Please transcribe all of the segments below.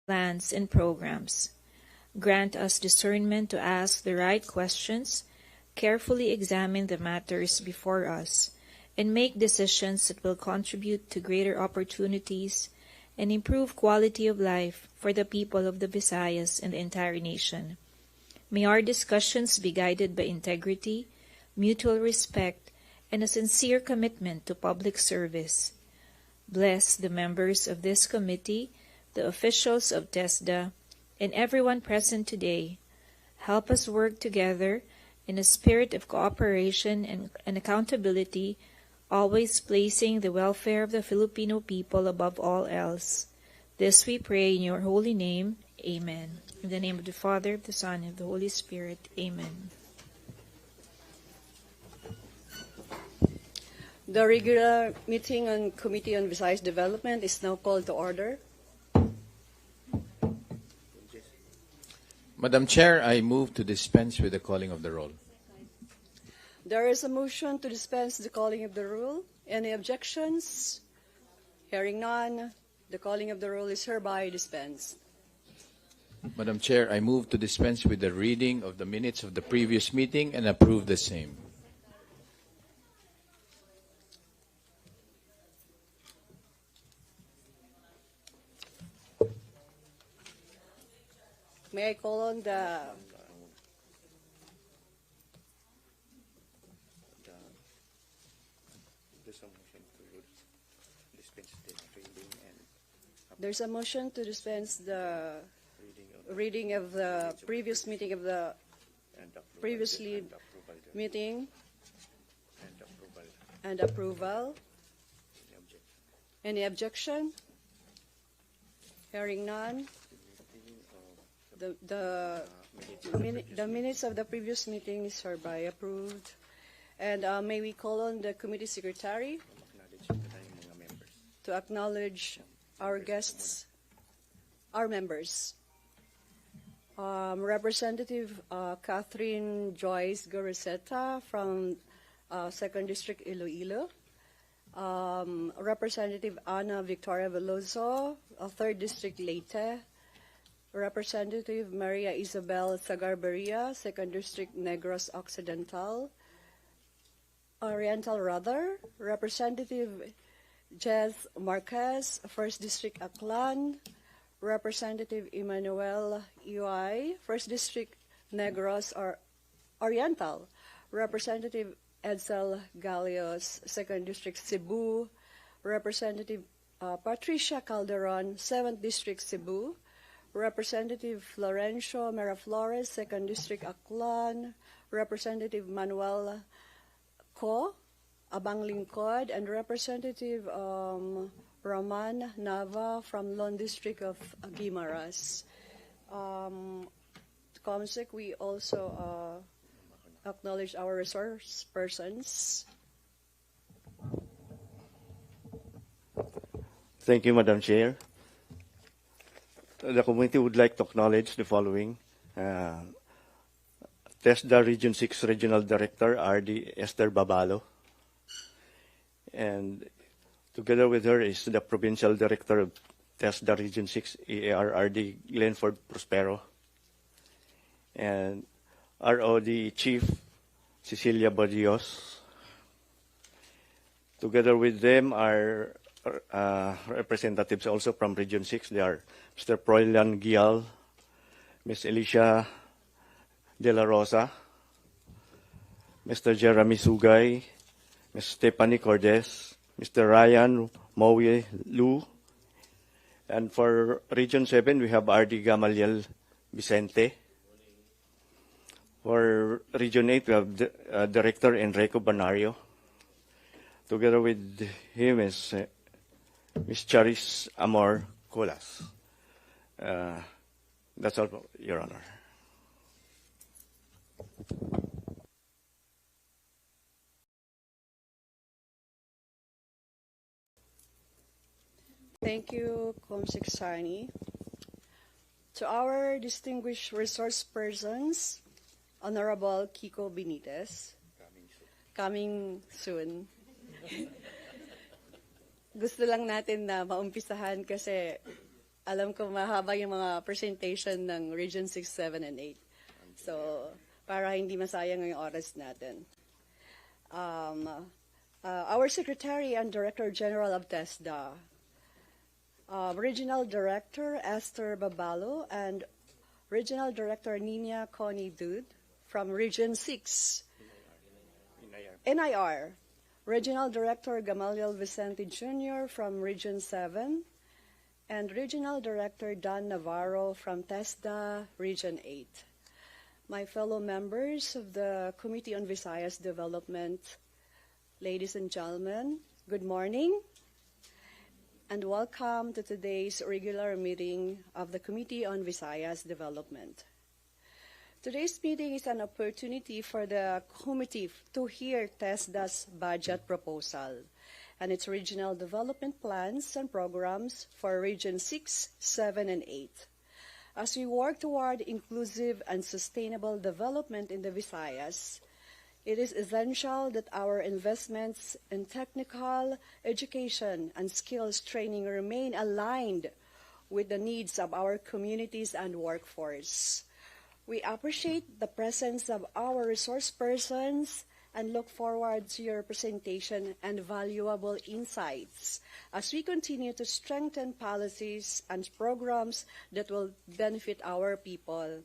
plans, and programs. Grant us discernment to ask the right questions, carefully examine the matters before us, and make decisions that will contribute to greater opportunities and improve quality of life for the people of the Visayas and the entire nation. May our discussions be guided by integrity, mutual respect, and a sincere commitment to public service. Bless the members of this committee, the officials of TESDA, and everyone present today. Help us work together in a spirit of cooperation and accountability, always placing the welfare of the Filipino people above all else. This we pray in your holy name. Amen. In the name of the Father, of the Son, and of the Holy Spirit. Amen. The regular meeting on Committee on Visayas Development is now called to order. Madam Chair, I move to dispense with the calling of the roll. There is a motion to dispense the calling of the roll. Any objections? Hearing none, the calling of the roll is hereby dispensed. Madam Chair, I move to dispense with the reading of the minutes of the previous meeting and approve the same. May I call on the There's a motion to dispense the reading of the previous meeting of the previously meeting and approval. Any objection? Hearing none. The minutes of the previous meeting is hereby approved. And may we call on the committee secretary to acknowledge our guests, our members. Representative Catherine Joyce Goroseta from 2nd District Iloilo. Representative Ana Victoria Veloso, 3rd District Leyte. Representative Maria Isabel Sagarberia, 2nd District Negros Oriental. Representative Jess Marquez, 1st District Aklan. Representative Emmanuel Uy, 1st District Negros Oriental. Representative Edsel Galios, 2nd District Cebu. Representative Patricia Calderon, 7th District Cebu. Representative Florencio Miraflores, 2nd District Aklan. Representative Manuel Co, Abang Lingkod, and Representative Roman Nava from Lone District of Guimaras. Comsec, we also acknowledge our resource persons. Thank you, Madam Chair. The committee would like to acknowledge the following. TESDA Region 6 Regional Director, R.D. Esther Babalo. And together with her is the Provincial Director of TESDA Region 6, EAR, R.D. Glenford Prospero. And ROD Chief Cecilia Badios. Together with them are representatives also from Region 6. They are Mr. Proylan Gial, Ms. Alicia De La Rosa, Mr. Jeremy Sugay, Ms. Stephanie Cordes, Mr. Ryan Moe Lu, and for Region 7, we have R.D. Gamaliel Vicente. For Region 8, we have Director Enrico Banario. Together with him is Ms. Charis Amor Colas. That's all, Your Honor. Thank you, Comsec Sani. To our distinguished resource persons, Honorable Kiko Benitez, coming soon. Gusto lang natin na maumpisahan kasi alam ko mahaba yung mga presentation ng Region 6, 7, and 8. So, para hindi masayang yung oras natin. Our Secretary and Director General of TESDA, Regional Director Esther Babalo, and Regional Director Nina Connie Dude from Region 6, NIR, Regional Director Gamaliel Vicente Jr. from Region 7, and Regional Director Don Navarro from TESDA, Region 8. My fellow members of the Committee on Visayas Development, ladies and gentlemen, good morning, and welcome to today's regular meeting of the Committee on Visayas Development. Today's meeting is an opportunity for the committee to hear TESDA's budget proposal and its regional development plans and programs for Region 6, 7, and 8. As we work toward inclusive and sustainable development in the Visayas, it is essential that our investments in technical education and skills training remain aligned with the needs of our communities and workforce. We appreciate the presence of our resource persons and look forward to your presentation and valuable insights as we continue to strengthen policies and programs that will benefit our people.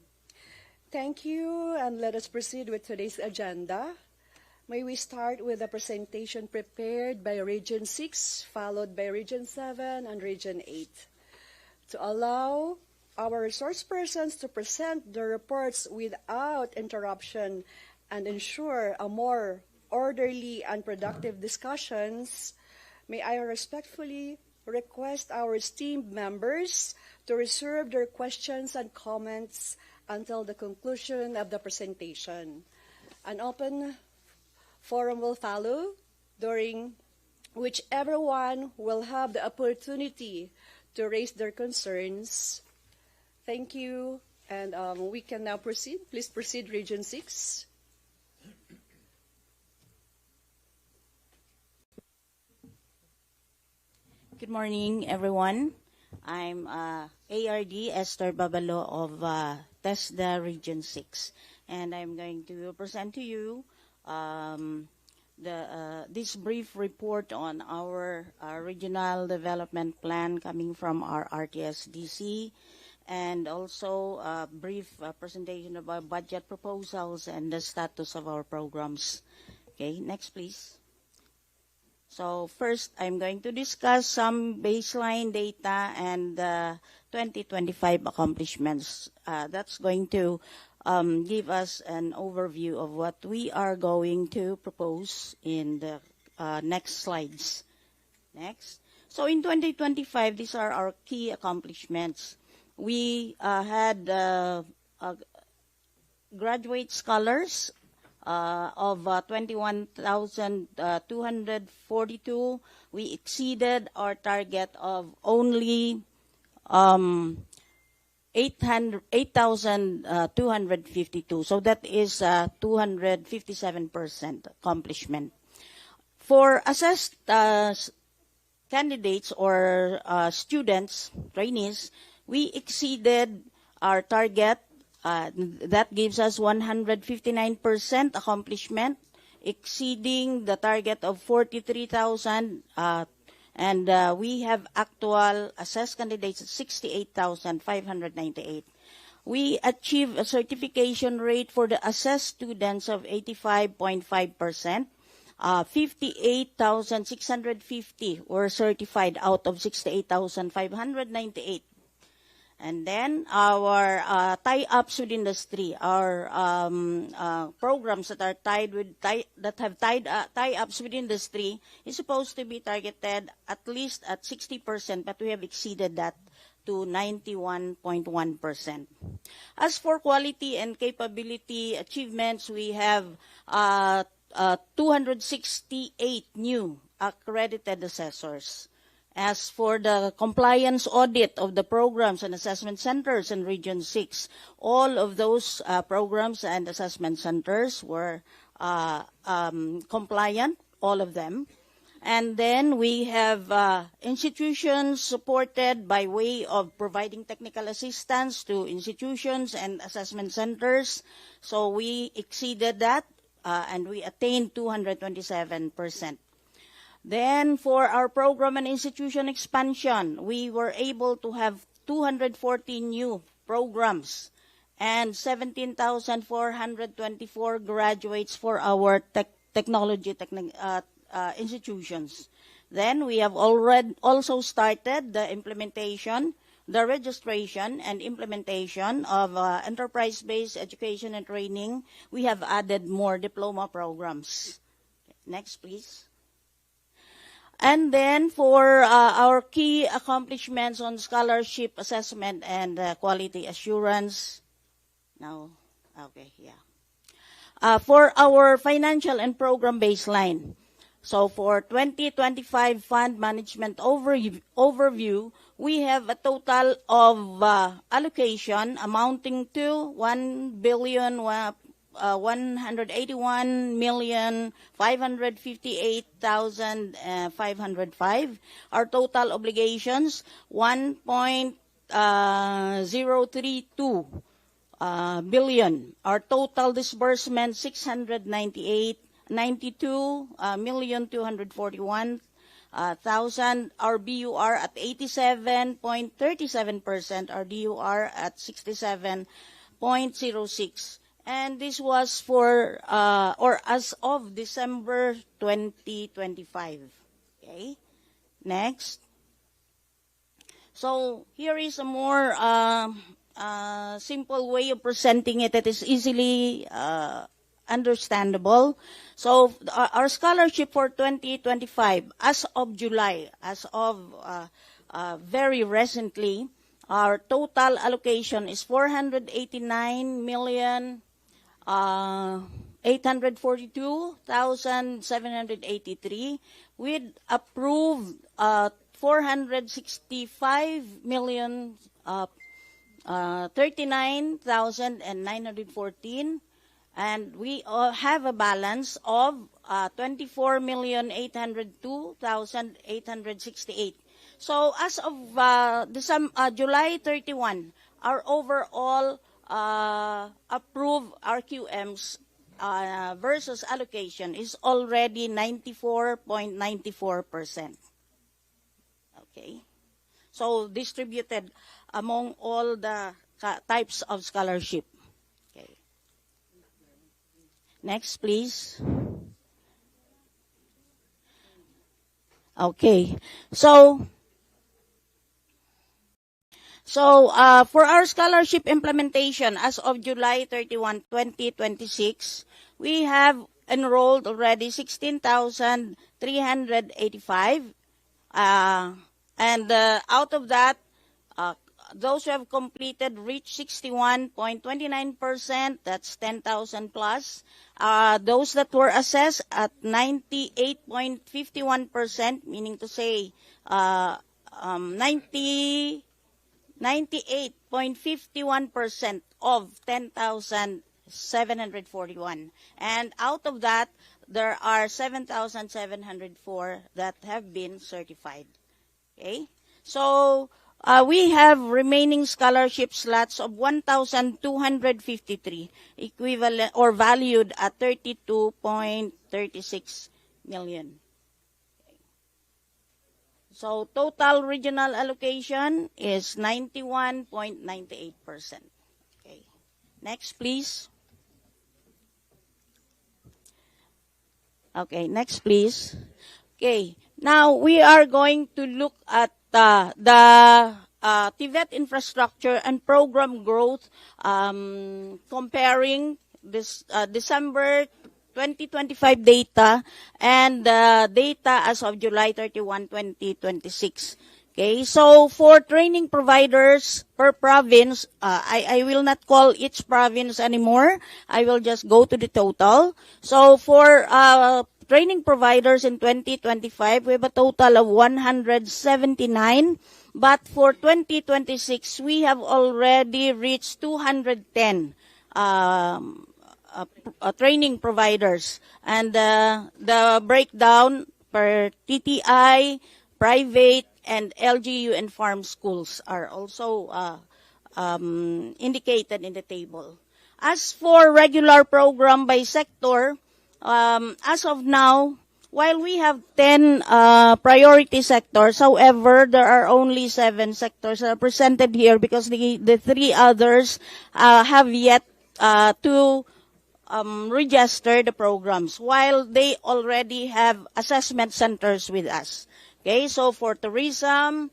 Thank you, and let us proceed with today's agenda. May we start with a presentation prepared by Region 6, followed by Region 7 and Region 8. To allow our resource persons to present their reports without interruption and ensure a more orderly and productive discussions, may I respectfully request our esteemed members to reserve their questions and comments until the conclusion of the presentation. An open forum will follow, during which everyone will have the opportunity to raise their concerns. Thank you, and we can now proceed. Please proceed, Region 6. Good morning, everyone. I'm ARD Esther Babalo of TESDA Region 6, and I'm going to present to you this brief report on our regional development plan coming from our RTS-DC, and also a brief presentation about budget proposals and the status of our programs. Okay, next please. So first, I'm going to discuss some baseline data and 2025 accomplishments. That's going to give us an overview of what we are going to propose in the next slides. Next. So in 2025, these are our key accomplishments. We had graduate scholars of 21,242. We exceeded our target of only 8,252. So that is 257% accomplishment. For assessed candidates or students, trainees, we exceeded our target. That gives us 159% accomplishment, exceeding the target of 43,000, and we have actual assessed candidates at 68,598. We achieve a certification rate for the assessed students of 85.5%. 58,650 were certified out of 68,598. And then our tie-ups with industry, our programs that are tie-ups with industry is supposed to be targeted at least at 60%, but we have exceeded that to 91.1%. As for quality and capability achievements, we have 268 new accredited assessors. As for the compliance audit of the programs and assessment centers in Region 6, all of those programs and assessment centers were compliant, all of them. And then we have institutions supported by way of providing technical assistance to institutions and assessment centers. So we exceeded that, and we attained 227%. Then for our program and institution expansion, we were able to have 240 new programs and 17,424 graduates for our technology institutions. Then we have already also started the implementation, the registration and implementation of enterprise-based education and training. We have added more diploma programs. Next, please. And then for our key accomplishments on scholarship assessment and quality assurance. Now, okay, yeah. For our financial and program baseline. So for 2025 fund management overview, we have a total of allocation amounting to 1,181,558,505. Our total obligations 1.032 billion. Our total disbursement 92,241,000. Our BUR at 87.37%. Our DUR at 67.06%. And this was for, or as of December 2025. Okay. Next. So here is a more simple way of presenting it that is easily understandable. So our scholarship for 2025, as of July, as of very recently, our total allocation is 489,842,783 with approved 465,039,914, and we have a balance of 24,802,868. So as of July 31, our overall approved RQMs versus allocation is already 94.94%. Okay. So distributed among all the types of scholarship. Okay. Next, please. Okay. So for our scholarship implementation, as of July 31, 2026, we have enrolled already 16,385. And out of that, those who have completed reach 61.29%, that's 10,000 plus. Those that were assessed at 98.51%, meaning to say 98.51% of 10,741. And out of that, there are 7,704 that have been certified. Okay? So, we have remaining scholarship slots of 1,253, equivalent or valued at 32.36 million. So total regional allocation is 91.98%. Okay. Next, please. Okay, next, please. Okay. Now we are going to look at the TVET infrastructure and program growth, comparing this December 2025 data and data as of July 31, 2026. Okay, so for training providers per province, I will not call each province anymore. I will just go to the total. So for training providers in 2025, we have a total of 179. But for 2026, we have already reached 210 training providers. And the breakdown per TTI, private, and LGU and farm schools are also indicated in the table. As for regular program by sector, as of now, while we have 10 priority sectors, however, there are only 7 sectors represented here because the 3 others have yet to register the programs, while they already have assessment centers with us. Okay, so for tourism,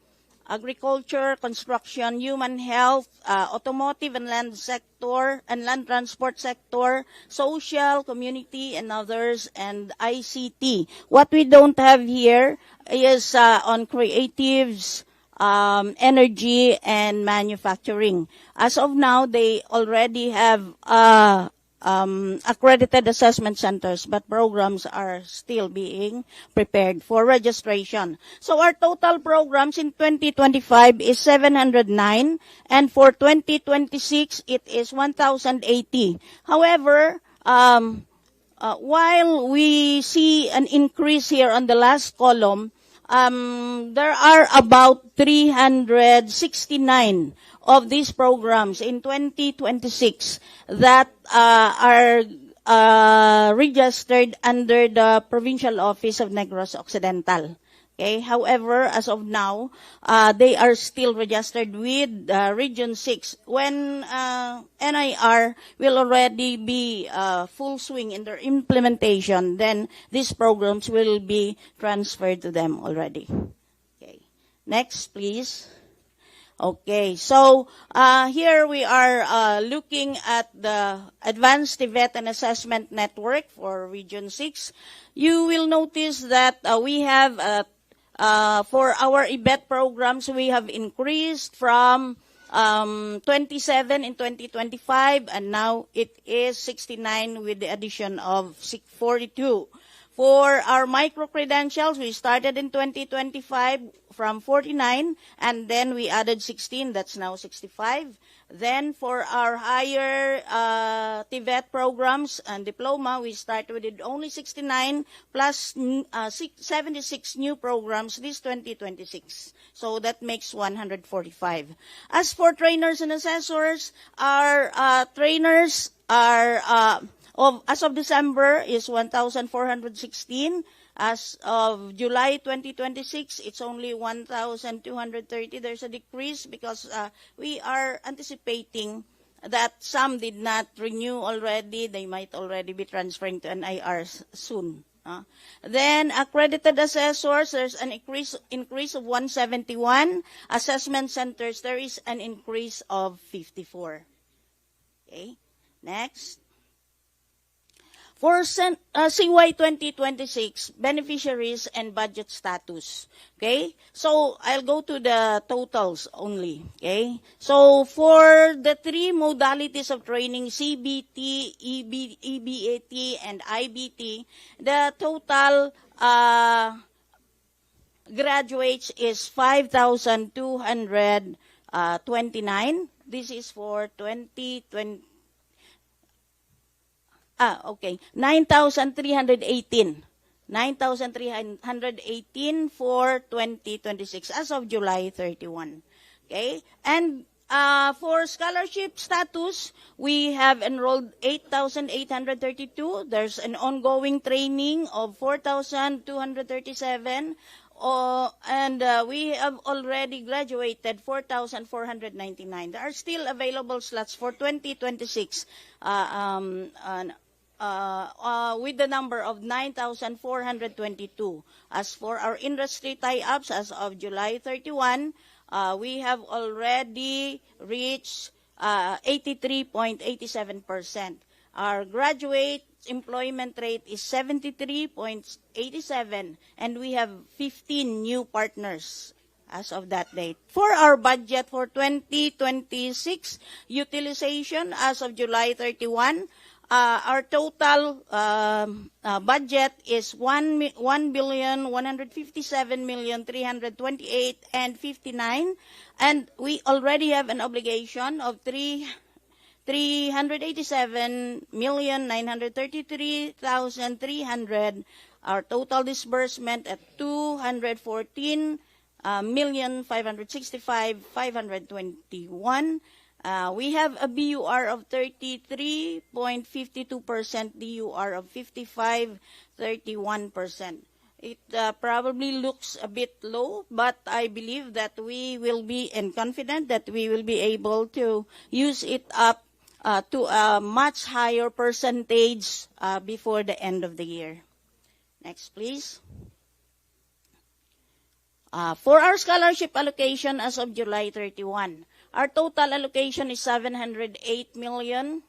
agriculture, construction, human health, automotive and land sector, and land transport sector, social, community, and others, and ICT. What we don't have here is on creatives, energy, and manufacturing. As of now, they already have accredited assessment centers, but programs are still being prepared for registration. So our total programs in 2025 is 709, and for 2026 it is 1,080. However, while we see an increase here on the last column, there are about 369 of these programs in 2026 that are registered under the Provincial Office of Negros Occidental. Okay. However, as of now, they are still registered with Region 6. When NIR will already be full swing in their implementation, then these programs will be transferred to them already. Okay. Next, please. Okay, so here we are looking at the Advanced TVET and Assessment Network for Region 6. You will notice that we have, for our IBET programs, we have increased from 27 in 2025, and now it is 69 with the addition of 42. For our micro-credentials, we started in 2025 from 49, and then we added 16, that's now 65. Then for our higher TVET programs and diploma, we started with only 69 plus 76 new programs this 2026. So that makes 145. As for trainers and assessors, our trainers are as of December is 1,416. As of July 2026, it's only 1,230. There's a decrease because we are anticipating that some did not renew already. They might already be transferring to NIR soon. Then accredited assessors, there's an increase of 171. Assessment centers, there is an increase of 54. Okay, next. For CY 2026, beneficiaries and budget status. Okay? So, I'll go to the totals only. Okay? So, for the 3 modalities of training, CBT, EBAT, and IBT, the total graduates is 5,229. This is for 2020. Okay. 9,318. 9,318 for 2026 as of July 31. Okay? And for scholarship status, we have enrolled 8,832. There's an ongoing training of 4,237. And we have already graduated 4,499. There are still available slots for 2026 with the number of 9,422. As for our industry tie-ups, as of July 31, we have already reached 83.87%. Our graduate employment rate is 73.87, and we have 15 new partners as of that date. For our budget for 2026 utilization as of July 31, our total budget is 1,157,328 and 59, and we already have an obligation of 387,933,300 our total disbursement at 214,565,521. We have a BUR of 33.52%, DUR of 55.31%. It probably looks a bit low, but I believe that we will be, and confident that we will be able to use it up to a much higher percentage before the end of the year. Next, please. For our scholarship allocation as of July 31, our total allocation is 708 million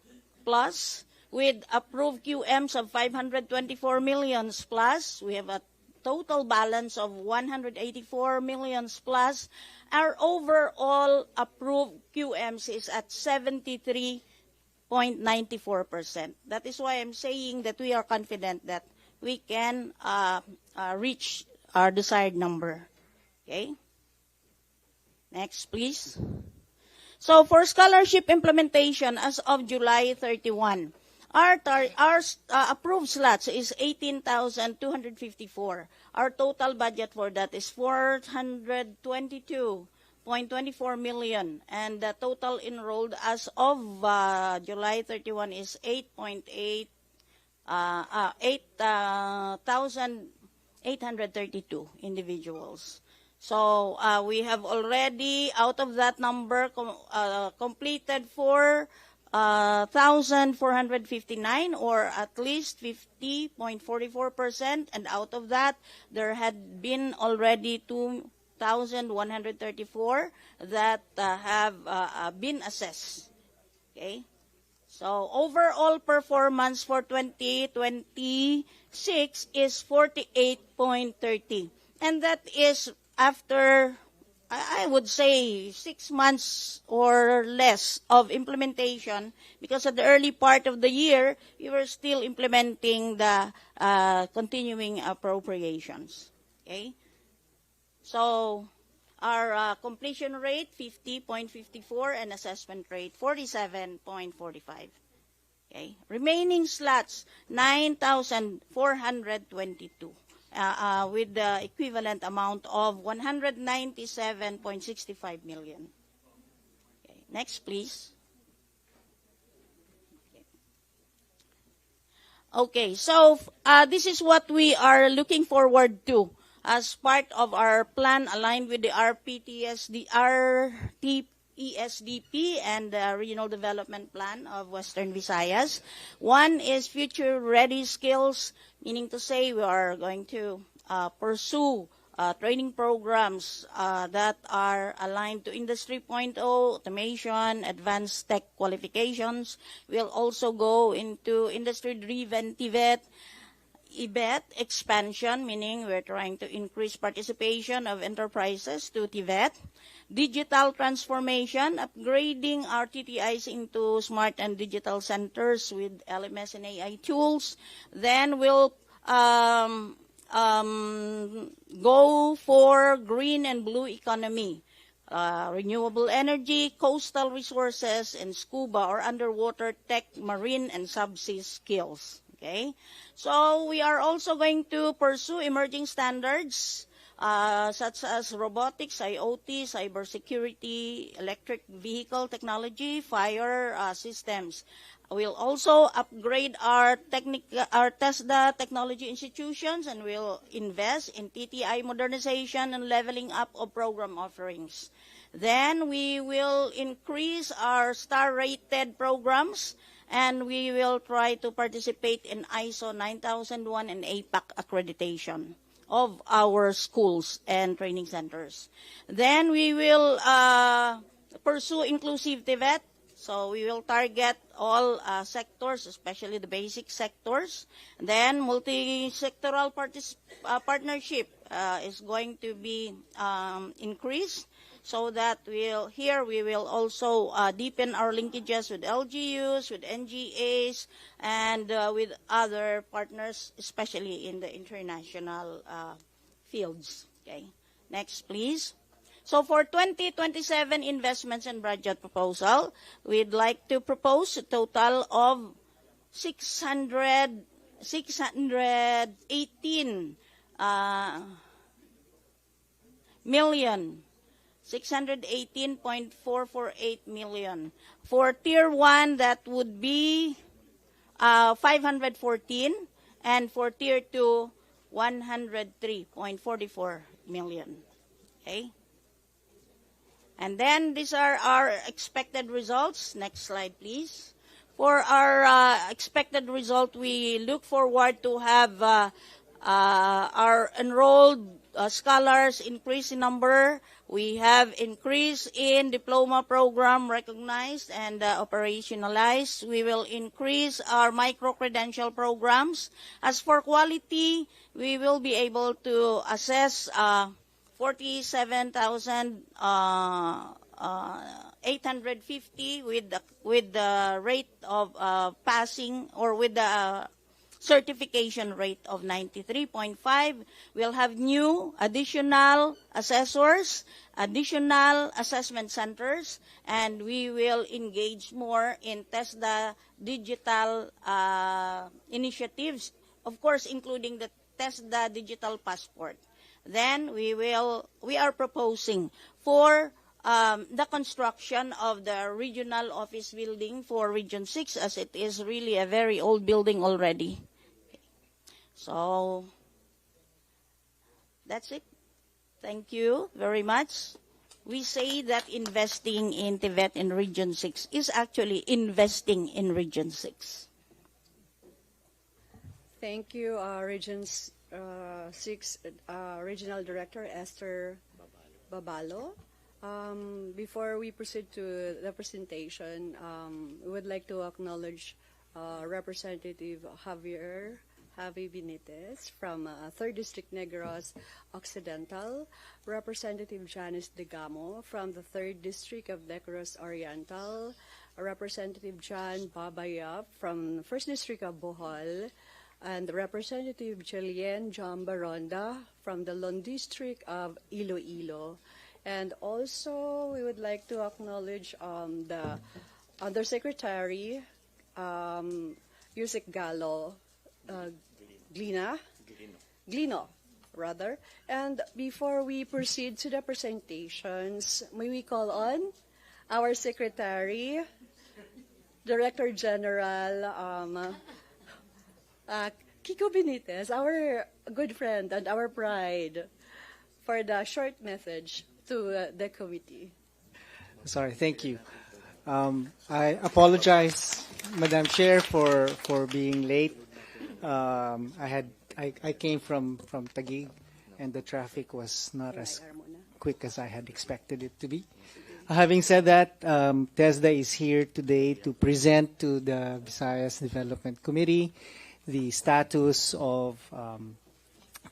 plus, with approved QMs of 524 millions plus. We have a total balance of 184 millions plus. Our overall approved QMs is at 73.94%. That is why I'm saying that we are confident that we can reach our desired number. Okay? Next, please. So for scholarship implementation as of July 31, our approved slots is 18,254. Our total budget for that is 422.24 million. And the total enrolled as of July 31 is 8,832 individuals. So we have already, out of that number, completed 4,459, or at least 50.44%, and out of that, there had been already 2,134 that have been assessed. Okay? So overall performance for 2026 is 48.30. And that is after, I would say, 6 months or less of implementation, because at the early part of the year, we were still implementing the continuing appropriations. Okay? So our completion rate, 50.54, and assessment rate, 47.45. Okay? Remaining slots, 9,422. With the equivalent amount of 197.65 million. Okay, next, please. Okay, so this is what we are looking forward to as part of our plan aligned with the ESDP and the Regional Development Plan of Western Visayas. One is future-ready skills, meaning to say we are going to pursue training programs that are aligned to Industry 4.0, automation, advanced tech qualifications. We'll also go into industry-driven TVET, EBET expansion, meaning we're trying to increase participation of enterprises to TVET. Digital transformation, upgrading our TTIs into smart and digital centers with LMS and AI tools. Then we'll go for green and blue economy, renewable energy, coastal resources, and scuba or underwater tech, marine, and subsea skills. Okay? So we are also going to pursue emerging standards, such as robotics, IoT, cybersecurity, electric vehicle technology, fire systems. We'll also upgrade our TESDA technology institutions, and we'll invest in TTI modernization and leveling up of program offerings. Then we will increase our star-rated programs, and we will try to participate in ISO 9001 and APAC accreditation of our schools and training centers. Then we will pursue inclusive TVET. So we will target all sectors, especially the basic sectors. Then multi-sectoral partnership is going to be increased, so that we will also deepen our linkages with LGUs, with NGAs, and with other partners, especially in the international fields. Okay. Next, please. So for 2027 investments and budget proposal, we'd like to propose a total of 600 618 million. 618.448 million. For Tier 1, that would be 514, and for Tier 2, 103.44 million. Okay? And then these are our expected results. Next slide, please. For our expected result, we look forward to have our enrolled scholars increase in number. We have increase in diploma program recognized and operationalized. We will increase our micro-credential programs. As for quality, we will be able to assess 47,850 with the rate of passing, or with the certification rate of 93.5. We'll have new additional assessors, additional assessment centers, and we will engage more in TESDA digital initiatives, of course, including the TESDA digital passport. Then we are proposing for the construction of the regional office building for Region 6, as it is really a very old building already. So that's it. Thank you very much. We say that investing in TVET in Region 6 is actually investing in Region 6. Thank you, Region 6 Regional Director Esther Babalo. Before we proceed to the presentation, we would like to acknowledge Representative Javi Benitez from 3rd District Negros Occidental, Representative Janice Degamo from the 3rd District of Negros Oriental, Representative John Babayap from 1st District of Bohol, and Representative Julienne John Baronda from the Lone District of Iloilo. And also, we would like to acknowledge the Undersecretary, Yusek Gallo, Glino, rather. And before we proceed to the presentations, may we call on our Secretary, Director General Kiko Benitez, our good friend and our pride, for the short message to the committee. Sorry, thank you. I apologize, Madam Chair, for being late. I came from Taguig, and the traffic was not as quick as I had expected it to be. Having said that, TESDA is here today to present to the Visayas Development Committee the status of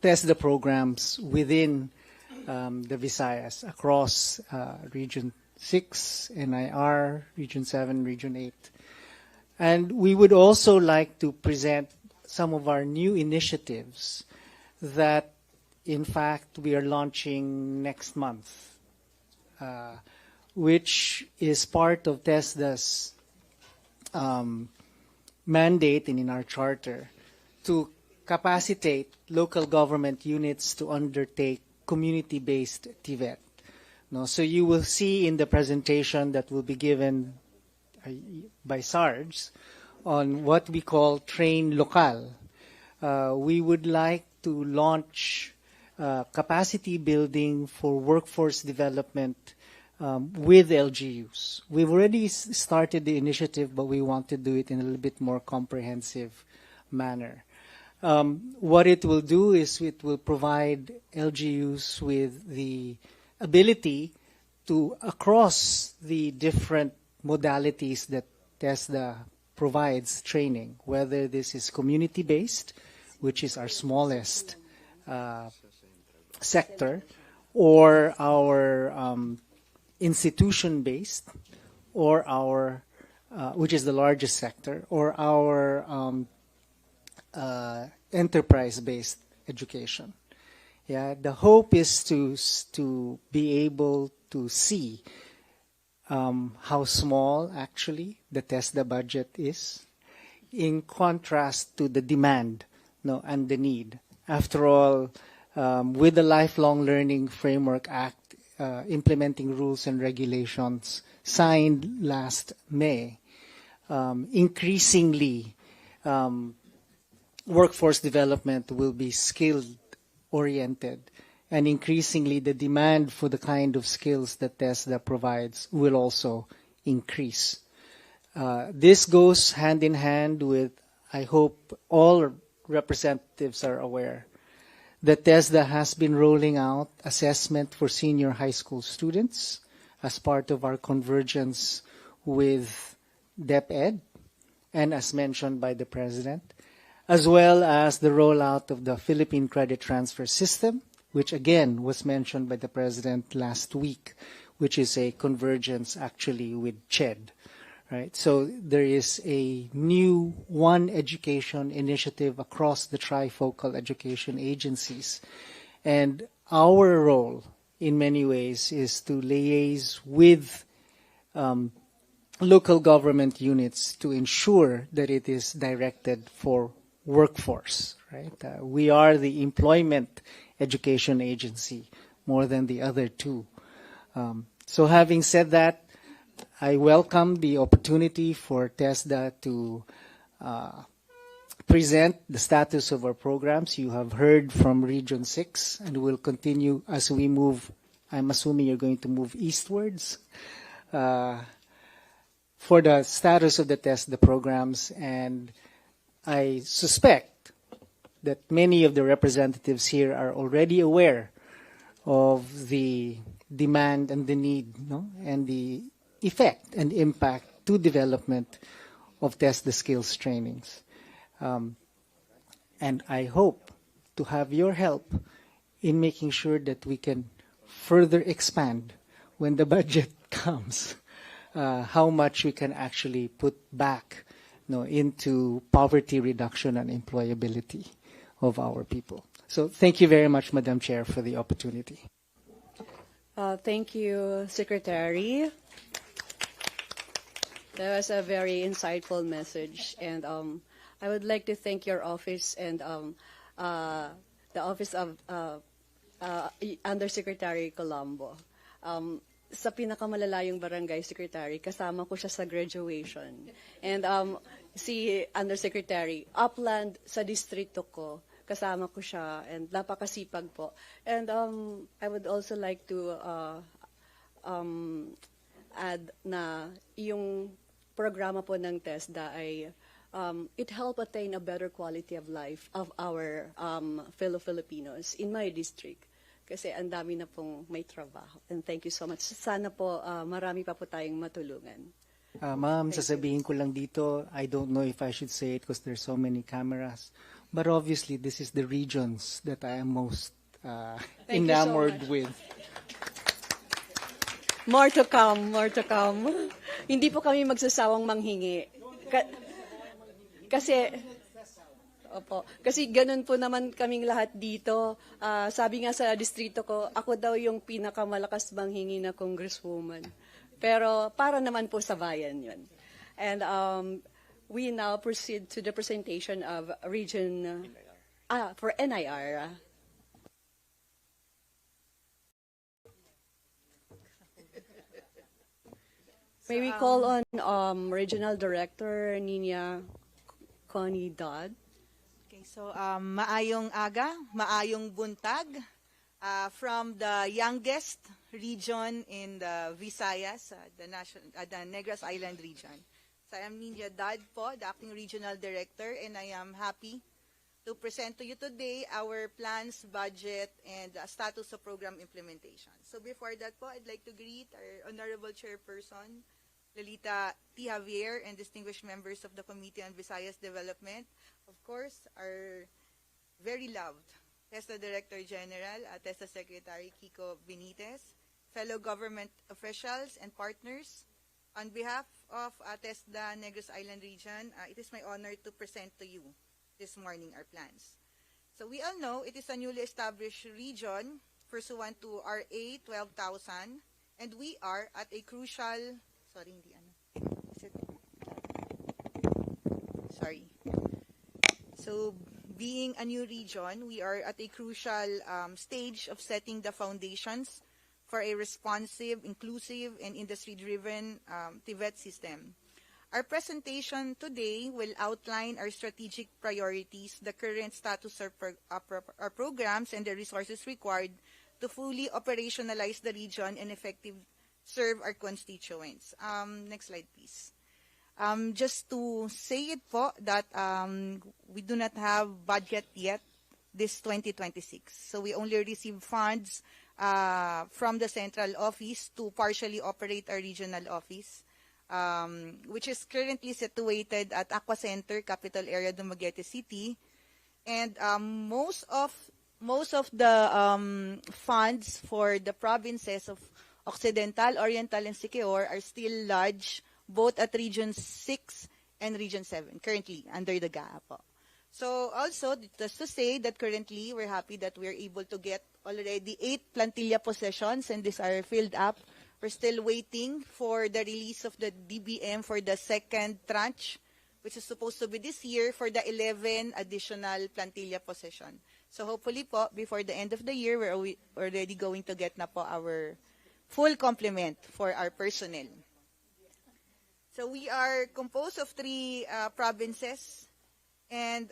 TESDA programs within the Visayas across Region 6, NIR, Region 7, Region 8. And we would also like to present some of our new initiatives that, in fact, we are launching next month, which is part of TESDA's mandate and in our charter to capacitate local government units to undertake community-based TVET. No, so you will see in the presentation that will be given by SARGs on what we call Train Local. We would like to launch capacity building for workforce development with LGUs. We've already started the initiative, but we want to do it in a little bit more comprehensive manner. What it will do is it will provide LGUs with the ability to, across the different modalities that TESDA provides training, whether this is community-based, which is our smallest sector, or our institution-based, or our, which is the largest sector, or our enterprise-based education. Yeah, the hope is to be able to see how small actually the TESDA budget is. in contrast to the demand, no, and the need. After all, with the Lifelong Learning Framework Act implementing rules and regulations signed last May, increasingly workforce development will be skill-oriented, and increasingly the demand for the kind of skills that TESDA provides will also increase. This goes hand in hand with, I hope all representatives are aware, that TESDA has been rolling out assessment for senior high school students as part of our convergence with DepEd, and as mentioned by the President, as well as the rollout of the Philippine Credit Transfer System, which again was mentioned by the President last week, which is a convergence actually with CHED. Right? So there is a new One Education initiative across the trifocal education agencies. And our role, in many ways, is to liaise with local government units to ensure that it is directed for workforce. Right? We are the employment education agency more than the other two. So having said that, I welcome the opportunity for TESDA to present the status of our programs. You have heard from Region 6, and we'll continue as we move. I'm assuming you're going to move eastwards for the status of the TESDA programs, and I suspect that many of the representatives here are already aware of the demand and the need, no? And the effect and impact to development of TESDA skills trainings. And I hope to have your help in making sure that we can further expand when the budget comes, how much we can actually put back, into poverty reduction and employability of our people. So thank you very much, Madam Chair, for the opportunity. Thank you, Secretary. That was a very insightful message, and I would like to thank your office and the office of Undersecretary Colombo. Sa pinakamalalayong barangay secretary, kasama ko siya sa graduation. And si Undersecretary, Upland sa distrito ko, kasama ko siya, and napakasipag po. And I would also like to add na yung programa po ng TESDA ay it help attain a better quality of life of our fellow Filipinos in my district. Kasi ang dami na pong may trabaho. And thank you so much. Sana po marami pa po tayong matulungan. Ma'am, sasabihin ko lang dito, I don't know if I should say it because there's so many cameras. But obviously, this is the regions that I am most enamored with. More to come, more to come. Hindi po kami magsasawang manghingi. Kasi ganun po naman kaming lahat dito. Sabi nga sa distrito ko, ako daw yung pinakamalakas manghingi na congresswoman. Pero para naman po sa bayan yun. And we now proceed to the presentation of region for NIR. May we call on Regional Director Nina Connie Dodd. Okay, so maayong aga, maayong buntag from the youngest region in the Visayas, the Negros Island region. So I am Nina Dodd po, the Acting Regional Director, and I am happy to present to you today our plans, budget, and status of program implementation. So before that po, I'd like to greet our Honorable Chairperson, Lolita T. Javier, and distinguished members of the Committee on Visayas Development. Of course, our very loved TESDA Director General, TESDA Secretary Kiko Benitez, fellow government officials and partners. On behalf of TESDA Negros Island region, it is my honor to present to you this morning our plans. So we all know it is a newly established region pursuant to RA 12,000, and we are at a crucial, Sorry. So, being a new region, we are at a crucial stage of setting the foundations for a responsive, inclusive, and industry-driven TVET system. Our presentation today will outline our strategic priorities, the current status of our programs, and the resources required to fully operationalize the region and effectively serve our constituents. Next slide, please. Just to say it po that we do not have budget yet this 2026. So we only receive funds from the central office to partially operate our regional office, which is currently situated at Aqua Center, Capital Area, Dumaguete City. And most of the funds for the provinces of Occidental, Oriental, and Siquijor are still lodged both at Region 6 and Region 7, currently under the GAA po. So also, just to say that currently we're happy that we're able to get already 8 plantilla possessions, and these are filled up. We're still waiting for the release of the DBM for the second tranche, which is supposed to be this year, for the 11 additional plantilla possession. So hopefully po, before the end of the year, we're already going to get na po our full complement for our personnel. So we are composed of 3 provinces, and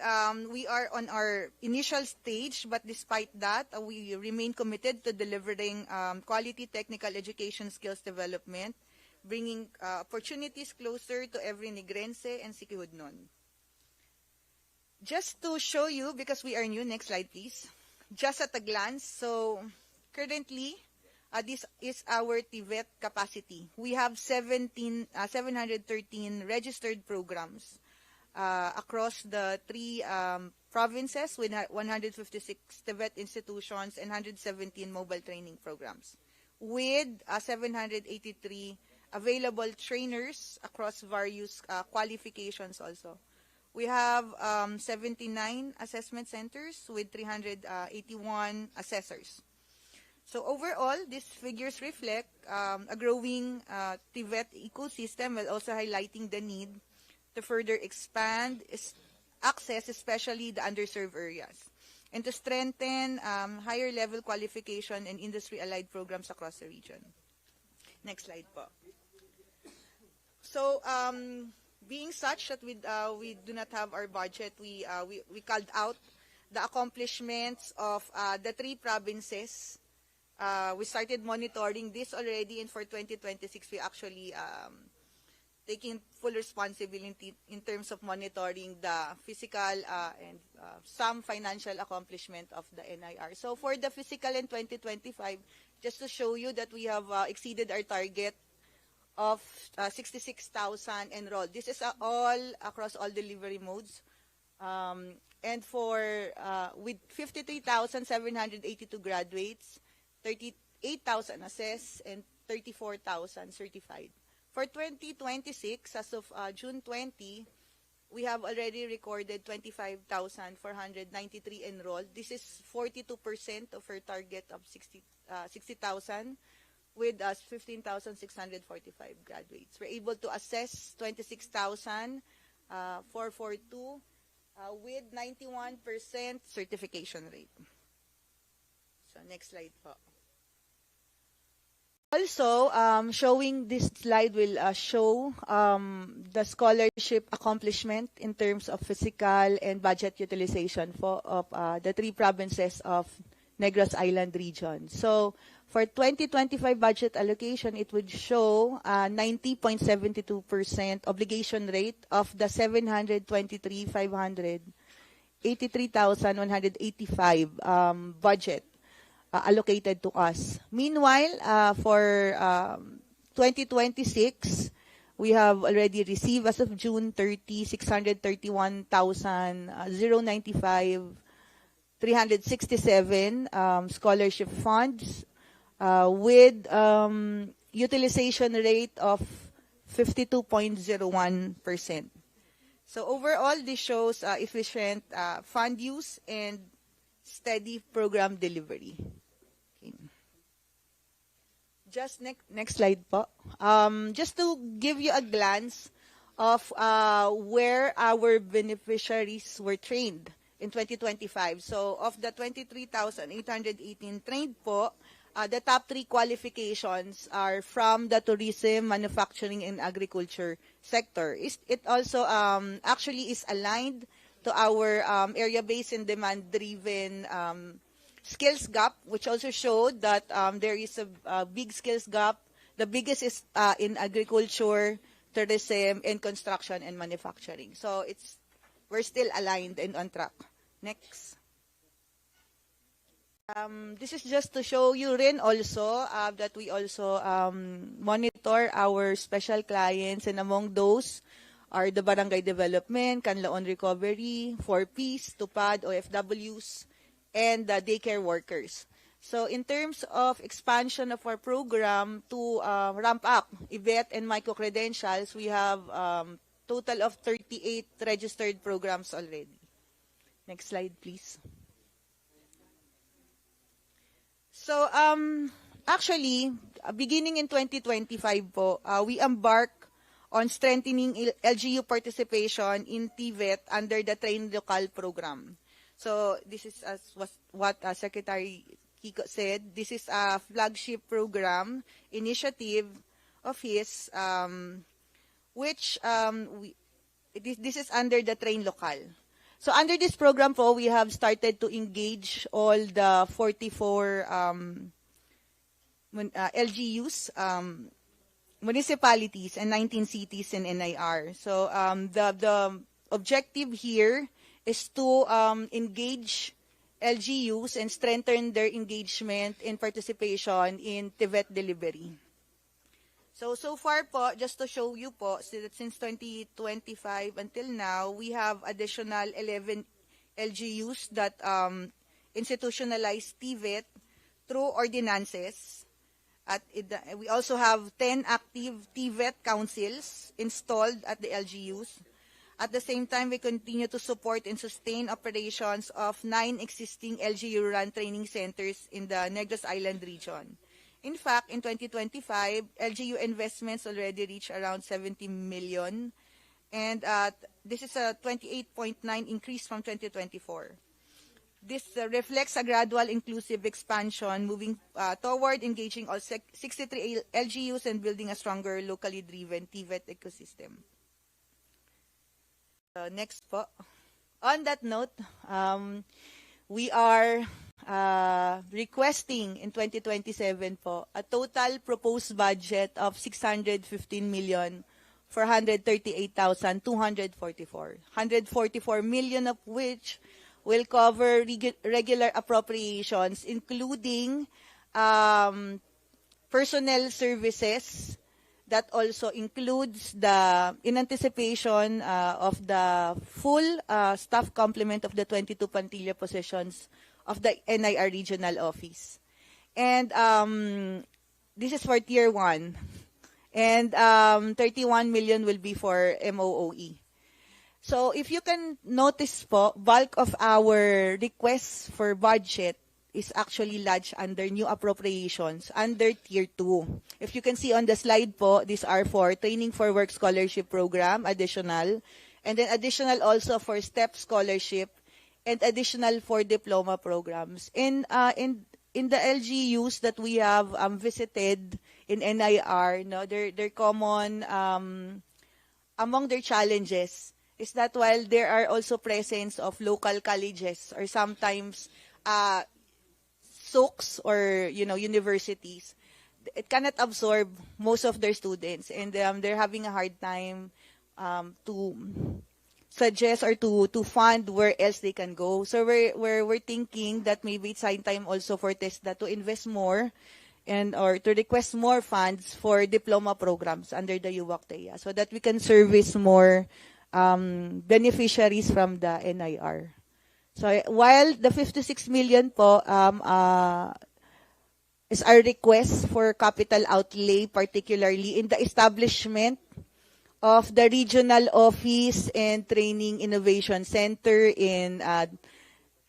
we are on our initial stage, but despite that, we remain committed to delivering quality technical education skills development, bringing opportunities closer to every Negrense and Siquijudnon. Just to show you, because we are new, next slide please, just at a glance, so currently, this is our TVET capacity. We have 713 registered programs across the 3 provinces with 156 TVET institutions and 117 mobile training programs, with 783 available trainers across various qualifications also. We have 79 assessment centers with 381 assessors. So overall, these figures reflect a growing TVET ecosystem, while also highlighting the need to further expand access, especially the underserved areas, and to strengthen higher level qualification and industry-allied programs across the region. Next slide po. So being such that we do not have our budget, we called out the accomplishments of the 3 provinces. We started monitoring this already, and for 2026, we actually taking full responsibility in terms of monitoring the physical and some financial accomplishment of the NIR. So for the physical in 2025, just to show you that we have exceeded our target of 66,000 enrolled. This is all across all delivery modes. And for with 53,782 graduates, 38,000 assessed, and 34,000 certified. For 2026, as of June 20, we have already recorded 25,493 enrolled. This is 42% of our target of 60,000, with 15,645 graduates. We're able to assess 26,442 with 91% certification rate. So next slide po. Also, showing this slide will show the scholarship accomplishment in terms of physical and budget utilization of the 3 provinces of Negros Island region. So for 2025 budget allocation, it would show 90.72% obligation rate of the 723,185 budget allocated to us. Meanwhile, for 2026, we have already received, as of June 30, 631,095 367 scholarship funds with utilization rate of 52.01%. So overall, this shows efficient fund use and steady program delivery. Okay. Just next slide po. Just to give you a glance of where our beneficiaries were trained in 2025. So of the 23,818 trained po, the top 3 qualifications are from the tourism, manufacturing, and agriculture sector. It also actually is aligned to our area-based and demand-driven skills gap, which also showed that there is a big skills gap. The biggest is in agriculture, tourism, and construction and manufacturing. So we're still aligned and on track. Next. This is just to show you rin also that we also monitor our special clients, and among those are the barangay development, Canlaon recovery, 4Ps, Tupad, OFWs, and the daycare workers. So in terms of expansion of our program to ramp up IVET and micro-credentials, we have total of 38 registered programs already. Next slide, please. So actually, beginning in 2025 po, we embark on strengthening LGU participation in TVET under the Train Local program. So this is what Secretary Kiko said. This is a flagship program initiative of his, which this is under the Train Local. So under this program po, we have started to engage all the 44 LGUs, municipalities, and 19 cities in NIR. So the objective here is to engage LGUs and strengthen their engagement and participation in TVET delivery. So far po, just to show you po, since 2025 until now, we have additional 11 LGUs that institutionalize TVET through ordinances. We also have 10 active TVET councils installed at the LGUs. At the same time, we continue to support and sustain operations of 9 existing LGU-run training centers in the Negros Island region. In fact, in 2025, LGU investments already reached around 70 million, and this is a 28.9 increase from 2024. This reflects a gradual inclusive expansion moving toward engaging all 63 LGUs and building a stronger locally driven TVET ecosystem. Next po. On that note, we are requesting in 2027 po a total proposed budget of 615,438,244. 144 million of which will cover regular appropriations, including personnel services. That also includes in anticipation of the full staff complement of the 22 Pantilla positions of the NIR Regional Office. And this is for Tier 1. And 31 million will be for MOOE. So if you can notice po, bulk of our requests for budget is actually lodged under new appropriations under Tier 2. If you can see on the slide po, these are for Training for Work Scholarship Program, additional, and then additional also for STEP Scholarship, and additional for diploma programs. In the LGUs that we have visited in NIR, their common among their challenges is that while there are also presence of local colleges or sometimes SOCs or universities, it cannot absorb most of their students, and they're having a hard time to suggest or to fund where else they can go. So we're thinking that maybe it's high time also for TESDA to invest more or to request more funds for diploma programs under the UWACTEA so that we can service more beneficiaries from the NIR. So while the 56 million po is our request for capital outlay, particularly in the establishment of the regional office and training innovation center in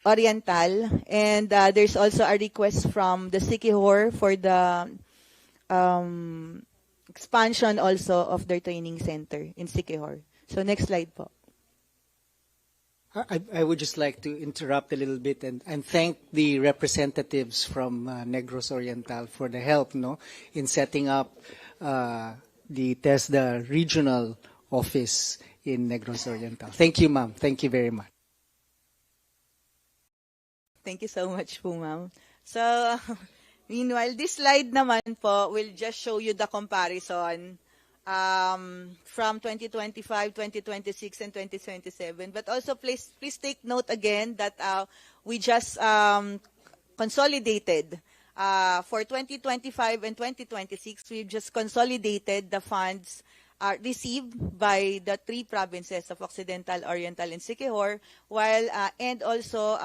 Oriental, and there's also a request from the Sikihor for the expansion also of their training center in Siquijor. So next slide po. I would just like to interrupt a little bit and thank the representatives from Negros Oriental for the help, no, in setting up the TESDA regional office in Negros Oriental. Thank you, ma'am. Thank you very much. Thank you so much po, ma'am. So, meanwhile, this slide naman po will just show you the comparison from 2025, 2026, and 2027. But also, please take note again that we just consolidated. For 2025 and 2026, we've just consolidated the funds received by the three provinces of Occidental, Oriental, and Siquijor, while and also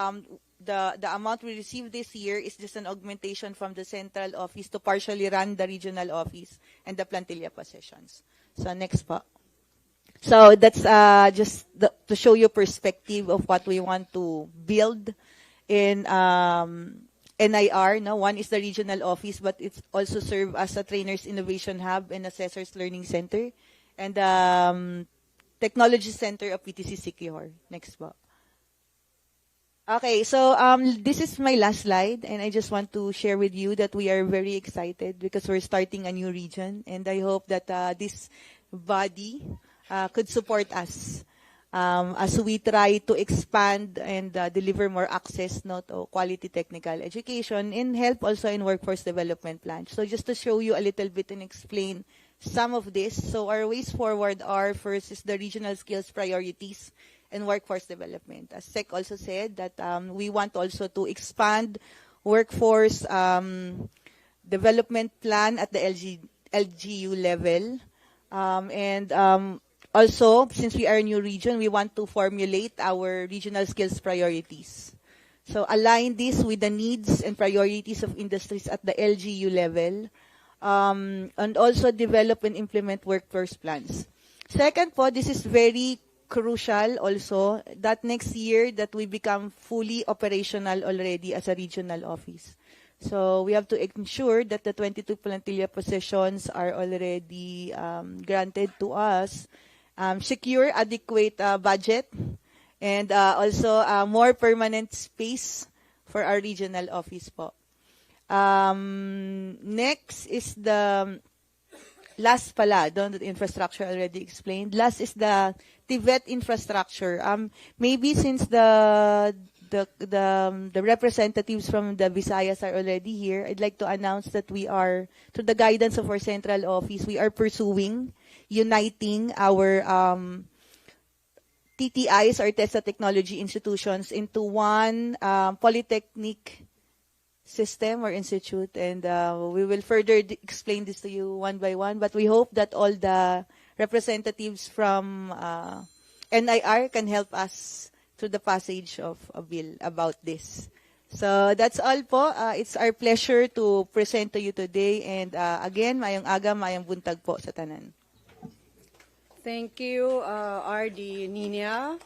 the amount we received this year is just an augmentation from the central office to partially run the regional office and the plantilla positions. So next po. So that's just to show you perspective of what we want to build in NIR. No, one is the regional office, but it's also serve as a trainers innovation hub and assessors learning center, and technology center of PTC Siquijor. Next po. Okay, so this is my last slide, and I just want to share with you that we are very excited because we're starting a new region, and I hope that this body could support us as we try to expand and deliver more access, not quality technical education, and help also in workforce development plans. So just to show you a little bit and explain some of this. So our ways forward are, first is the regional skills priorities and workforce development. As Sec also said, that we want also to expand workforce development plan at the LGU level. Also, since we are a new region, we want to formulate our regional skills priorities. So align this with the needs and priorities of industries at the LGU level, and also develop and implement workforce plans. Second po, this is very crucial also that next year that we become fully operational already as a regional office. So we have to ensure that the 22 plantilla positions are already granted to us, secure adequate budget, and also more permanent space for our regional office po. Next is the last pala, the infrastructure already explained. Last is the TVET infrastructure. Maybe since the representatives from the Visayas are already here, I'd like to announce that we are, through the guidance of our central office, we are pursuing uniting our TTIs, or TESDA technology institutions, into one polytechnic system or institute, and we will further explain this to you one by one, but we hope that all the representatives from NIR can help us through the passage of a bill about this. So that's all po. It's our pleasure to present to you today, and again, mayong aga, mayong buntag po sa tanan. Thank you, RD Nina.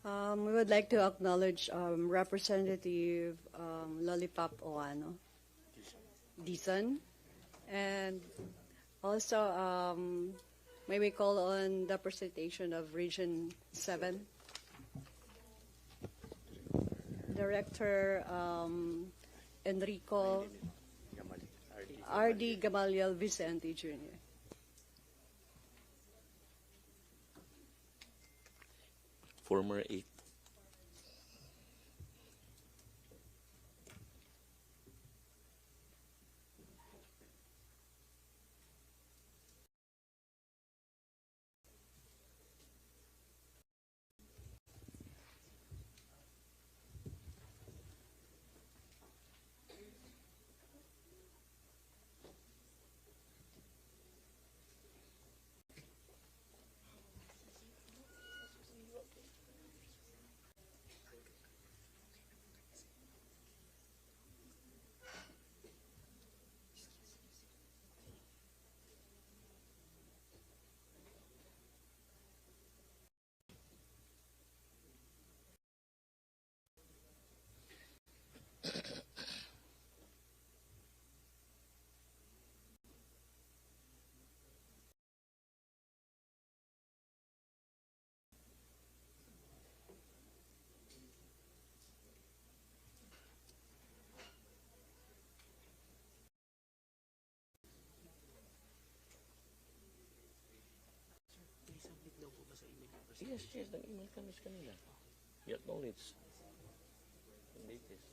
We would like to acknowledge Representative Lollipop Oano Dizon, and also may we call on the presentation of Region 7, Director Enrico RD Gamaliel Vicente Jr. Former 8. Yes, yes, nag-email kami sa kanila. You acknowledge. Latest.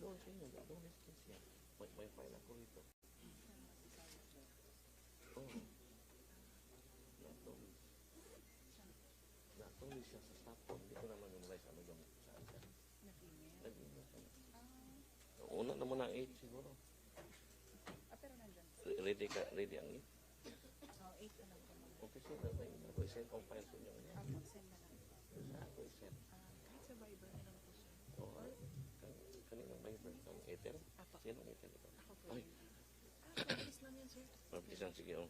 Doon sa inyo, acknowledge din siya. May file ako rito. Oh. Na-acknowledge siya sa staff ko. Hindi ko naman memorize ano yung saan siya. Nag-email siya. Una naman ang 8 siguro. Ready ka, ready ang 8? Okay, sir, na-email ko. I-send kong file sa inyo. Ako i-send. Sa Viber na lang po, sir. Oo, kaninang Viber? Ang Ether? Sino ang Ether? Ay. Mabilis lang yan, sir. Mabilis lang, sige, oh.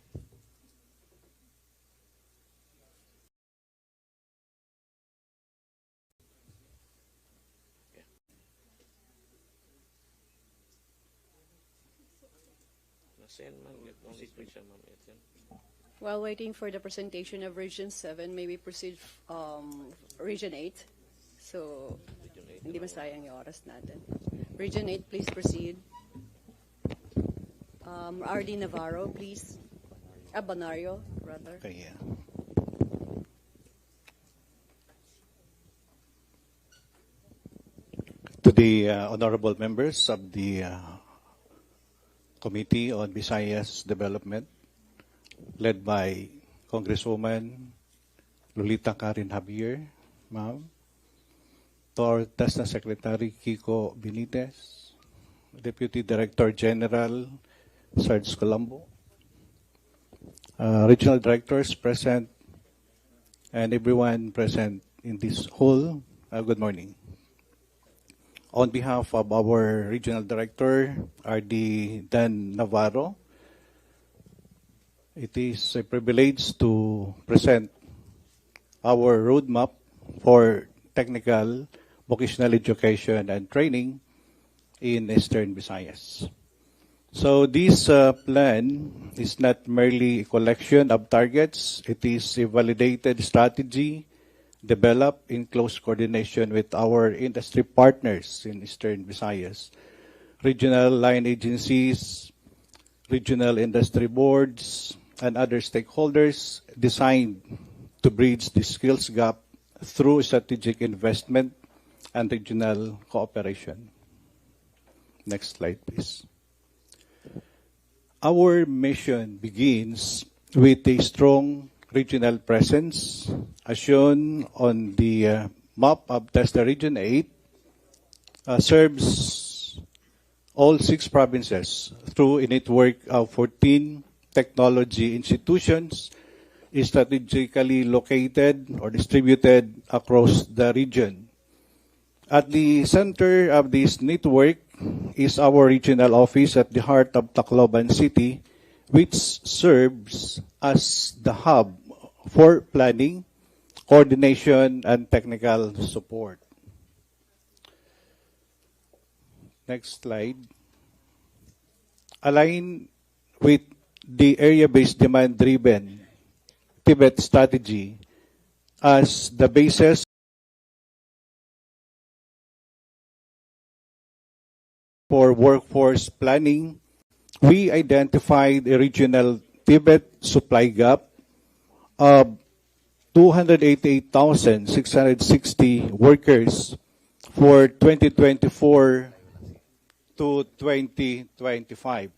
Na-send, ma'am. Acknowledge siya, ma'am, Ether. While waiting for the presentation of Region 7, may we proceed Region 8? So, hindi masayang yung oras natin. Region 8, please proceed. RD Navarro, please. Banario, rather. Okay, yeah. To the honorable members of the Committee on Visayas Development, led by Congresswoman Lolita Karen Javier, ma'am, to our TESNA Secretary Kiko Benitez, Deputy Director General Sarge Colombo, regional directors present, and everyone present in this hall, good morning. On behalf of our regional director, RD Dan Navarro, it is a privilege to present our roadmap for technical vocational education and training in Eastern Visayas. So this plan is not merely a collection of targets. It is a validated strategy developed in close coordination with our industry partners in Eastern Visayas, regional line agencies, regional industry boards, and other stakeholders, designed to bridge the skills gap through strategic investment and regional cooperation. Next slide, please. Our mission begins with a strong regional presence, as shown on the map of TESDA Region 8, serves all 6 provinces through a network of 14 technology institutions strategically located or distributed across the region. At the center of this network is our regional office at the heart of Tacloban City, which serves as the hub for planning, coordination, and technical support. Next slide. Aligned with the area-based demand-driven Tibet strategy as the basis for workforce planning, we identified a regional Tibet supply gap of 288,660 workers for 2024 to 2025.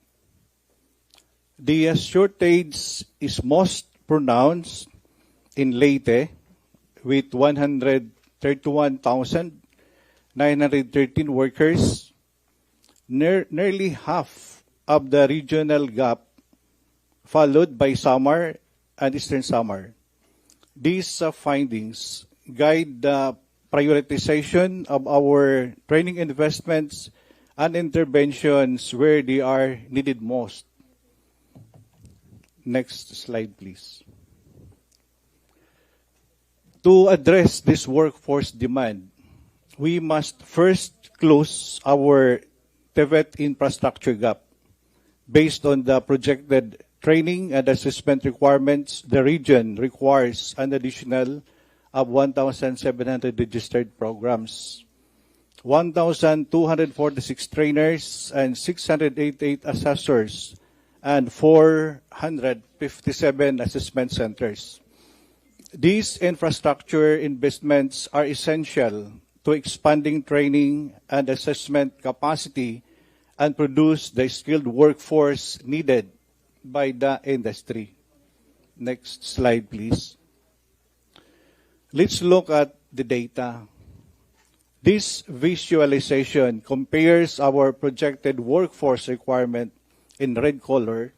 The shortage is most pronounced in Leyte with 131,913 workers, nearly half of the regional gap, followed by Samar and Eastern Samar. These findings guide the prioritization of our training investments and interventions where they are needed most. Next slide, please. To address this workforce demand, we must first close our TVET infrastructure gap. Based on the projected training and assessment requirements, the region requires an additional of 1,700 registered programs. 1,246 trainers, and 688 assessors, and 457 assessment centers. These infrastructure investments are essential to expanding training and assessment capacity and produce the skilled workforce needed by the industry. Next slide, please. Let's look at the data. This visualization compares our projected workforce requirement in red color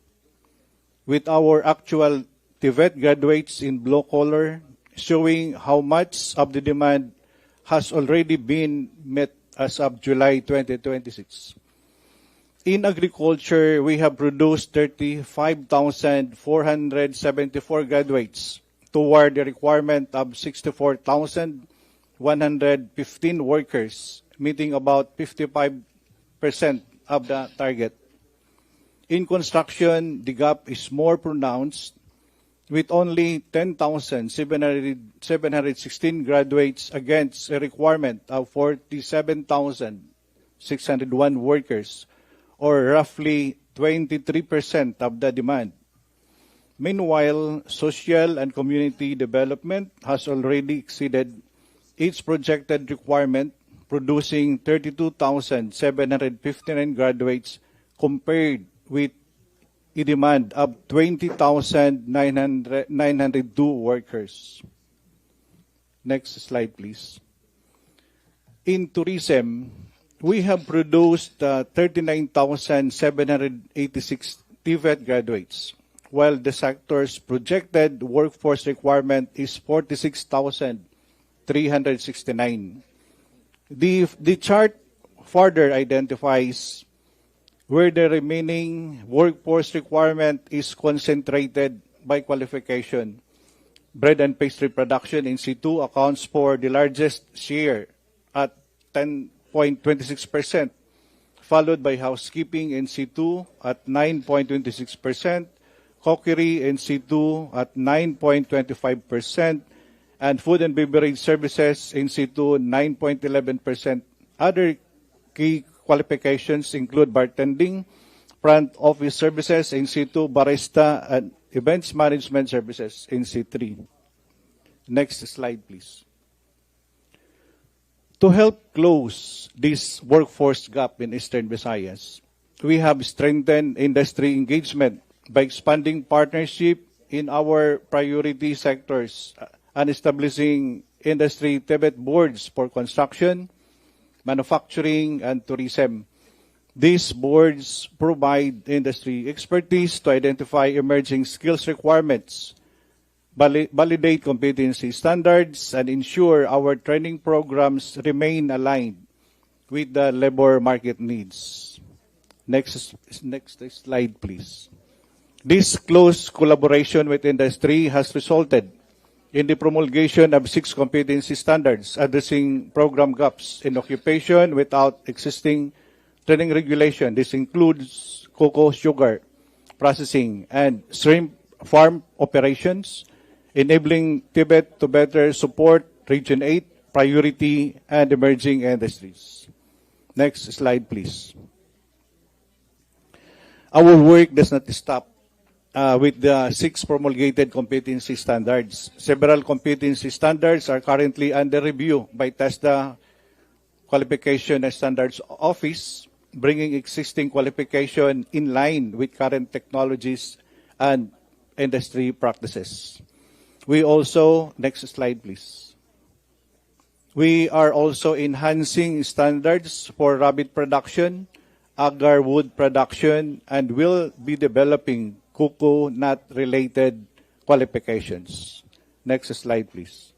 with our actual TVET graduates in blue color, showing how much of the demand has already been met as of July 2026. In agriculture, we have produced 35,474 graduates toward the requirement of 64,115 workers, meeting about 55% of the target. In construction, the gap is more pronounced, with only 10,716 graduates against a requirement of 47,601 workers, or roughly 23% of the demand. Meanwhile, social and community development has already exceeded its projected requirement, producing 32,759 graduates compared with a demand of 20,902 workers. Next slide, please. In tourism, we have produced 39,786 TVET graduates, while the sector's projected workforce requirement is 46,369. The chart further identifies where the remaining workforce requirement is concentrated by qualification. Bread and pastry production in situ accounts for the largest share at 10.26%, followed by housekeeping in situ at 9.26%, cookery in situ at 9.25%, and food and beverage services in situ 9.11%. Other key qualifications include bartending, front office services in situ, barista, and events management services in C3. Next slide, please. To help close this workforce gap in Eastern Visayas, we have strengthened industry engagement by expanding partnership in our priority sectors and establishing industry TVET boards for construction, manufacturing, and tourism. These boards provide industry expertise to identify emerging skills requirements, validate competency standards, and ensure our training programs remain aligned with the labor market needs. Next slide, please. This close collaboration with industry has resulted in the promulgation of 6 competency standards addressing program gaps in occupation without existing training regulation. This includes cocoa sugar processing and shrimp farm operations, enabling TVET to better support Region 8 priority and emerging industries. Next slide, please. Our work does not stop with the 6 promulgated competency standards. Several competency standards are currently under review by TESDA Qualification and Standards Office, bringing existing qualification in line with current technologies and industry practices. Next slide, please. We are also enhancing standards for rabbit production, agar wood production, and will be developing cocoa nut-related qualifications. Next slide, please.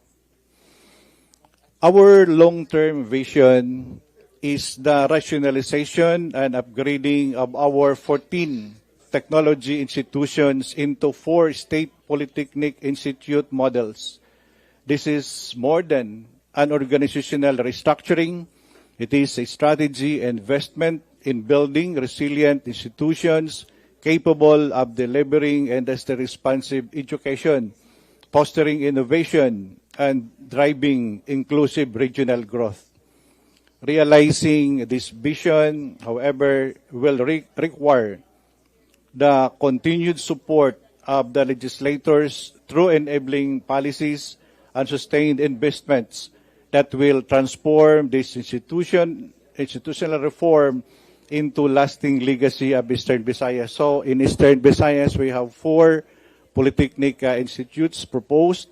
Our long-term vision is the rationalization and upgrading of our 14 technology institutions into 4 state polytechnic institute models. This is more than an organizational restructuring. It is a strategy investment in building resilient institutions capable of delivering industry-responsive education, fostering innovation, and driving inclusive regional growth. Realizing this vision, however, will require the continued support of the legislators through enabling policies and sustained investments that will transform this institutional reform into lasting legacy of Eastern Visayas. So in Eastern Visayas, we have 4 polytechnic institutes proposed.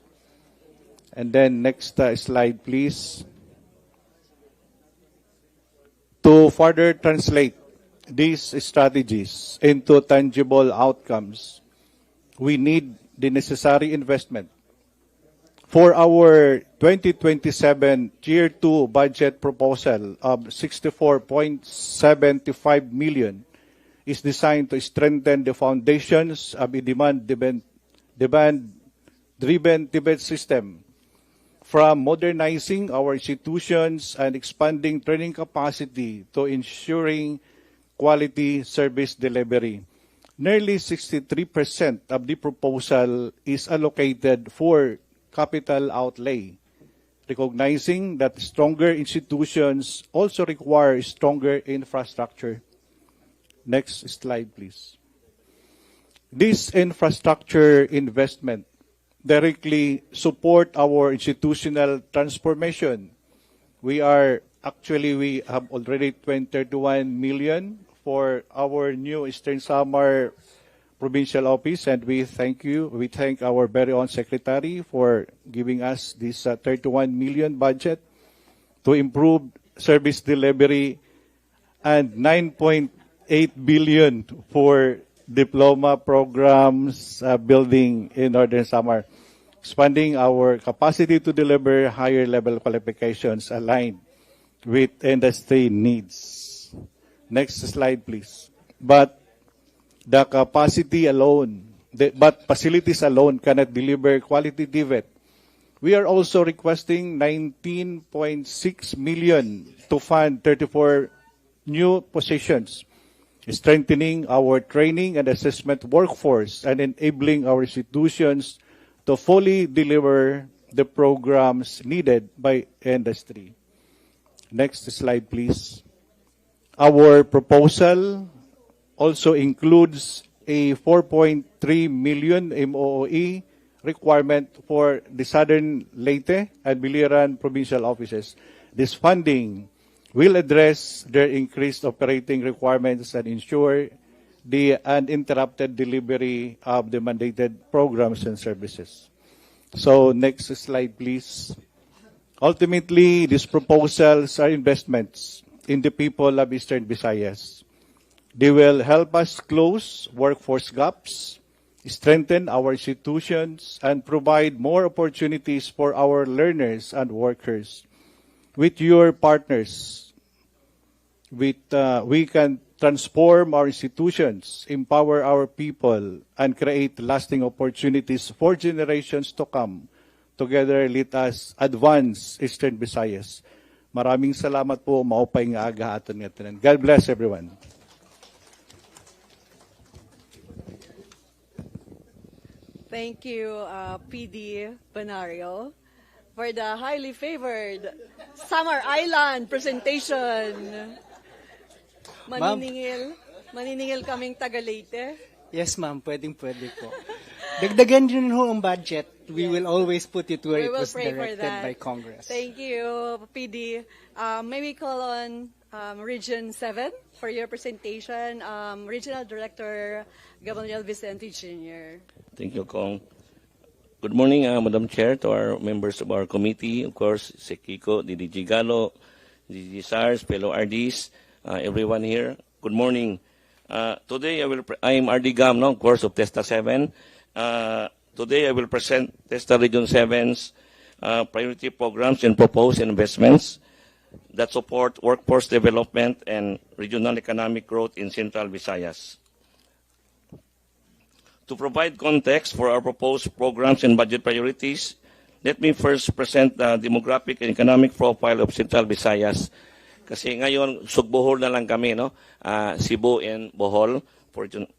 And then next slide, please. To further translate these strategies into tangible outcomes, we need the necessary investment. For our 2027 Tier 2 budget proposal of 64.75 million is designed to strengthen the foundations of a demand-driven debate system, from modernizing our institutions and expanding training capacity to ensuring quality service delivery. Nearly 63% of the proposal is allocated for capital outlay, recognizing that stronger institutions also require stronger infrastructure. Next slide, please. This infrastructure investment directly support our institutional transformation. We have already 31 million for our new Eastern Samar Provincial Office, and we thank you. We thank our very own Secretary for giving us this 31 million budget to improve service delivery, and 9.8 billion for diploma programs building in Northern Samar, expanding our capacity to deliver higher level qualifications aligned with industry needs. Next slide, please. But facilities alone cannot deliver quality TVET. We are also requesting 19.6 million to fund 34 new positions, strengthening our training and assessment workforce and enabling our institutions to fully deliver the programs needed by industry. Next slide, please. Our proposal also includes a 4.3 million MOE requirement for the Southern Leyte and Biliran provincial offices. This funding will address their increased operating requirements and ensure the uninterrupted delivery of the mandated programs and services. So next slide, please. Ultimately, these proposals are investments in the people of Eastern Visayas. They will help us close workforce gaps, strengthen our institutions, and provide more opportunities for our learners and workers. With your partners, we can transform our institutions, empower our people, and create lasting opportunities for generations to come. Together, let us advance Eastern Visayas. Maraming salamat po, maupay nga aga aton nga tanan. God bless everyone. Thank you, PD Benario, for the highly favored Samar Island presentation. Maniningil kaming taga Leyte. Yes, ma'am. Pwede po. Dagdagan din ho ang budget. We will always put it where it was directed by Congress. Thank you, PD. May we call on Region 7 for your presentation. Regional Director Gamaliel Vicente Jr. Thank you, Kong. Good morning, Madam Chair, to our members of our committee, of course, Sekiko, DDG Galo, DDG SARS, fellow RDs, everyone here. Good morning. Today I am RD Gam, of course, of TESTA 7. Today I will present TESTA Region 7's priority programs and proposed investments that support workforce development and regional economic growth in Central Visayas. To provide context for our proposed programs and budget priorities, let me first present the demographic and economic profile of Central Visayas. Kasi ngayon, Sugbohol na lang kami, no? Cebu and Bohol for Region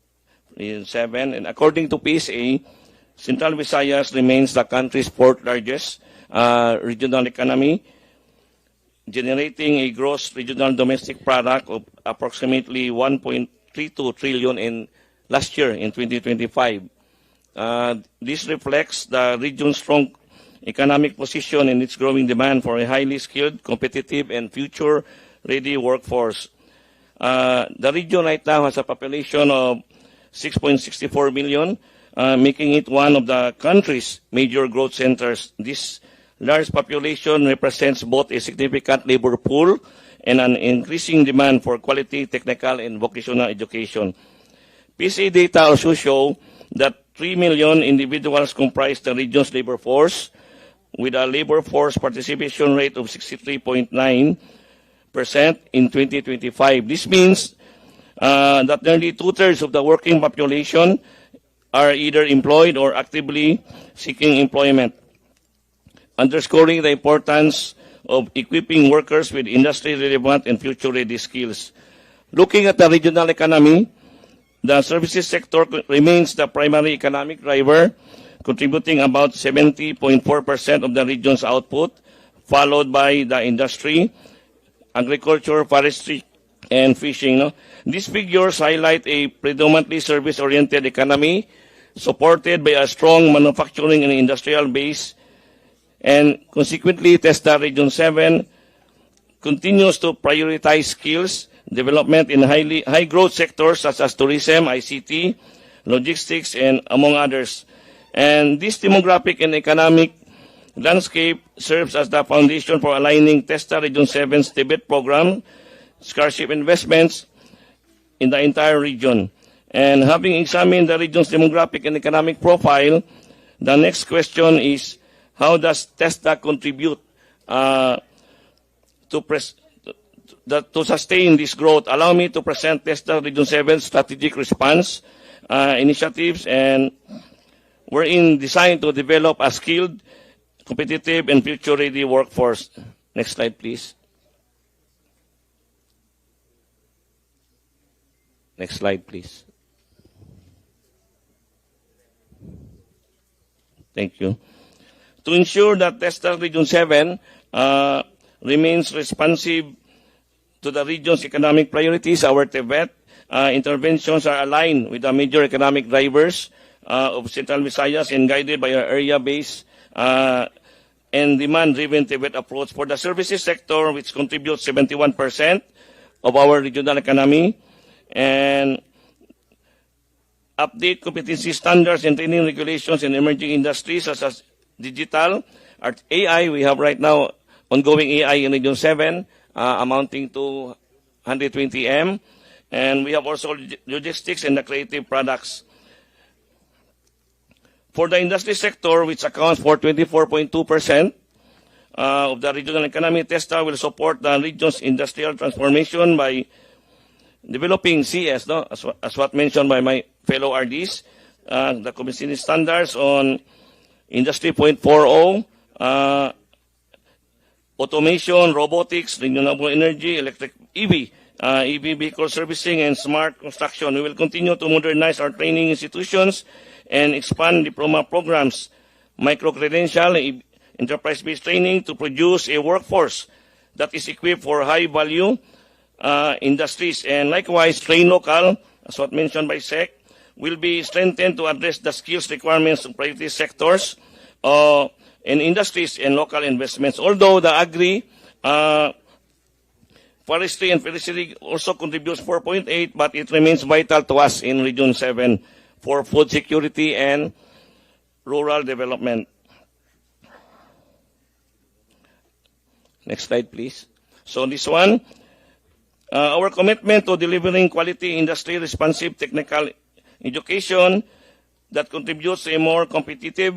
7. And according to PSA, Central Visayas remains the country's fourth largest regional economy, generating a gross regional domestic product of approximately 1.32 trillion in last year in 2025. This reflects the region's strong economic position and its growing demand for a highly skilled, competitive, and future-ready workforce. The region right now has a population of 6.64 million, making it one of the country's major growth centers. This large population represents both a significant labor pool and an increasing demand for quality technical and vocational education. PCA data also show that 3 million individuals comprise the region's labor force, with a labor force participation rate of 63.9% in 2025. This means that nearly two-thirds of the working population are either employed or actively seeking employment, underscoring the importance of equipping workers with industry-relevant and future-ready skills. Looking at the regional economy, the services sector remains the primary economic driver, contributing about 70.4% of the region's output, followed by the industry, agriculture, forestry, and fishing. No? These figures highlight a predominantly service-oriented economy supported by a strong manufacturing and industrial base, and consequently, TESDA Region 7 continues to prioritize skills development in high-growth sectors such as tourism, ICT, logistics, and among others. And this demographic and economic landscape serves as the foundation for aligning TESDA Region 7's Tibet program, scholarship investments in the entire region. And having examined the region's demographic and economic profile, the next question is, how does TESDA contribute to sustain this growth? Allow me to present TESDA Region 7 strategic response initiatives, and we're designed to develop a skilled, competitive, and future-ready workforce. Next slide, please. Next slide, please. Thank you. To ensure that TESDA Region 7 remains responsive to the region's economic priorities, our TVET interventions are aligned with the major economic drivers of Central Visayas and guided by our area-based and demand-driven TVET approach. For the services sector, which contributes 71% of our regional economy, and update competency standards and training regulations in emerging industries such as digital, AI. We have right now ongoing AI in Region 7, amounting to 120 M. And we have also logistics and the creative products. For the industry sector, which accounts for 24.2% of the regional economy, TESDA will support the region's industrial transformation by developing CS, no? as what mentioned by my fellow RDs, the competency standards on Industry 4.0, automation, robotics, renewable energy, electric EV, EV vehicle servicing, and smart construction. We will continue to modernize our training institutions and expand diploma programs, micro-credential, enterprise-based training to produce a workforce that is equipped for high-value industries. And likewise, train local, as what mentioned by SEC, will be strengthened to address the skills requirements of priority sectors and industries and local investments. Although the agri, forestry, and fishery also contributes 4.8, but it remains vital to us in Region 7 for food security and rural development. Next slide, please. So this one, our commitment to delivering quality industry-responsive technical education that contributes to a more competitive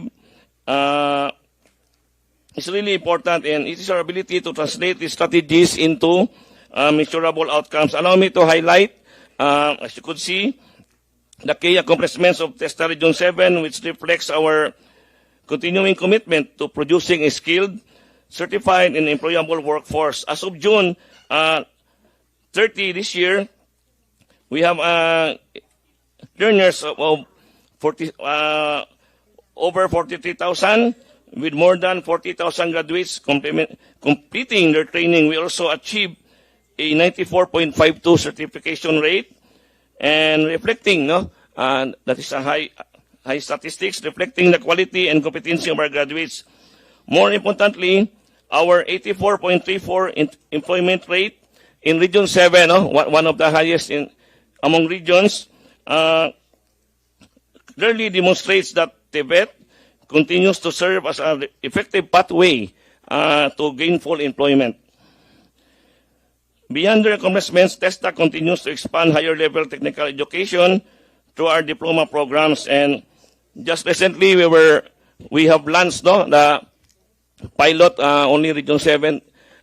is really important, and it is our ability to translate these strategies into measurable outcomes. Allow me to highlight, as you could see, the key accomplishments of TESDA Region 7, which reflects our continuing commitment to producing a skilled, certified, and employable workforce. As of June 30 this year, we have learners of over 43,000 with more than 40,000 graduates completing their training. We also achieved a 94.52 certification rate, and reflecting, that is a high statistics, reflecting the quality and competency of our graduates. More importantly, our 84.34 employment rate in Region 7, one of the highest among regions, clearly demonstrates that TVET continues to serve as an effective pathway to gainful employment. Beyond their accomplishments, TESDA continues to expand higher-level technical education through our diploma programs. And just recently, we have launched the pilot. Only Region 7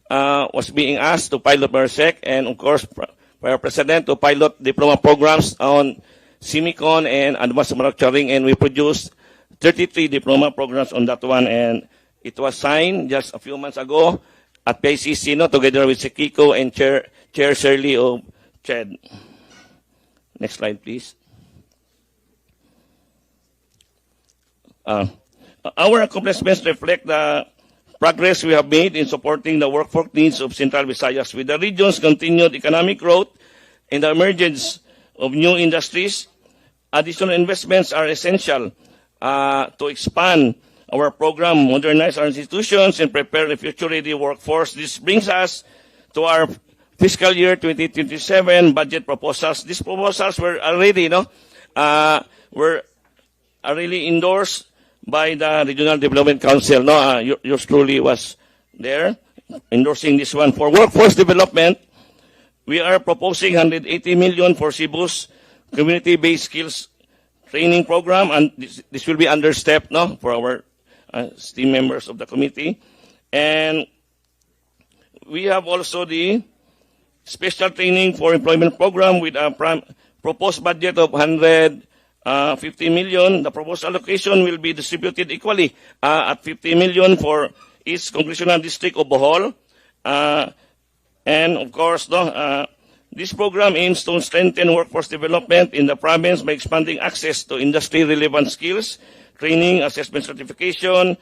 was being asked to pilot BERSEC, and of course, by our president, to pilot diploma programs on semicon and advanced manufacturing. And we produced 33 diploma programs on that one, and it was signed just a few months ago at PICC, together with Sekiko and Chair Shirley of CHED. Next slide, please. Our accomplishments reflect the progress we have made in supporting the workforce needs of Central Visayas. With the region's continued economic growth and the emergence of new industries, additional investments are essential to expand our program, modernize our institutions, and prepare the future-ready workforce. This brings us to our fiscal year 2027 budget proposals. These proposals were already, were already endorsed by the Regional Development Council. Yours truly was there endorsing this one. For workforce development, we are proposing 180 million for Cebu's community-based skills training program, and this will be under STEP for our esteemed members of the committee. And we have also the special training for employment program with a proposed budget of 150 million. The proposed allocation will be distributed equally at 50 million for each congressional district of Bohol. And of course, this program aims to strengthen workforce development in the province by expanding access to industry-relevant skills, training, assessment certification,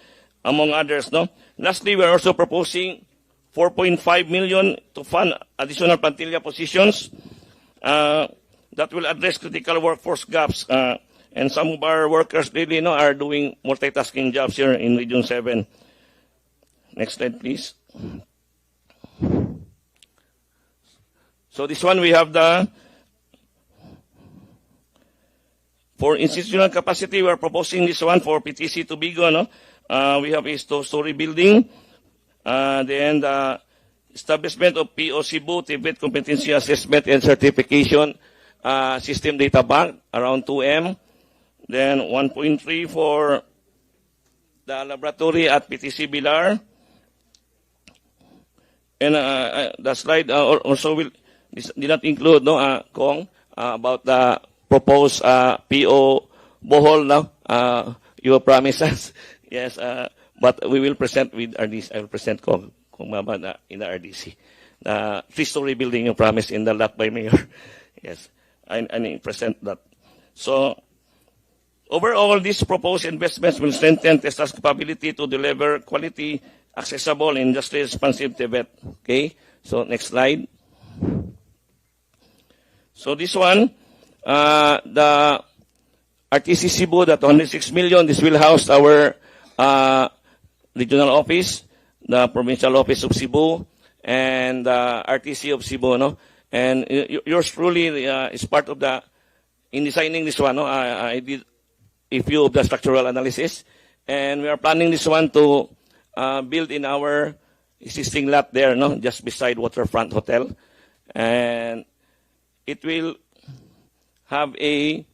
among others. Lastly, we are also proposing 4.5 million to fund additional plantilla positions that will address critical workforce gaps. And some of our workers really are doing multitasking jobs here in Region 7. Next slide, please. So this one, we have for institutional capacity, we are proposing this one for PTC Tubigo. We have a two-story building. Then the establishment of PO Cebu, TVET Competency Assessment and Certification System Data Bank, around 2M. Then 1.3 for the laboratory at PTC Bilar. And the slide also did not include, Kong, about the proposed PO Bohol now. You promised us. Yes, but we will present with RDC. I will present Kong Maba in the RDC. The three-story building you promised in the lot by Mayor. Yes, I present that. So, overall, these proposed investments will strengthen TESDA's capability to deliver quality, accessible, industry-responsive TVET. Okay, so next slide. So this one, the RTC Cebu, the 206 million, this will house our regional office, the provincial office of Cebu, and the RTC of Cebu. And yours truly is part of in designing this one. I did a few of the structural analysis, and we are planning this one to build in our existing lot there, just beside Waterfront Hotel. And it will have a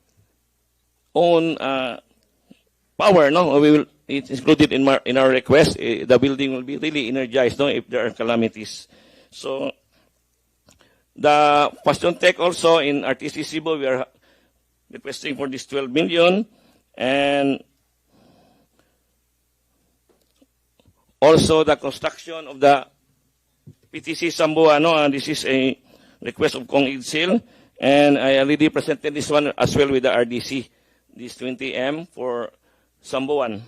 own power. It's included in our request. The building will be really energized if there are calamities. So the Fashion Tech also in RTC Cebu, we are requesting for this 12 million. And also the construction of the PTC Sambuano, this is a request of Kong Idsil, and I already presented this one as well with the RDC, this 20M for Sambuan.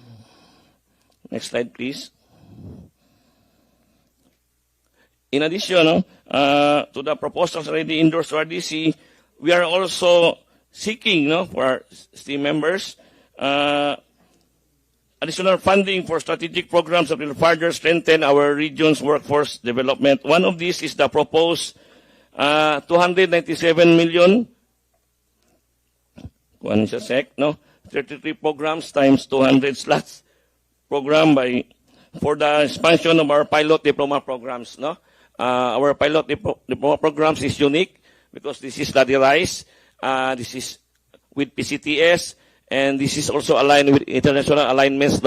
Next slide, please. In addition, to the proposals already endorsed to RDC, we are also seeking, for our STEAM members, additional funding for strategic programs that will further strengthen our region's workforce development. One of these is the proposed 297 million. 33 programs times 200 slots program for the expansion of our pilot diploma programs. Our pilot diploma programs is unique because this is standardized. This is with PCTS, and this is also aligned with international alignments.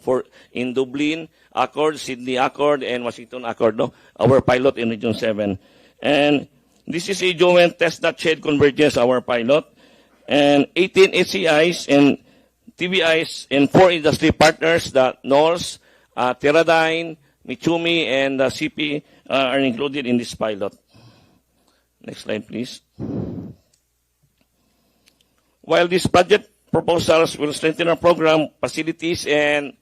For in Dublin Accord, Sydney Accord, and Washington Accord. Our pilot in Region 7, and this is a joint test that shared convergence. Our pilot. And 18 HCIs and TBIs and 4 industry partners, the NOLS, Teradyne, Mitsumi, and CP are included in this pilot. Next slide, please. While these budget proposals will strengthen our program facilities and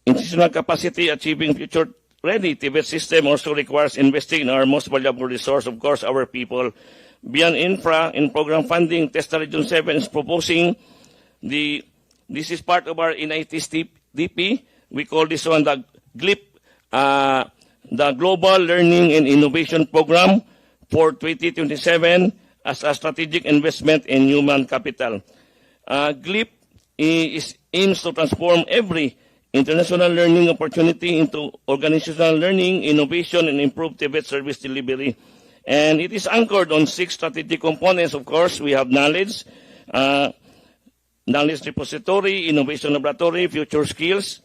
institutional capacity, achieving future-ready TVET system also requires investing in our most valuable resource, of course, our people. Beyond infra and program funding, TESTA Region 7 is proposing this is part of our NIT's DP. We call this one the GLIP, the Global Learning and Innovation Program for 2027 as a strategic investment in human capital. GLIP aims to transform every international learning opportunity into organizational learning, innovation, and improved TVET service delivery. And it is anchored on 6 strategic components. Of course, we have knowledge, knowledge repository, innovation laboratory, future skills,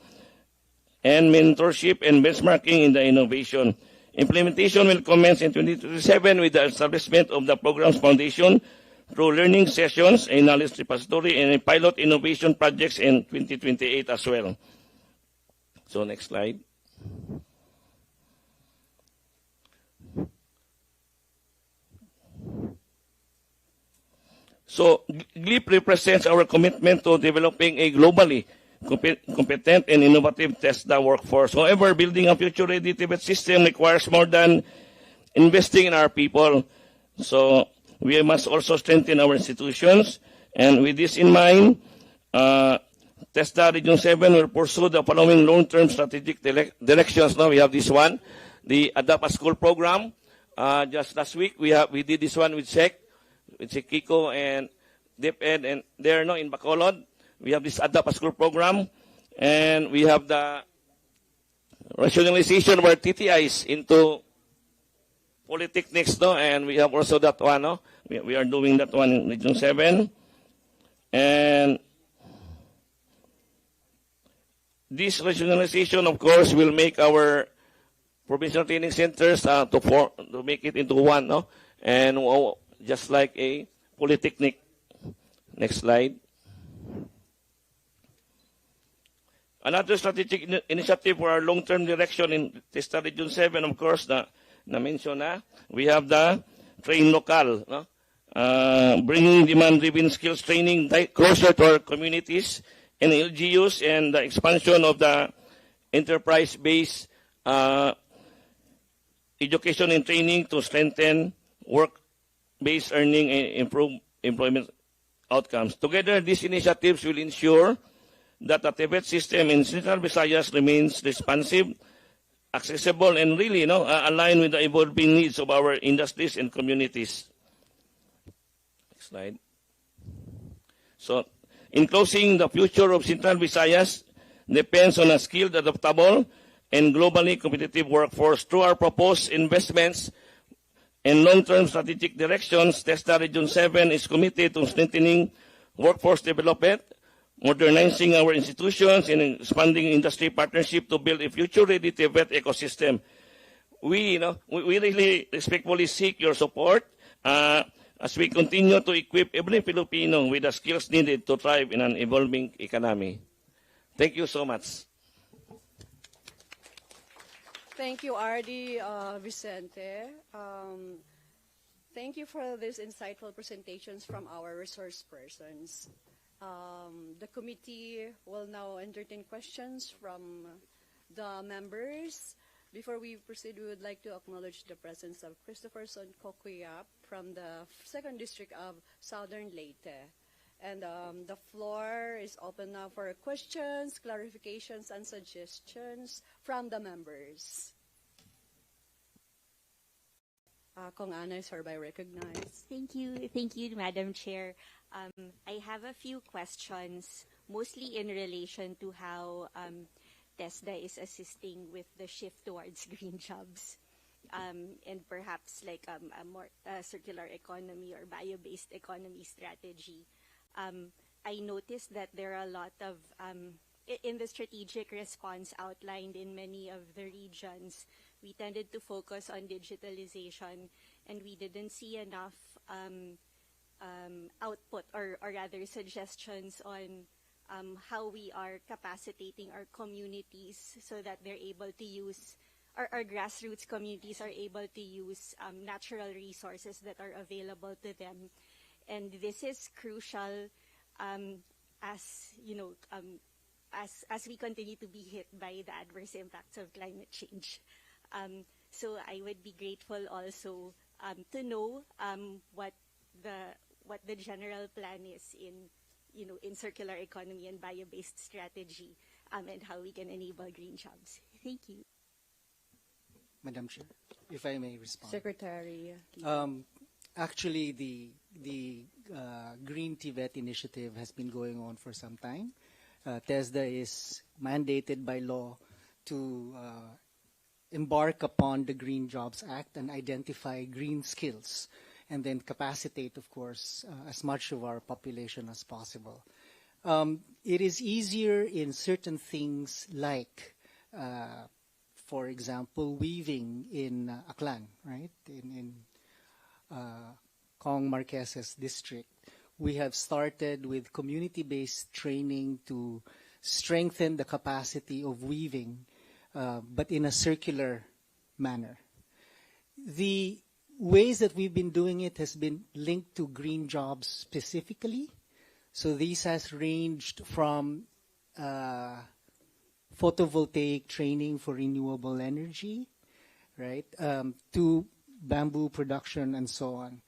and mentorship and benchmarking in the innovation. Implementation will commence in 2027 with the establishment of the program's foundation through learning sessions, a knowledge repository, and a pilot innovation projects in 2028 as well. So next slide. So GLIP represents our commitment to developing a globally competent and innovative TESDA workforce. However, building a future-ready TVET system requires more than investing in our people. So we must also strengthen our institutions. And with this in mind, TESDA Region 7 will pursue the following long-term strategic directions. Now we have this one, the Adapt a School program. Just last week, we did this one with SEC, with Kiko and DepEd, and they're now in Bacolod. We have this Adapt a School program, and we have the rationalization of our TTIs into polytechnics, and we have also that one. We are doing that one in Region 7. And this rationalization, of course, will make our provincial training centers to make it into one, and just like a polytechnic. Next slide. Another strategic initiative for our long-term direction in TESTA Region 7, of course, na-mention na, we have the Train Local, bringing demand-driven skills training closer to our communities and LGUs, and the expansion of the enterprise-based education and training to strengthen work-based earning and improve employment outcomes. Together, these initiatives will ensure that the TVET system in Central Visayas remains responsive, accessible, and really aligned with the evolving needs of our industries and communities. Next slide. So, in closing, the future of Central Visayas depends on a skilled, adaptable, and globally competitive workforce. Through our proposed investments and long-term strategic directions, TESTA Region 7 is committed to strengthening workforce development, modernizing our institutions, and expanding industry partnership to build a future-ready TVET ecosystem. We really respectfully seek your support as we continue to equip every Filipino with the skills needed to thrive in an evolving economy. Thank you so much. Thank you, R.D. Vicente. Thank you for these insightful presentations from our resource persons. The committee will now entertain questions from the members. Before we proceed, we would like to acknowledge the presence of Christopher Son Kokuyap from the 2nd District of Southern Leyte. And the floor is open now for questions, clarifications, and suggestions from the members. Kong Ana is hereby recognized. Thank you, Madam Chair. I have a few questions, mostly in relation to how TESDA is assisting with the shift towards green jobs, and perhaps like a more circular economy or bio-based economy strategy. I noticed that there are a lot of, in the strategic response outlined in many of the regions, we tended to focus on digitalization, and we didn't see enough output or rather suggestions on how we are capacitating our communities so that they're able to use, our grassroots communities are able to use natural resources that are available to them. And this is crucial as, you know, as we continue to be hit by the adverse impacts of climate change. So I would be grateful also to know what the general plan is in, you know, in circular economy and bio-based strategy, and how we can enable green jobs. Thank you. Madam Chair, if I may respond. Secretary. Actually, the Green TVET initiative has been going on for some time. TESDA is mandated by law to embark upon the Green Jobs Act and identify green skills, and then capacitate, of course, as much of our population as possible. It is easier in certain things like, for example, weaving in Aklan, right? In Kong Marquesas district. We have started with community-based training to strengthen the capacity of weaving, but in a circular manner. The ways that we've been doing it has been linked to green jobs specifically. So these has ranged from photovoltaic training for renewable energy, right, to bamboo production and so on.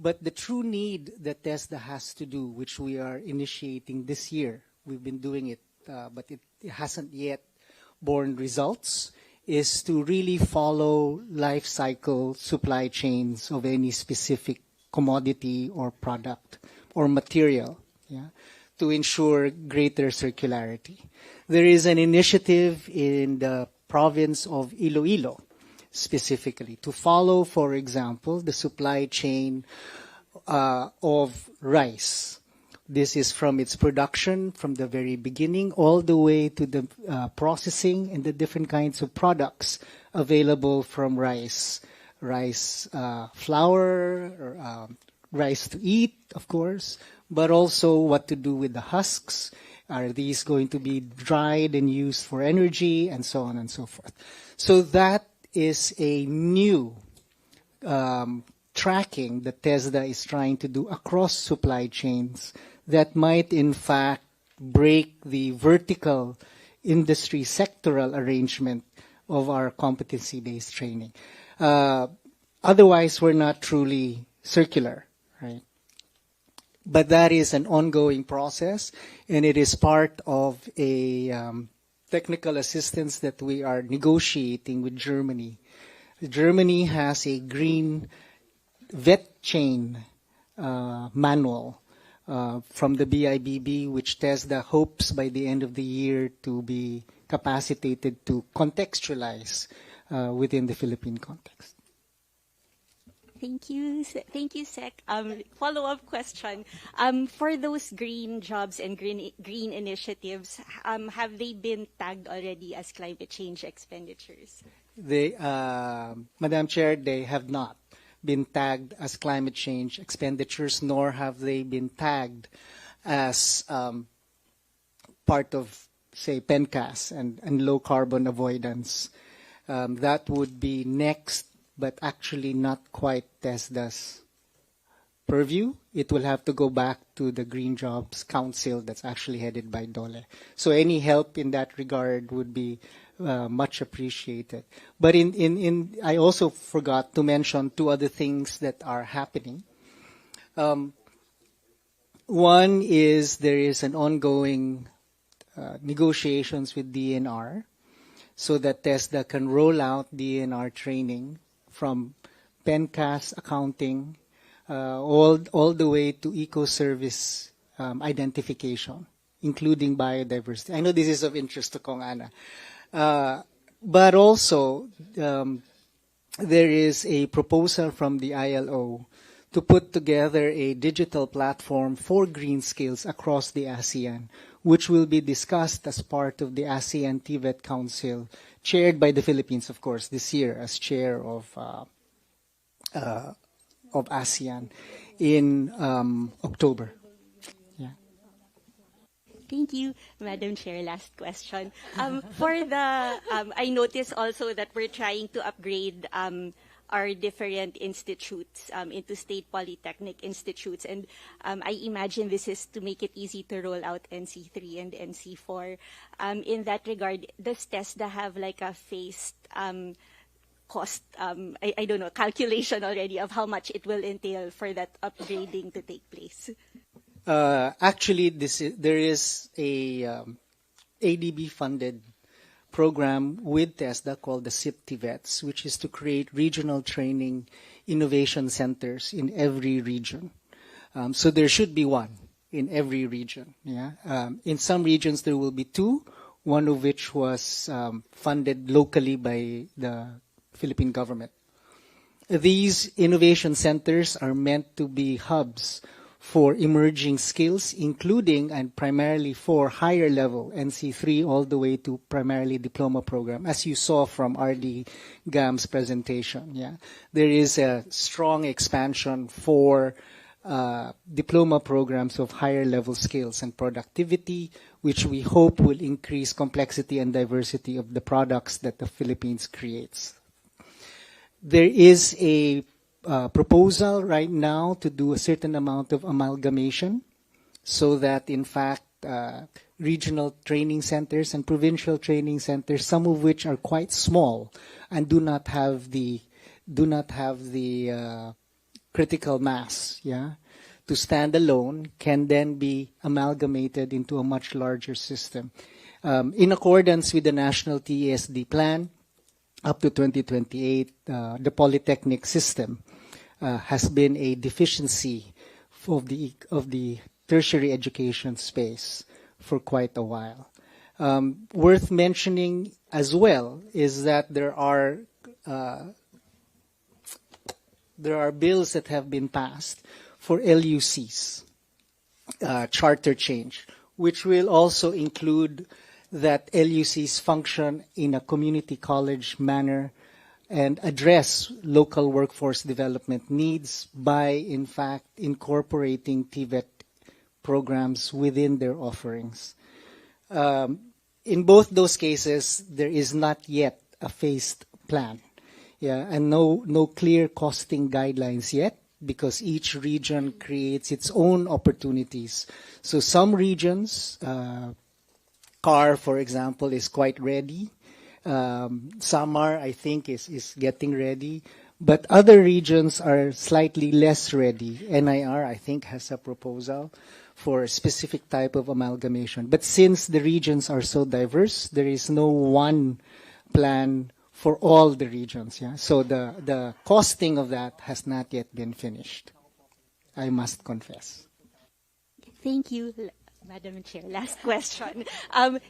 But the true need that TESDA has to do, which we are initiating this year, we've been doing it, but it hasn't yet borne results, is to really follow life cycle supply chains of any specific commodity or product or material, yeah, to ensure greater circularity. There is an initiative in the province of Iloilo, specifically, to follow, for example, the supply chain of rice. This is from its production, from the very beginning, all the way to the processing and the different kinds of products available from rice. Rice flour, rice to eat, of course, but also what to do with the husks. Are these going to be dried and used for energy, and so on and so forth. So that is a new tracking that TESDA is trying to do across supply chains that might in fact break the vertical industry sectoral arrangement of our competency-based training. Otherwise, we're not truly circular, right? But that is an ongoing process, and it is part of a technical assistance that we are negotiating with Germany. Germany has a green vet chain manual from the BIBB, which TESDA hopes by the end of the year to be capacitated to contextualize within the Philippine context. Thank you, Sec. Follow-up question. For those green jobs and green initiatives, have they been tagged already as climate change expenditures? They, Madam Chair, they have not been tagged as climate change expenditures, nor have they been tagged as part of, say, PENCAS and low carbon avoidance. That would be next, but actually not quite TESDA's purview. It will have to go back to the Green Jobs Council that's actually headed by Dole. So any help in that regard would be much appreciated. But I also forgot to mention two other things that are happening. One is there is an ongoing negotiations with DNR so that TESDA can roll out DNR training from PENCAS accounting all the way to eco-service identification, including biodiversity. I know this is of interest to Kong Ana. But also, there is a proposal from the ILO to put together a digital platform for green skills across the ASEAN, which will be discussed as part of the ASEAN TVET Council, chaired by the Philippines, of course, this year as chair of ASEAN in October. Yeah. Thank you, Madam Chair. Last question. I noticed also that we're trying to upgrade our different institutes into state polytechnic institutes, and I imagine this is to make it easy to roll out NC3 and NC4. In that regard, does TESDA have like a phased cost, I don't know, calculation already of how much it will entail for that upgrading to take place? Actually, there is a ADB-funded program with TESDA called the SIP-TVETs, which is to create regional training innovation centers in every region. So there should be one in every region. Yeah. In some regions, there will be two, one of which was funded locally by the Philippine government. These innovation centers are meant to be hubs for emerging skills, including and primarily for higher level, NC3 all the way to primarily diploma program, as you saw from R.D. Gam's presentation. Yeah, there is a strong expansion for diploma programs of higher level skills and productivity, which we hope will increase complexity and diversity of the products that the Philippines creates. There is a proposal right now to do a certain amount of amalgamation so that, in fact, regional training centers and provincial training centers, some of which are quite small and do not have the critical mass, yeah, to stand alone, can then be amalgamated into a much larger system. In accordance with the National TESD plan, up to 2028, the polytechnic system has been a deficiency of the tertiary education space for quite a while. Worth mentioning as well is that there are bills that have been passed for LUCs, charter change, which will also include that LUCs function in a community college manner and address local workforce development needs by, in fact, incorporating TVET programs within their offerings. In both those cases, there is not yet a phased plan, yeah, and no clear costing guidelines yet, because each region creates its own opportunities. So some regions, CAR, for example, is quite ready. Samar, I think, is getting ready. But other regions are slightly less ready. NIR, I think, has a proposal for a specific type of amalgamation. But since the regions are so diverse, there is no one plan for all the regions. Yeah? So the costing of that has not yet been finished, I must confess. Thank you, Madam Chair. Last question.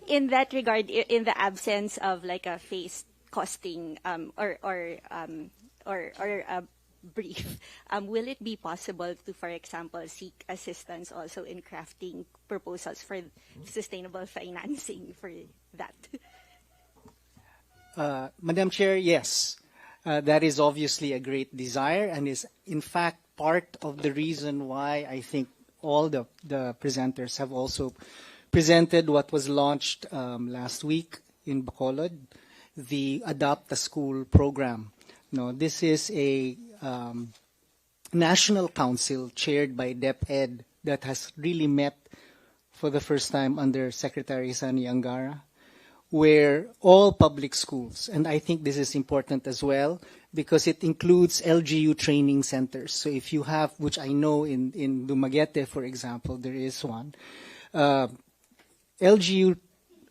In that regard, in the absence of like a phased costing or a brief, will it be possible to, for example, seek assistance also in crafting proposals for sustainable financing for that? Madam Chair, yes. That is obviously a great desire and is, in fact, part of the reason why I think all the presenters have also presented what was launched last week in Bacolod, the Adopt a School program. No, this is a national council chaired by DepEd that has really met for the first time under Secretary Sani Angara, where all public schools, and I think this is important as well because it includes LGU training centers. So if you have, which I know in Dumaguete, for example, there is one, LGU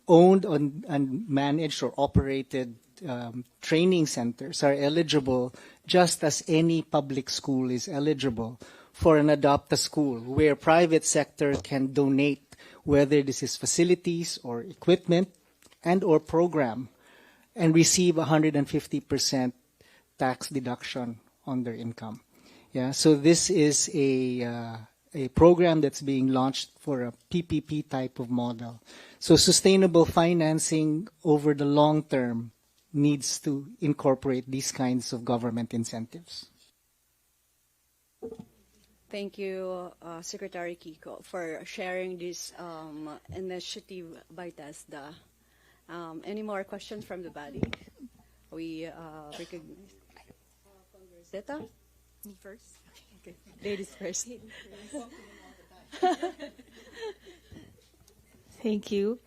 owned and managed or operated training centers are eligible just as any public school is eligible for an adopt-a-school where private sector can donate, whether this is facilities or equipment and or program, and receive 150% tax deduction on their income. Yeah, so this is a program that's being launched for a PPP type of model. So sustainable financing over the long term needs to incorporate these kinds of government incentives. Thank you, Secretary Kiko, for sharing this initiative by TESDA. Any more questions from the body? We recognize Zeta? Me first. Okay. Ladies first. Thank you.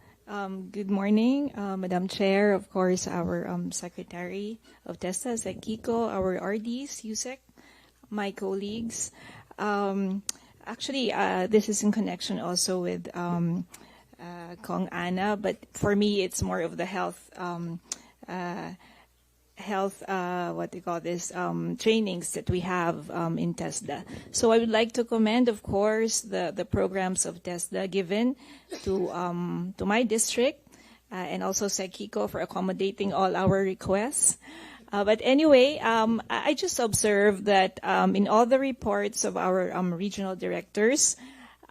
Good morning, Madam Chair, of course, our Secretary of TESDA, Sec Kiko, our RDs, USEC, my colleagues. Actually, this is in connection also with Kong Ana, but for me, it's more of the health, what do you call this, trainings that we have in TESDA. So I would like to commend, of course, the programs of TESDA given to my district and also Sekiko for accommodating all our requests. But anyway, I just observed that in all the reports of our regional directors,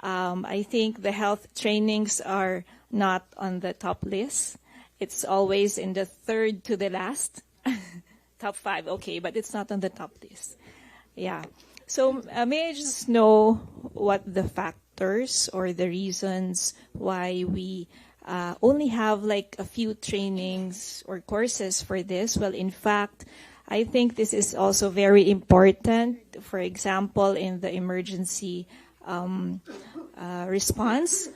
I think the health trainings are not on the top list. It's always in the third to the last. Top 5, okay, but it's not on the top list. Yeah. So may I just know what the factors or the reasons why we only have like a few trainings or courses for this? Well, in fact, I think this is also very important. For example, in the emergency response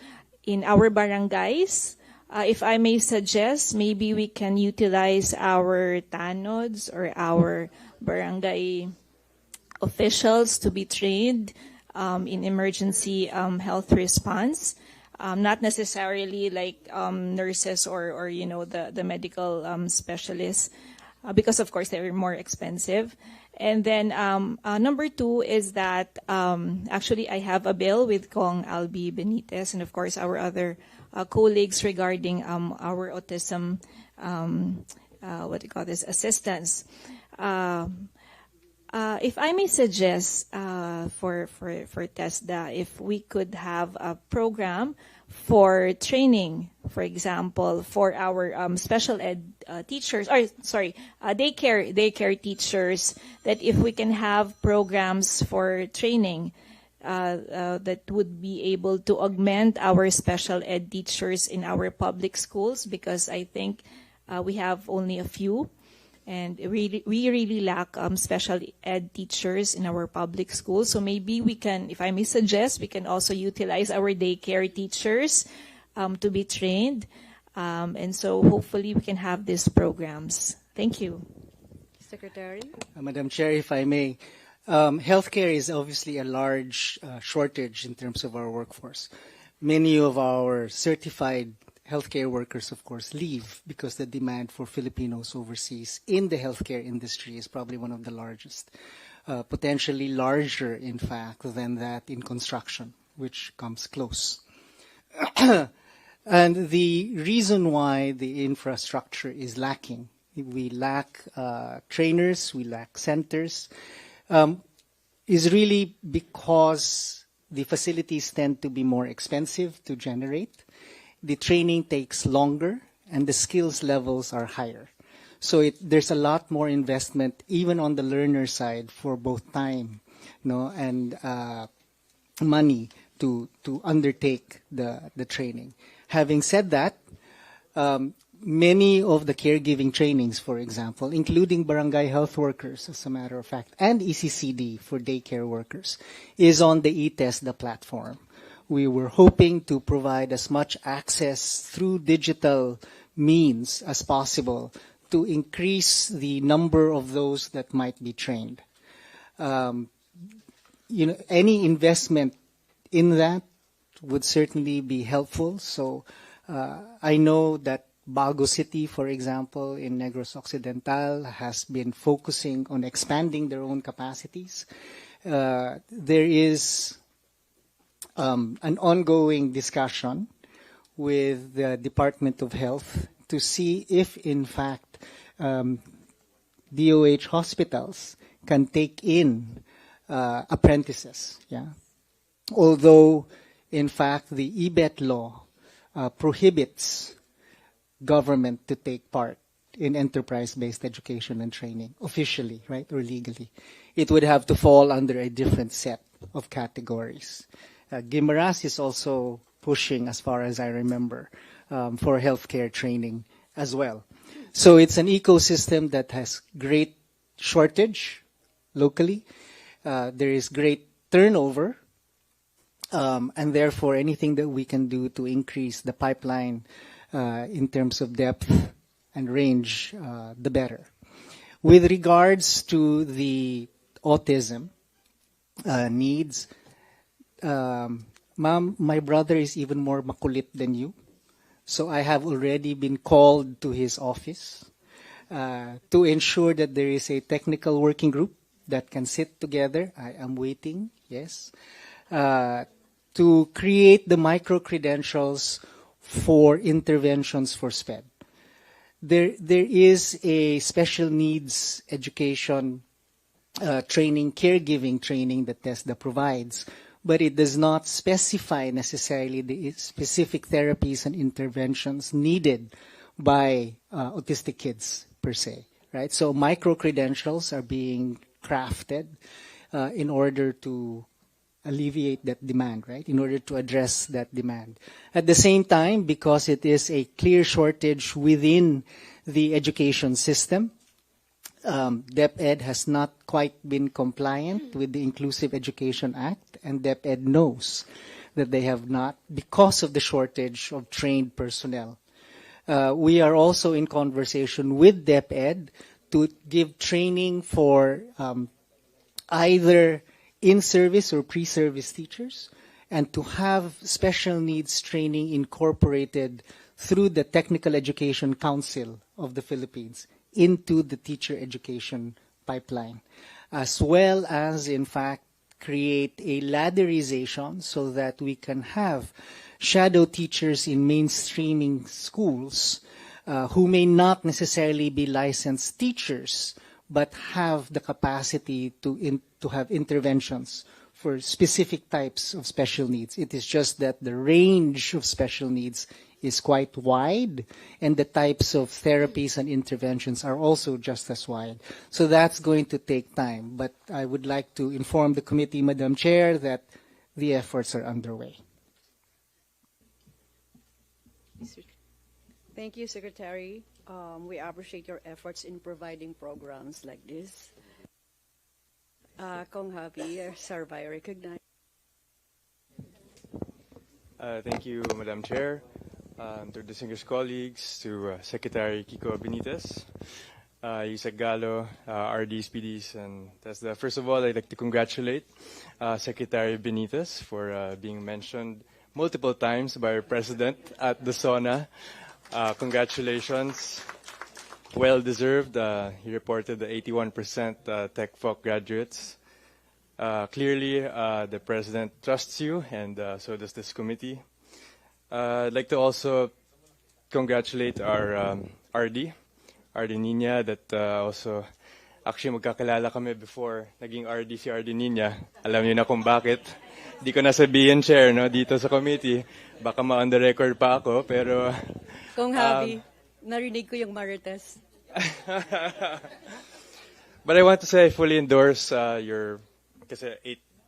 in our barangays. If I may suggest, maybe we can utilize our tanods or our barangay officials to be trained in emergency health response. Not necessarily like nurses or you know the medical specialists, because of course they're more expensive. And then number 2 is that actually I have a bill with Kong Albi Benitez and of course our other colleagues regarding our autism, what do you call this, assistance. If I may suggest for TESDA, if we could have a program for training, for example, for our special ed teachers, or sorry, daycare teachers, that if we can have programs for training that would be able to augment our special ed teachers in our public schools, because I think we have only a few. And we really lack special ed teachers in our public schools. So maybe we can, if I may suggest, we can also utilize our daycare teachers to be trained. And so hopefully we can have these programs. Thank you. Secretary? Madam Chair, if I may, healthcare is obviously a large shortage in terms of our workforce. Many of our certified healthcare workers, of course, leave because the demand for Filipinos overseas in the healthcare industry is probably one of the largest, potentially larger, in fact, than that in construction, which comes close. And the reason why the infrastructure is lacking, we lack trainers, we lack centers, is really because the facilities tend to be more expensive to generate. The training takes longer, and the skills levels are higher. So there's a lot more investment, even on the learner side, for both time, and money to undertake the training. Having said that, many of the caregiving trainings, for example, including barangay health workers, as a matter of fact, and ECCD for daycare workers, is on the eTESDA platform. We were hoping to provide as much access through digital means as possible to increase the number of those that might be trained. Any investment in that would certainly be helpful. So I know that Bago City, for example, in Negros Occidental, has been focusing on expanding their own capacities. There is an ongoing discussion with the Department of Health to see if, in fact, DOH hospitals can take in apprentices. Yeah, although, in fact, the EBET law prohibits government to take part in enterprise-based education and training officially, right, or legally. It would have to fall under a different set of categories. Guimaras is also pushing, as far as I remember, for healthcare training as well. So it's an ecosystem that has great shortage locally. There is great turnover, and therefore anything that we can do to increase the pipeline in terms of depth and range, the better. With regards to the autism needs, ma'am, my brother is even more makulit than you. So I have already been called to his office to ensure that there is a technical working group that can sit together. I am waiting, yes, to create the micro-credentials for interventions for SPED. There is a special needs education training, caregiving training that TESDA provides, but it does not specify necessarily the specific therapies and interventions needed by autistic kids per se, right? So micro-credentials are being crafted in order to alleviate that demand, right? In order to address that demand. At the same time, because it is a clear shortage within the education system, DepEd has not quite been compliant with the Inclusive Education Act, and DepEd knows that they have not because of the shortage of trained personnel. We are also in conversation with DepEd to give training for either in-service or pre-service teachers, and to have special needs training incorporated through the Technical Education Council of the Philippines into the teacher education pipeline, as well as, in fact, create a ladderization so that we can have shadow teachers in mainstreaming schools who may not necessarily be licensed teachers, but have the capacity to have interventions for specific types of special needs. It is just that the range of special needs is quite wide, and the types of therapies and interventions are also just as wide. So that's going to take time. But I would like to inform the committee, Madam Chair, that the efforts are underway. Thank you, Secretary. We appreciate your efforts in providing programs like this. Kong Happy, sir, I recognize. Thank you, Madam Chair. To distinguished colleagues, to Secretary Kiko Benitez, Yusek Gallo, RDs, PDs, and TESDA. First of all, I'd like to congratulate Secretary Benitez for being mentioned multiple times by our President at the SONA. Congratulations. Well deserved. He reported the 81% Tech Folk graduates. Clearly, the President trusts you, and so does this committee. I'd like to also congratulate our RD Nina, that also, actually magkakilala kami before naging RD si RD Nina. Alam niyo na kung bakit. Di ko nasabihin, Chair, no, dito sa committee. Baka ma-on the record pa ako, pero... Kung Happy, narinig ko yung Marites. But I want to say I fully endorse your, kasi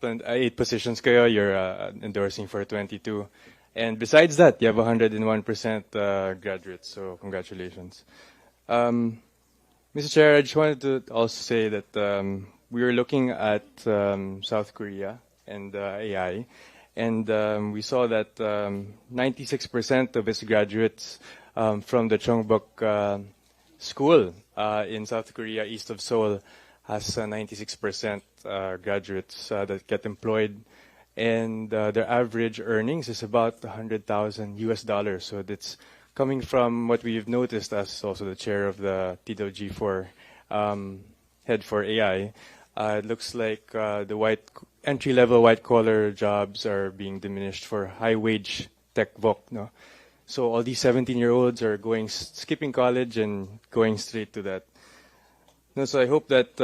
8 positions kayo, you're endorsing for 22. And besides that, you have 101% graduates, so congratulations. Mr. Chair, I just wanted to also say that we were looking at South Korea and AI, and we saw that 96% of its graduates from the Chongbuk school in South Korea, east of Seoul, has 96% graduates that get employed, and their average earnings is about 100,000 US dollars. So that's coming from what we've noticed as also the chair of the TWG for head for AI. It looks like the entry-level white-collar jobs are being diminished for high-wage tech voc. No? So all these 17-year-olds are skipping college and going straight to that. No, so I hope that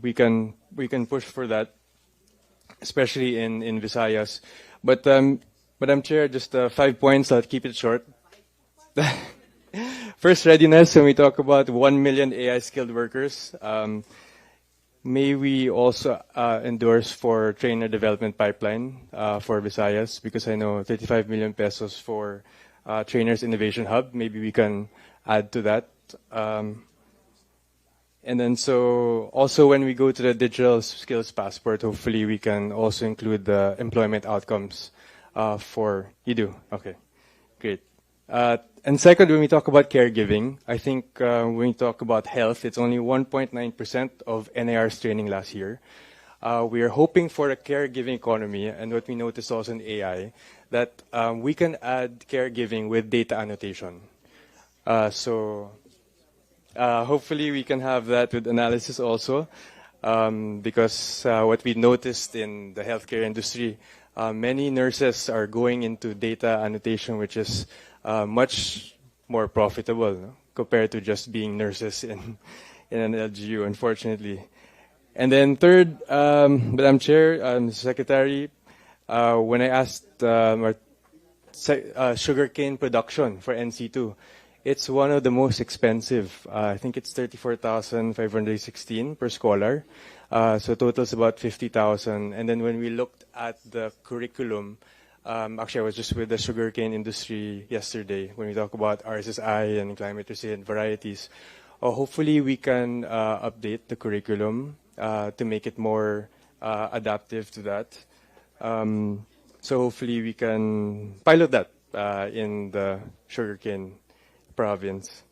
we can push for that, especially in Visayas. But Madam Chair, just 5 points. I'll keep it short. First, readiness. When we talk about 1 million AI skilled workers, may we also endorse for trainer development pipeline for Visayas, because I know 35 million pesos for Trainers Innovation Hub. Maybe we can add to that. And then so also when we go to the digital skills passport, hopefully we can also include the employment outcomes for you do. Okay, great. And second, when we talk about caregiving, I think when we talk about health, it's only 1.9% of NAR's training last year. We are hoping for a caregiving economy, and what we noticed also in AI, that we can add caregiving with data annotation. Hopefully we can have that with analysis also, because what we noticed in the healthcare industry, many nurses are going into data annotation, which is much more profitable, no? Compared to just being nurses in an LGU, unfortunately. And then third, Madam Chair, Secretary, when I asked sugarcane production for NC2, it's one of the most expensive. I think it's 34,516 per scholar. So totals about 50,000. And then when we looked at the curriculum, actually I was just with the sugarcane industry yesterday when we talk about RSSI and climate resilient varieties. Hopefully we can update the curriculum to make it more adaptive to that. So hopefully we can pilot that in the sugarcane province.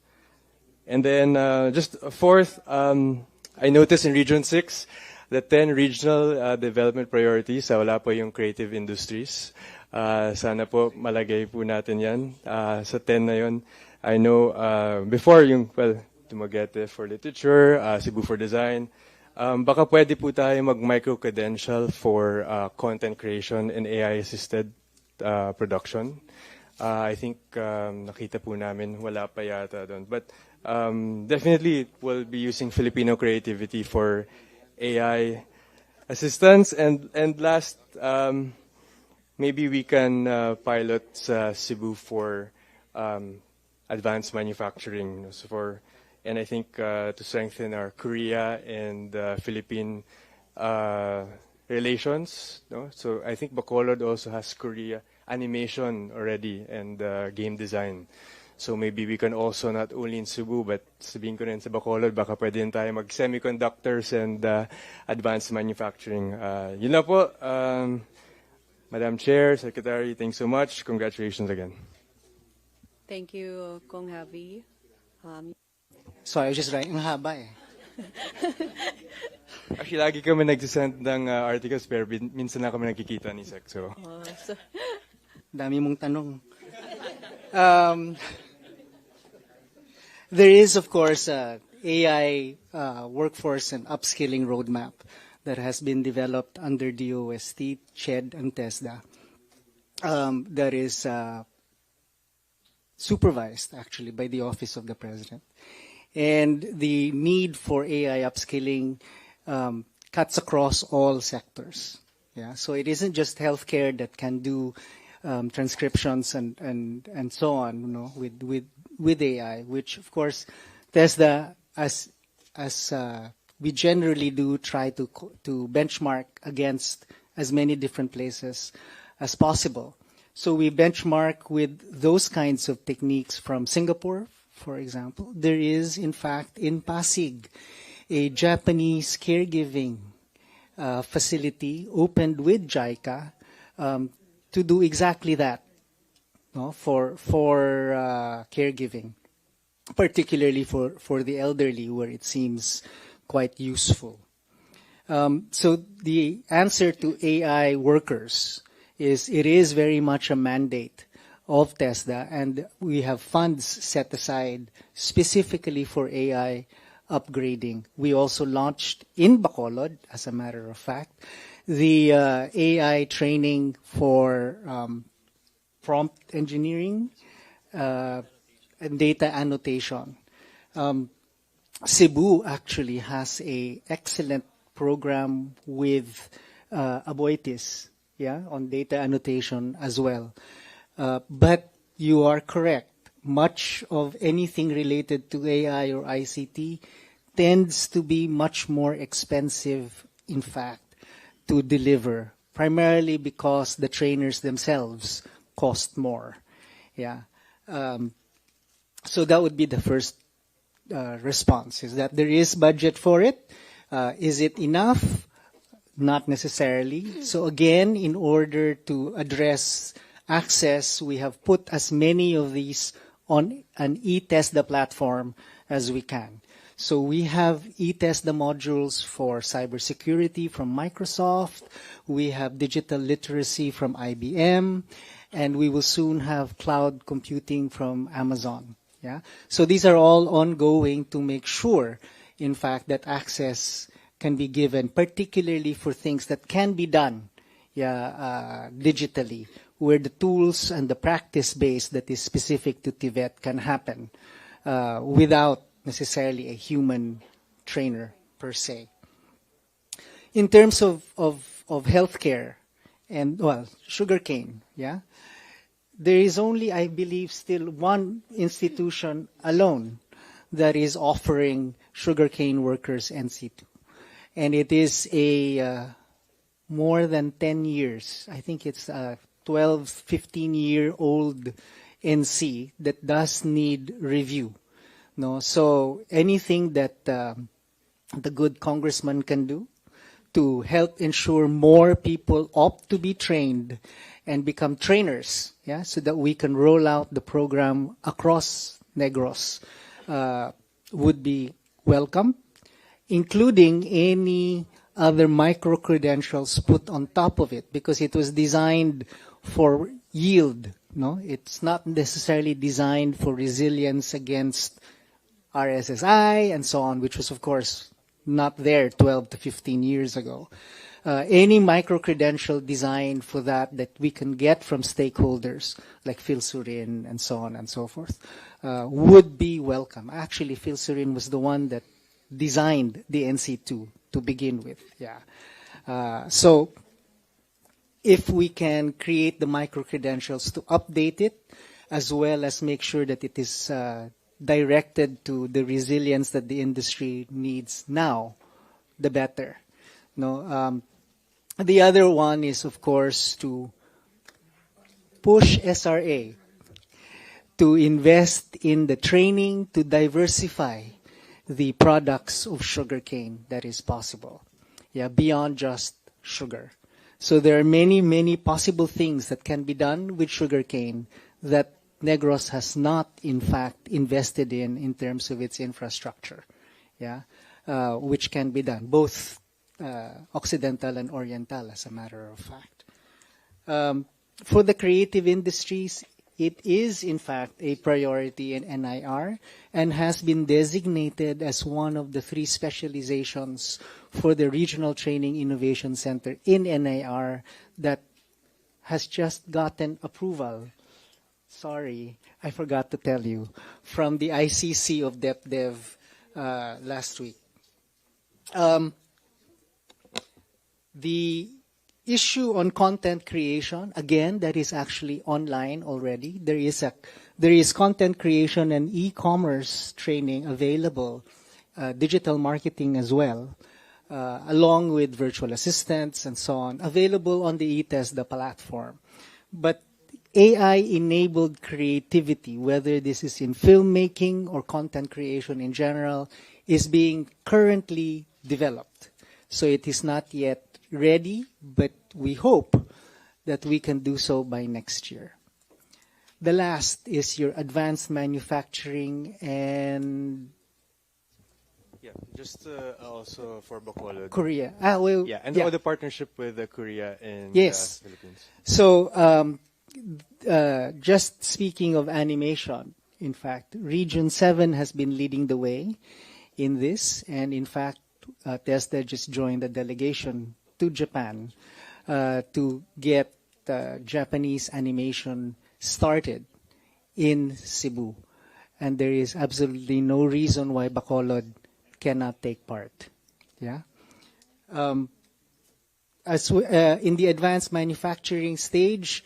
And then just fourth, I noticed in Region 6, the 10 regional development priorities, wala po yung creative industries. Sana po malagay po natin yan sa 10 na yun. I know before yung, Dumaguete for literature, Cebu for design, baka pwede po tayo mag-micro-credential for content creation and AI-assisted production. I think nakita po namin wala pa yata doon. But definitely we'll be using Filipino creativity for AI assistance. And last, maybe we can pilot Cebu for advanced manufacturing. And I think to strengthen our Korea and Philippine relations. No? So I think Bacolod also has Korea animation already and game design. So maybe we can also not only in Cebu but sabihin ko rin sa Bacolod, baka pwede rin tayo mag-semiconductors and advanced manufacturing. Yun na po. Madam Chair, Secretary, thanks so much. Congratulations again. Thank you, Kong Javi. So I was just writing, haba eh. Actually, lagi kami nagsisend ng articles pero minsan na kami nagkikita ni Sec. So. Dami mong tanong. There is, of course, AI workforce and upskilling roadmap that has been developed under DOST, CHED, and TESDA. That is supervised, actually, by the Office of the President. And the need for AI upskilling cuts across all sectors. Yeah, so it isn't just healthcare that can do transcriptions and so on, you know, with AI, which of course TESDA, as we generally do, try to benchmark against as many different places as possible. So we benchmark with those kinds of techniques from Singapore, for example. There is, in fact, in Pasig, a Japanese caregiving facility opened with JICA to do exactly that, no, for caregiving, particularly for the elderly, where it seems quite useful. So the answer to AI workers is it is very much a mandate of TESDA, and we have funds set aside specifically for AI upgrading. We also launched in Bacolod, as a matter of fact, the AI training for prompt engineering and data annotation. Cebu actually has a excellent program with Aboitiz, on data annotation as well. But you are correct. Much of anything related to AI or ICT tends to be much more expensive, in fact, to deliver, primarily because the trainers themselves cost more. So that would be the first response, is that there is budget for it. Is it enough? Not necessarily. So again, in order to address access, we have put as many of these on an eTESDA platform as we can. So we have eTESDA modules for cybersecurity from Microsoft. We have digital literacy from IBM. And we will soon have cloud computing from Amazon. So these are all ongoing to make sure, in fact, that access can be given, particularly for things that can be done digitally, where the tools and the practice base that is specific to TVET can happen without necessarily a human trainer per se. In terms of healthcare and, sugarcane, there is only, I believe, still one institution alone that is offering sugarcane workers NC2. And it is a more than 10 years, I think it's a 12, 15-year-old NC that does need review. No, so anything that the good congressman can do to help ensure more people opt to be trained and become trainers, so that we can roll out the program across Negros, would be welcome, including any other micro-credentials put on top of it, because it was designed for yield. No, it's not necessarily designed for resilience against RSSI and so on, which was, of course, not there 12 to 15 years ago. Any micro-credential designed for that we can get from stakeholders like Phil Surin and so on and so forth would be welcome. Actually, Phil Surin was the one that designed the NC2 to begin with. So if we can create the micro-credentials to update it, as well as make sure that it is directed to the resilience that the industry needs now, the better. No, the other one is, of course, to push SRA to invest in the training to diversify the products of sugarcane that is possible, beyond just sugar. So there are many, many possible things that can be done with sugarcane that Negros has not, in fact, invested in terms of its infrastructure, which can be done, both Occidental and Oriental, as a matter of fact. For the creative industries, it is, in fact, a priority in NIR and has been designated as one of the 3 specializations for the Regional Training Innovation Center in NIR that has just gotten approval. Sorry, I forgot to tell you, from the ICC of DepDev last week. The issue on content creation, again, that is actually online already. There is content creation and e-commerce training available, digital marketing as well, along with virtual assistants and so on, available on the eTESDA platform. But AI-enabled creativity, whether this is in filmmaking or content creation in general, is being currently developed. So it is not yet ready, but we hope that we can do so by next year. The last is your advanced manufacturing and Yeah, just also for Bacolod. Korea. All the partnership with Korea and yes. Philippines. So just speaking of animation, in fact, Region 7 has been leading the way in this. And in fact, TESDA just joined the delegation to Japan to get Japanese animation started in Cebu. And there is absolutely no reason why Bacolod cannot take part. Yeah. In the advanced manufacturing stage,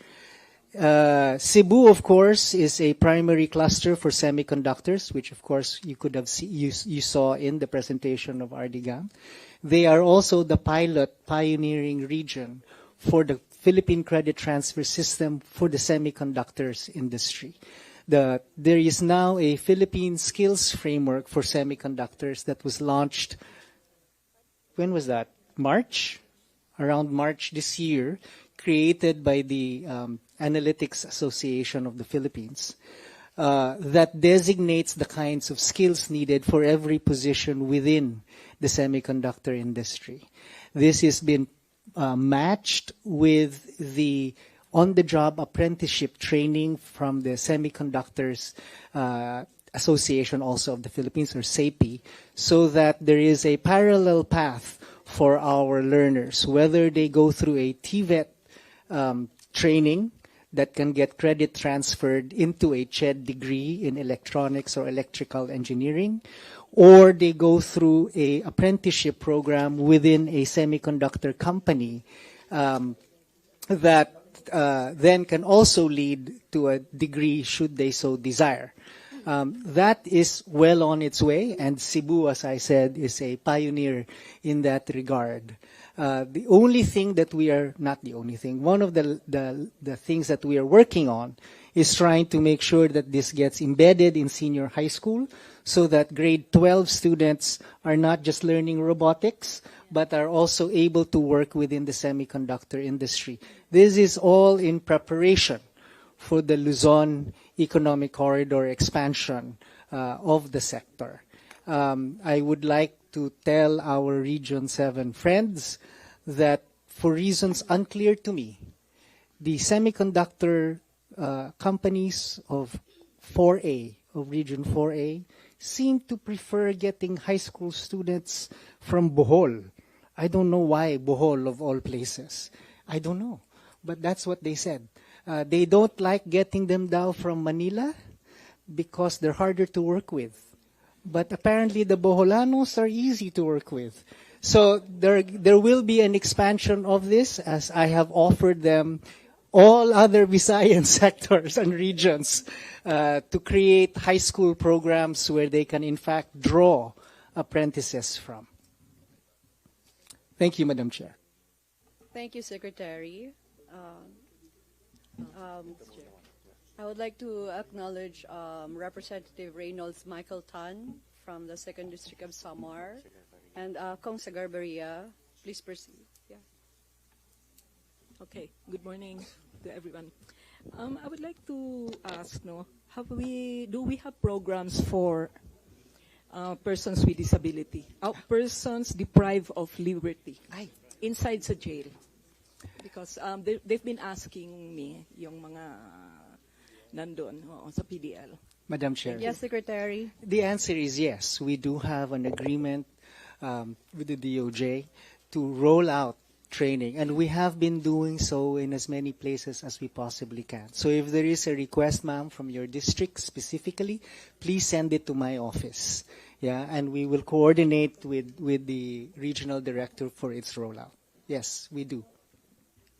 Cebu, of course, is a primary cluster for semiconductors, which, of course, you could have you saw in the presentation of Ardigam. They are also the pioneering region for the Philippine credit transfer system for the semiconductors industry. There is now a Philippine skills framework for semiconductors that was launched. When was that? March? Around March this year, created by the Analytics Association of the Philippines, that designates the kinds of skills needed for every position within the semiconductor industry. This has been matched with the on-the-job apprenticeship training from the Semiconductors Association also of the Philippines, or SAPI, so that there is a parallel path for our learners, whether they go through a TVET training that can get credit transferred into a CHED degree in electronics or electrical engineering, or they go through a apprenticeship program within a semiconductor company that then can also lead to a degree should they so desire. That is well on its way, and Cebu, as I said, is a pioneer in that regard. The only thing that we are, not the only thing, one of the things that we are working on is trying to make sure that this gets embedded in senior high school so that grade 12 students are not just learning robotics, but are also able to work within the semiconductor industry. This is all in preparation for the Luzon Economic Corridor expansion of the sector. I would like to tell our Region 7 friends that for reasons unclear to me, the semiconductor companies of 4A, of Region 4A, seem to prefer getting high school students from Bohol. I don't know why Bohol, of all places. I don't know. But that's what they said. They don't like getting them down from Manila because they're harder to work with. But apparently the Boholanos are easy to work with. So there will be an expansion of this, as I have offered them all other Visayan sectors and regions to create high school programs where they can in fact draw apprentices from. Thank you, Madam Chair. Thank you, Secretary. I would like to acknowledge Representative Reynolds Michael Tan from the 2nd District of Samar, and Kong Sagarbaria. Please proceed. Yeah. Okay. Good morning to everyone. I would like to ask, do we have programs for persons with disability, persons deprived of liberty inside the jail? Because they've been asking me yung mga nandun sa PDL. Madam Chair. Yes, Secretary. The answer is yes. We do have an agreement with the DOJ to roll out training, and we have been doing so in as many places as we possibly can. So if there is a request, ma'am, from your district specifically, please send it to my office. Yeah, and we will coordinate with the regional director for its rollout. Yes, we do.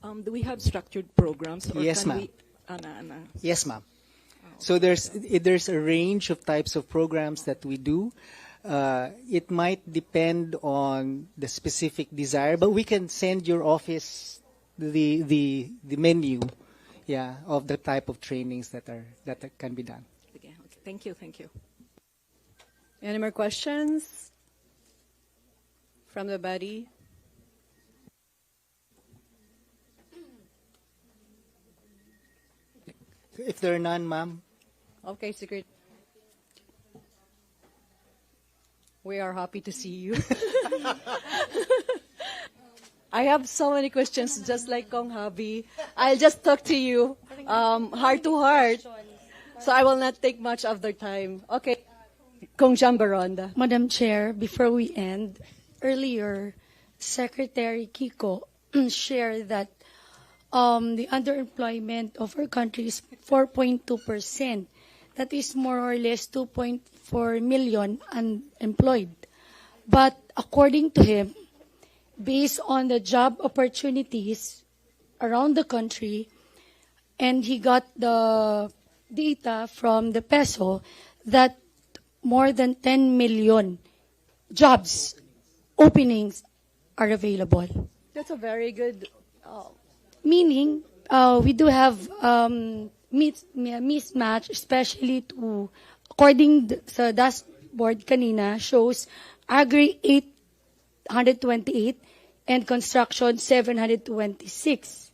Do we have structured programs? Or Yes, can ma'am. Yes, ma'am. So there's a range of types of programs that we do. It might depend on the specific desire, but we can send your office the menu yeah, of the type of trainings that can be done. Okay. Thank you. Thank you. Any more questions from the body? If there are none, ma'am. Okay, Secretary. We are happy to see you. I have so many questions, just like Kong Habi. I'll just talk to you heart to heart, so I will not take much of their time. Okay, Kong Jambaronda. Madam Chair, before we end, earlier, Secretary Kiko shared that the underemployment of our country is 4.2%. That is more or less 2.4 million unemployed. But according to him, based on the job opportunities around the country, and he got the data from the peso that more than 10 million jobs openings are available. That's a very good. Meaning, we do have mismatch, especially to, according sa dashboard kanina, shows agri 828 and construction 726.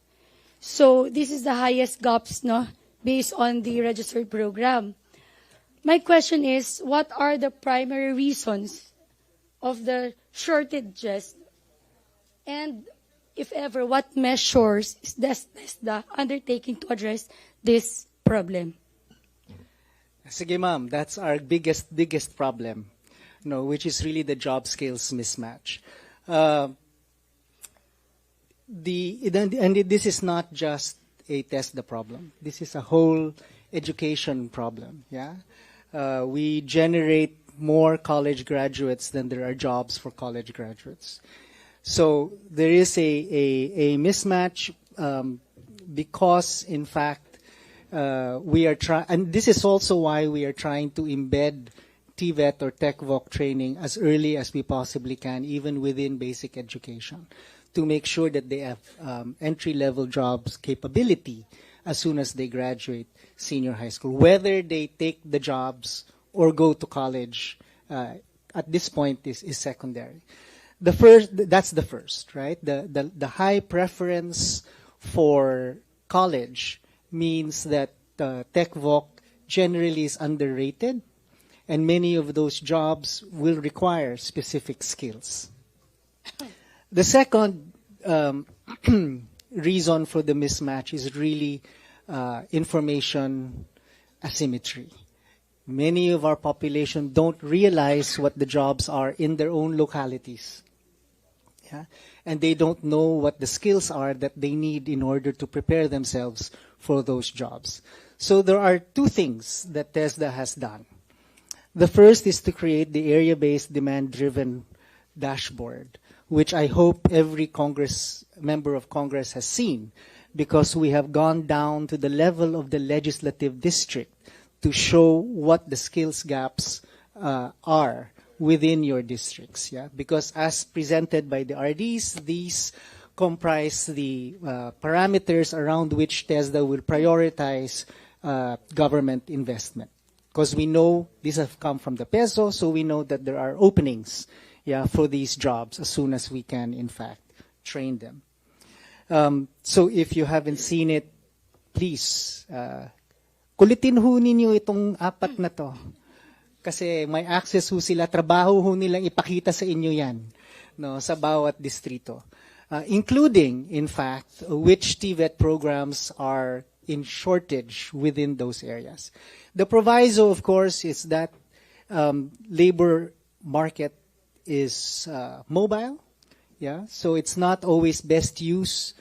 So this is the highest gaps, no, based on the registered program. My question is, what are the primary reasons of the shortages, and if ever, what measures is the undertaking to address this problem? Sige, ma'am, that's our biggest problem, which is really the job skills mismatch. This is not just a TESDA problem. This is a whole education problem. Yeah, we generate more college graduates than there are jobs for college graduates. So there is a mismatch because, in fact, we are trying, and this is also why we are trying to embed TVET or TechVoc training as early as we possibly can, even within basic education, to make sure that they have entry-level jobs capability as soon as they graduate senior high school. Whether they take the jobs or go to college at this point is secondary. That's the first, right? The high preference for college means that TechVoc generally is underrated, and many of those jobs will require specific skills. The second reason for the mismatch is really information asymmetry. Many of our population don't realize what the jobs are in their own localities. Yeah? And they don't know what the skills are that they need in order to prepare themselves for those jobs. So there are two things that TESDA has done. The first is to create the area-based demand-driven dashboard, which I hope every member of Congress has seen, because we have gone down to the level of the legislative district to show what the skills gaps are within your districts. Yeah? Because as presented by the RDs, these comprise the parameters around which TESDA will prioritize government investment. Because we know these have come from the peso, so we know that there are openings for these jobs as soon as we can, in fact, train them. So if you haven't seen it, please, kulitin ho ninyo itong apat na to. Kasi may access ho sila, trabaho ho nilang ipakita sa inyo yan, sa bawat distrito. Including, in fact, which TVET programs are in shortage within those areas. The proviso, of course, is that labor market is mobile. Yeah, so it's not always best use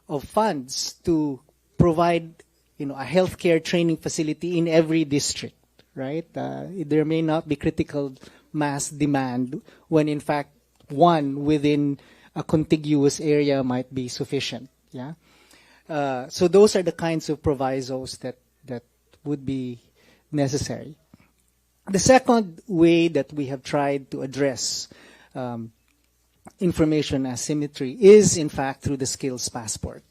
of funds to provide, a healthcare training facility in every district, right? There may not be critical mass demand when, in fact, one within a contiguous area might be sufficient. Yeah. So those are the kinds of provisos that would be necessary. The second way that we have tried to address information asymmetry is, in fact, through the skills passport.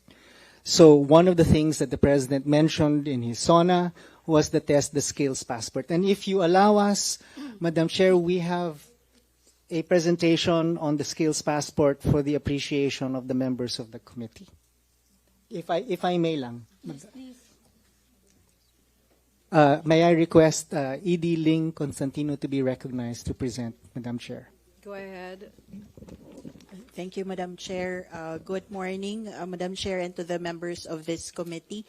So one of the things that the President mentioned in his SONA was the Test the Skills Passport. And if you allow us, Madam Chair, we have a presentation on the Skills Passport for the appreciation of the members of the committee. If I may lang. Yes, please. May I request E.D. Ling Constantino to be recognized to present, Madam Chair. Go ahead. Thank you, Madam Chair. Good morning, Madam Chair, and to the members of this committee.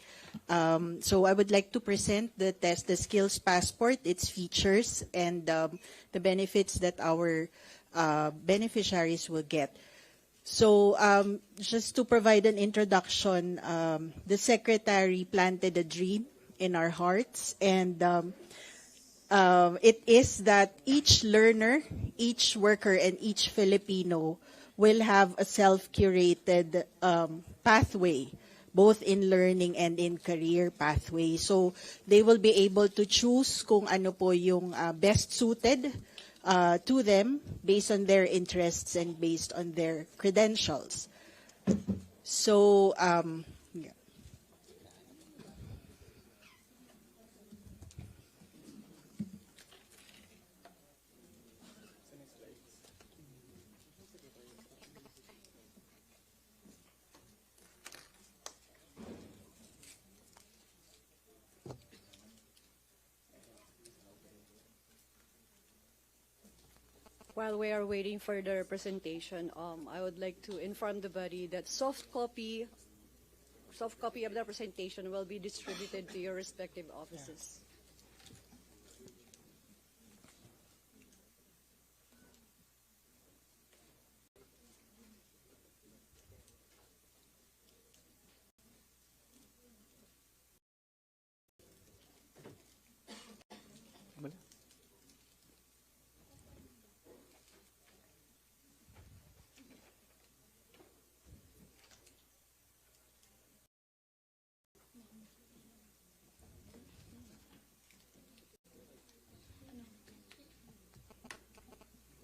So I would like to present the Test the Skills Passport, its features, and the benefits that our beneficiaries will get. So just to provide an introduction, the Secretary planted a dream in our hearts, and it is that each learner, each worker, and each Filipino will have a self-curated pathway, both in learning and in career pathway. So they will be able to choose kung ano po yung best suited to them based on their interests and based on their credentials. So yeah. While we are waiting for the presentation, I would like to inform the body that soft copy of the presentation will be distributed to your respective offices.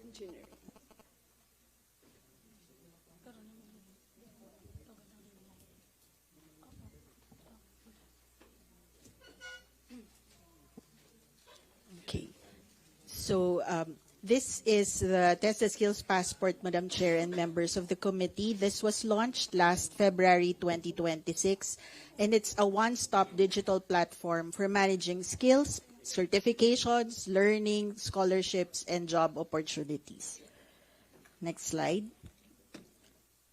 Engineering. Okay. So this is the Test the Skills Passport, Madam Chair and members of the committee. This was launched last February 2026, and it's a one-stop digital platform for managing skills, certifications, learning, scholarships, and job opportunities. Next slide.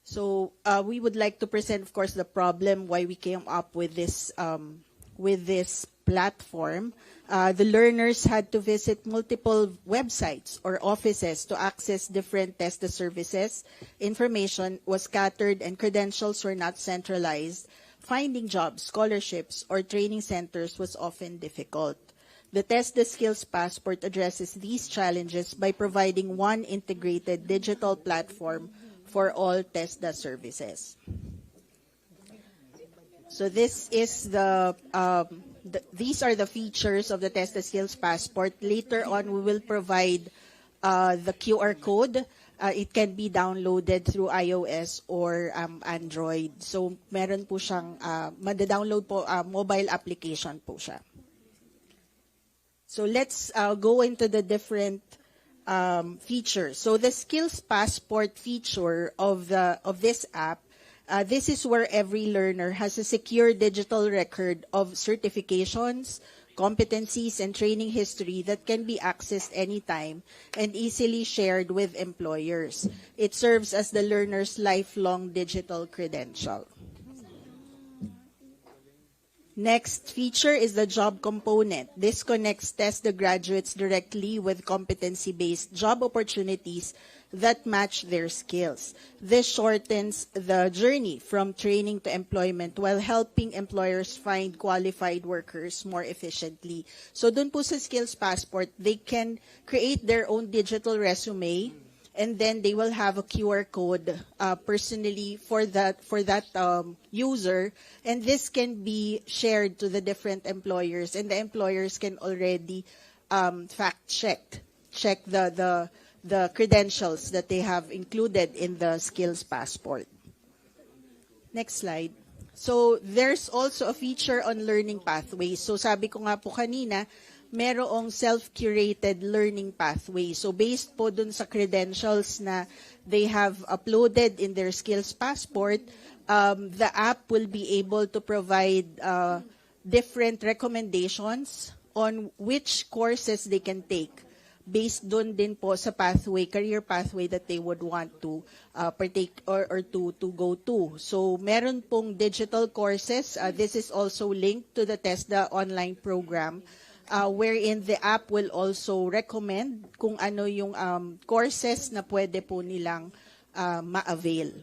So we would like to present, of course, the problem why we came up with this platform. The learners had to visit multiple websites or offices to access different test services. Information was scattered and credentials were not centralized. Finding jobs, scholarships, or training centers was often difficult. The Test the Skills Passport addresses these challenges by providing one integrated digital platform for all TESDA services. So this is these are the features of the Test the Skills Passport. Later on, we will provide the QR code. It can be downloaded through iOS or Android. So meron po siyang mada-download po, mobile application po siya. So let's go into the different features. So the Skills Passport feature of this app, this is where every learner has a secure digital record of certifications, competencies, and training history that can be accessed anytime and easily shared with employers. It serves as the learner's lifelong digital credential. Next feature is the job component. This connects TESDA graduates directly with competency-based job opportunities that match their skills. This shortens the journey from training to employment while helping employers find qualified workers more efficiently. So dun po sa Skills Passport, they can create their own digital resume, and then they will have a QR code personally for that user, and this can be shared to the different employers, and the employers can already fact check the credentials that they have included in the Skills Passport. Next slide. So there's also a feature on learning pathways. So sabi ko nga po kanina, merong self-curated learning pathway. So based po dun sa credentials na they have uploaded in their skills passport, the app will be able to provide different recommendations on which courses they can take based dun din po sa pathway, career pathway that they would want to partake or to go to. So meron pong digital courses. This is also linked to the TESDA online program, wherein the app will also recommend kung ano yung courses na pwede po nilang ma-avail.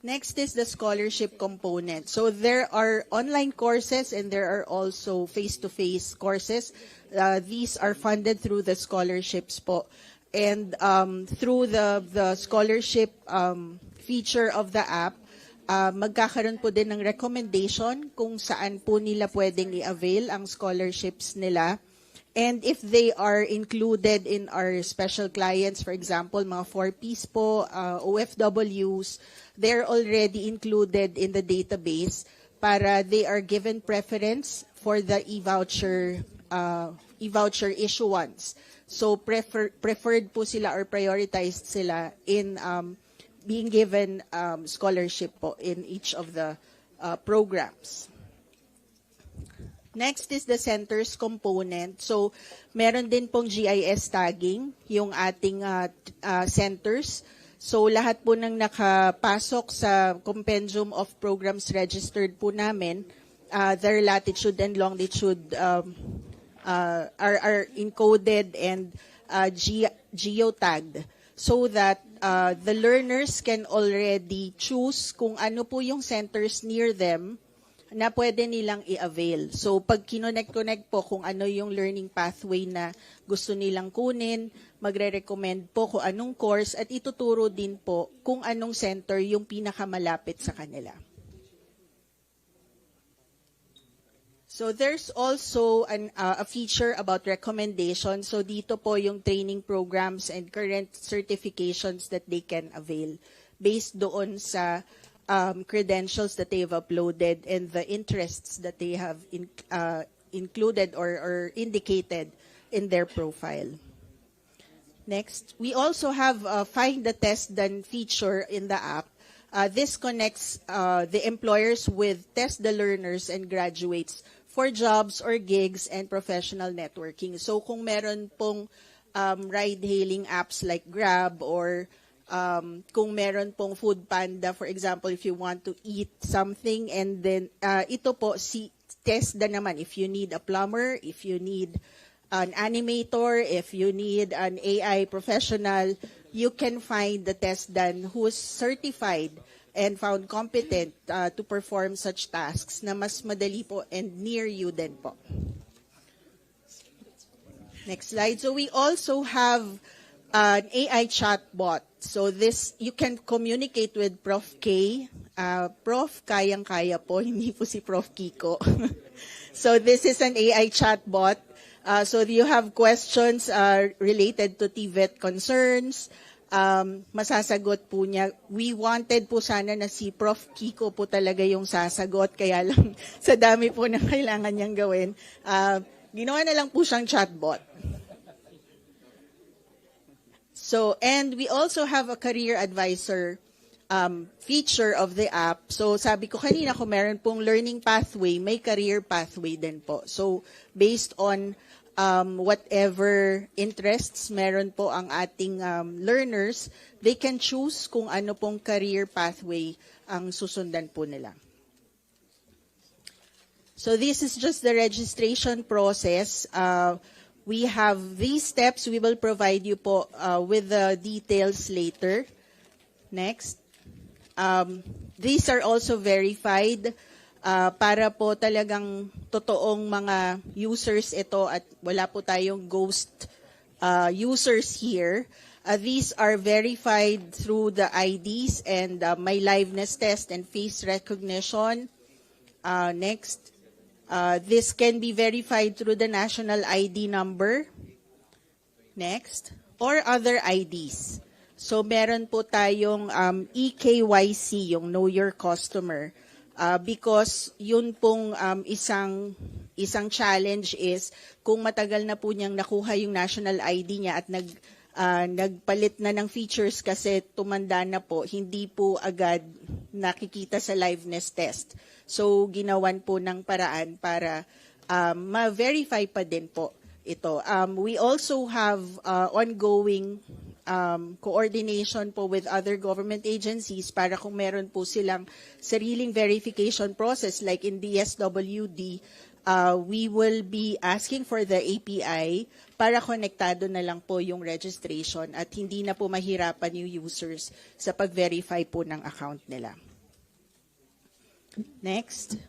Next is the scholarship component. So there are online courses and there are also face-to-face courses. These are funded through the scholarships po. And through the scholarship feature of the app, magkakaroon po din ng recommendation kung saan po nila pwedeng i-avail ang scholarships nila. And if they are included in our special clients, for example, mga 4Ps po, OFWs, they're already included in the database para they are given preference for the e-voucher issuance. So preferred po sila or prioritized sila in being given scholarship po in each of the programs. Next is the centers component. So meron din pong GIS tagging yung ating centers. So lahat po ng nakapasok sa compendium of programs registered po namin, their latitude and longitude are encoded and geotagged so that the learners can already choose kung ano po yung centers near them na pwede nilang i-avail. So pag kinonect-connect po kung ano yung learning pathway na gusto nilang kunin, magre-recommend po kung anong course at ituturo din po kung anong center yung pinakamalapit sa kanila. So there's also a feature about recommendations. So dito po yung training programs and current certifications that they can avail based doon sa credentials that they have uploaded and the interests that they have included or indicated in their profile. Next, we also have Find the Test Done feature in the app. This connects the employers with test the learners and graduates for jobs or gigs and professional networking. So kung meron pong ride-hailing apps like Grab or kung meron pong Food Panda, for example, if you want to eat something and then ito po test na naman if you need a plumber, if you need an animator, if you need an AI professional, you can find the test done who is certified and found competent to perform such tasks na mas madali po and near you din po. Next slide. So we also have an AI chatbot. So this, you can communicate with Prof. K. Prof. Kayang-kaya po, hindi po si Prof. Kiko. So this is an AI chatbot. So you have questions related to TVET concerns. Masasagot po niya. We wanted po sana na si Prof. Kiko po talaga yung sasagot, kaya lang sa dami po na kailangan niyang gawin. Ginawa na lang po siyang chatbot. So, and we also have a career advisor feature of the app. So, sabi ko kanina, kung meron pong learning pathway, may career pathway din po. So, based on whatever interests meron po ang ating learners, they can choose kung ano pong career pathway ang susundan po nila. So, this is just the registration process. We have these steps. We will provide you po with the details later. Next. These are also verified para po talagang totoong mga users ito at wala po tayong ghost users here. These are verified through the IDs and my liveness test and face recognition. Next. This can be verified through the national ID number. Next. Or other IDs. So meron po tayong EKYC, yung Know Your Customer. Because yun pong isang challenge is kung matagal na po niyang nakuha yung national ID niya at nagpalit na ng features kasi tumanda na po, hindi po agad nakikita sa liveness test. So ginawan po ng paraan para ma-verify pa din po ito. We also have ongoing coordination po with other government agencies para kung meron po silang sariling verification process like in DSWD, we will be asking for the API para konektado na lang po yung registration at hindi na po mahirapan yung users sa pag-verify po ng account nila. Next.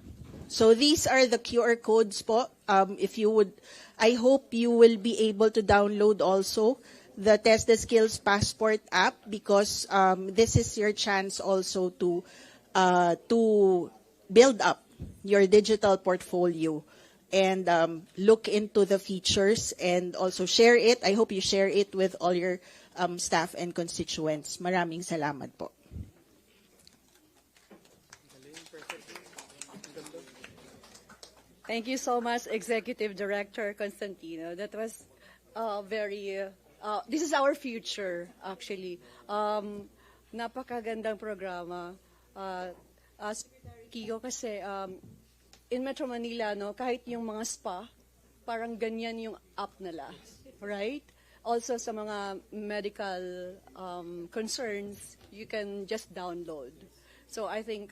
So these are the QR codes po. If you would, I hope you will be able to download also the Test the Skills Passport app because this is your chance also to build up your digital portfolio and look into the features and also share it. I hope you share it with all your staff and constituents. Maraming salamat po. Thank you so much, Executive Director Constantino. That was very, this is our future, actually. Napakagandang programa. Secretary Kiko, kasi in Metro Manila, no, kahit yung mga spa, parang ganyan yung app nila, right? Also sa mga medical concerns, you can just download. So I think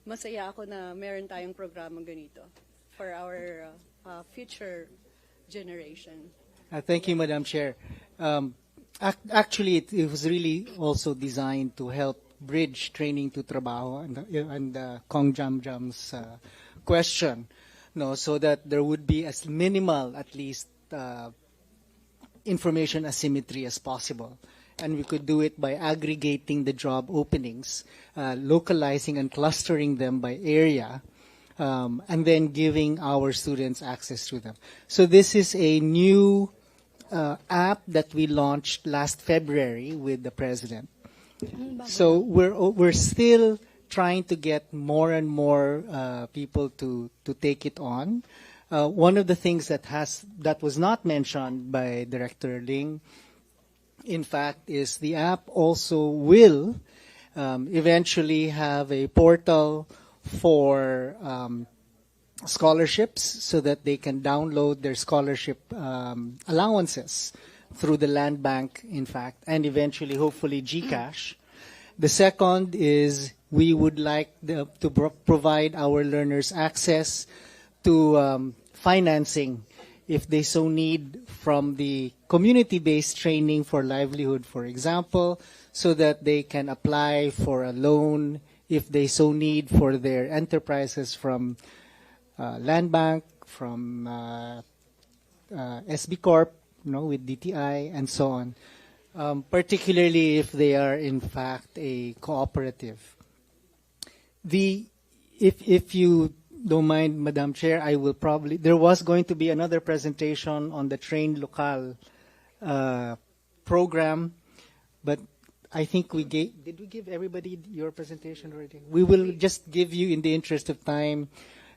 masaya ako na meron tayong programa ganito for our future generation. Thank you, Madam Chair. Actually, it was really also designed to help bridge training to trabaho and Kong Jam's question, no, so that there would be as minimal, at least, information asymmetry as possible. And we could do it by aggregating the job openings, localizing and clustering them by area, and then giving our students access to them. So this is a new app that we launched last February with the President. So we're still trying to get more and more people to take it on. One of the things that was not mentioned by Director Ling, in fact, is the app also will eventually have a portal for scholarships so that they can download their scholarship allowances through the land bank, in fact, and eventually, hopefully, GCash. The second is we would like to provide our learners access to financing if they so need from the community-based training for livelihood, for example, so that they can apply for a loan if they so need for their enterprises from Land Bank, from SB Corp, with DTI, and so on, particularly if they are, in fact, a cooperative. If you don't mind, Madam Chair, I will probably, there was going to be another presentation on the Train Local program, but I think did we give everybody your presentation already? We will just give you, in the interest of time,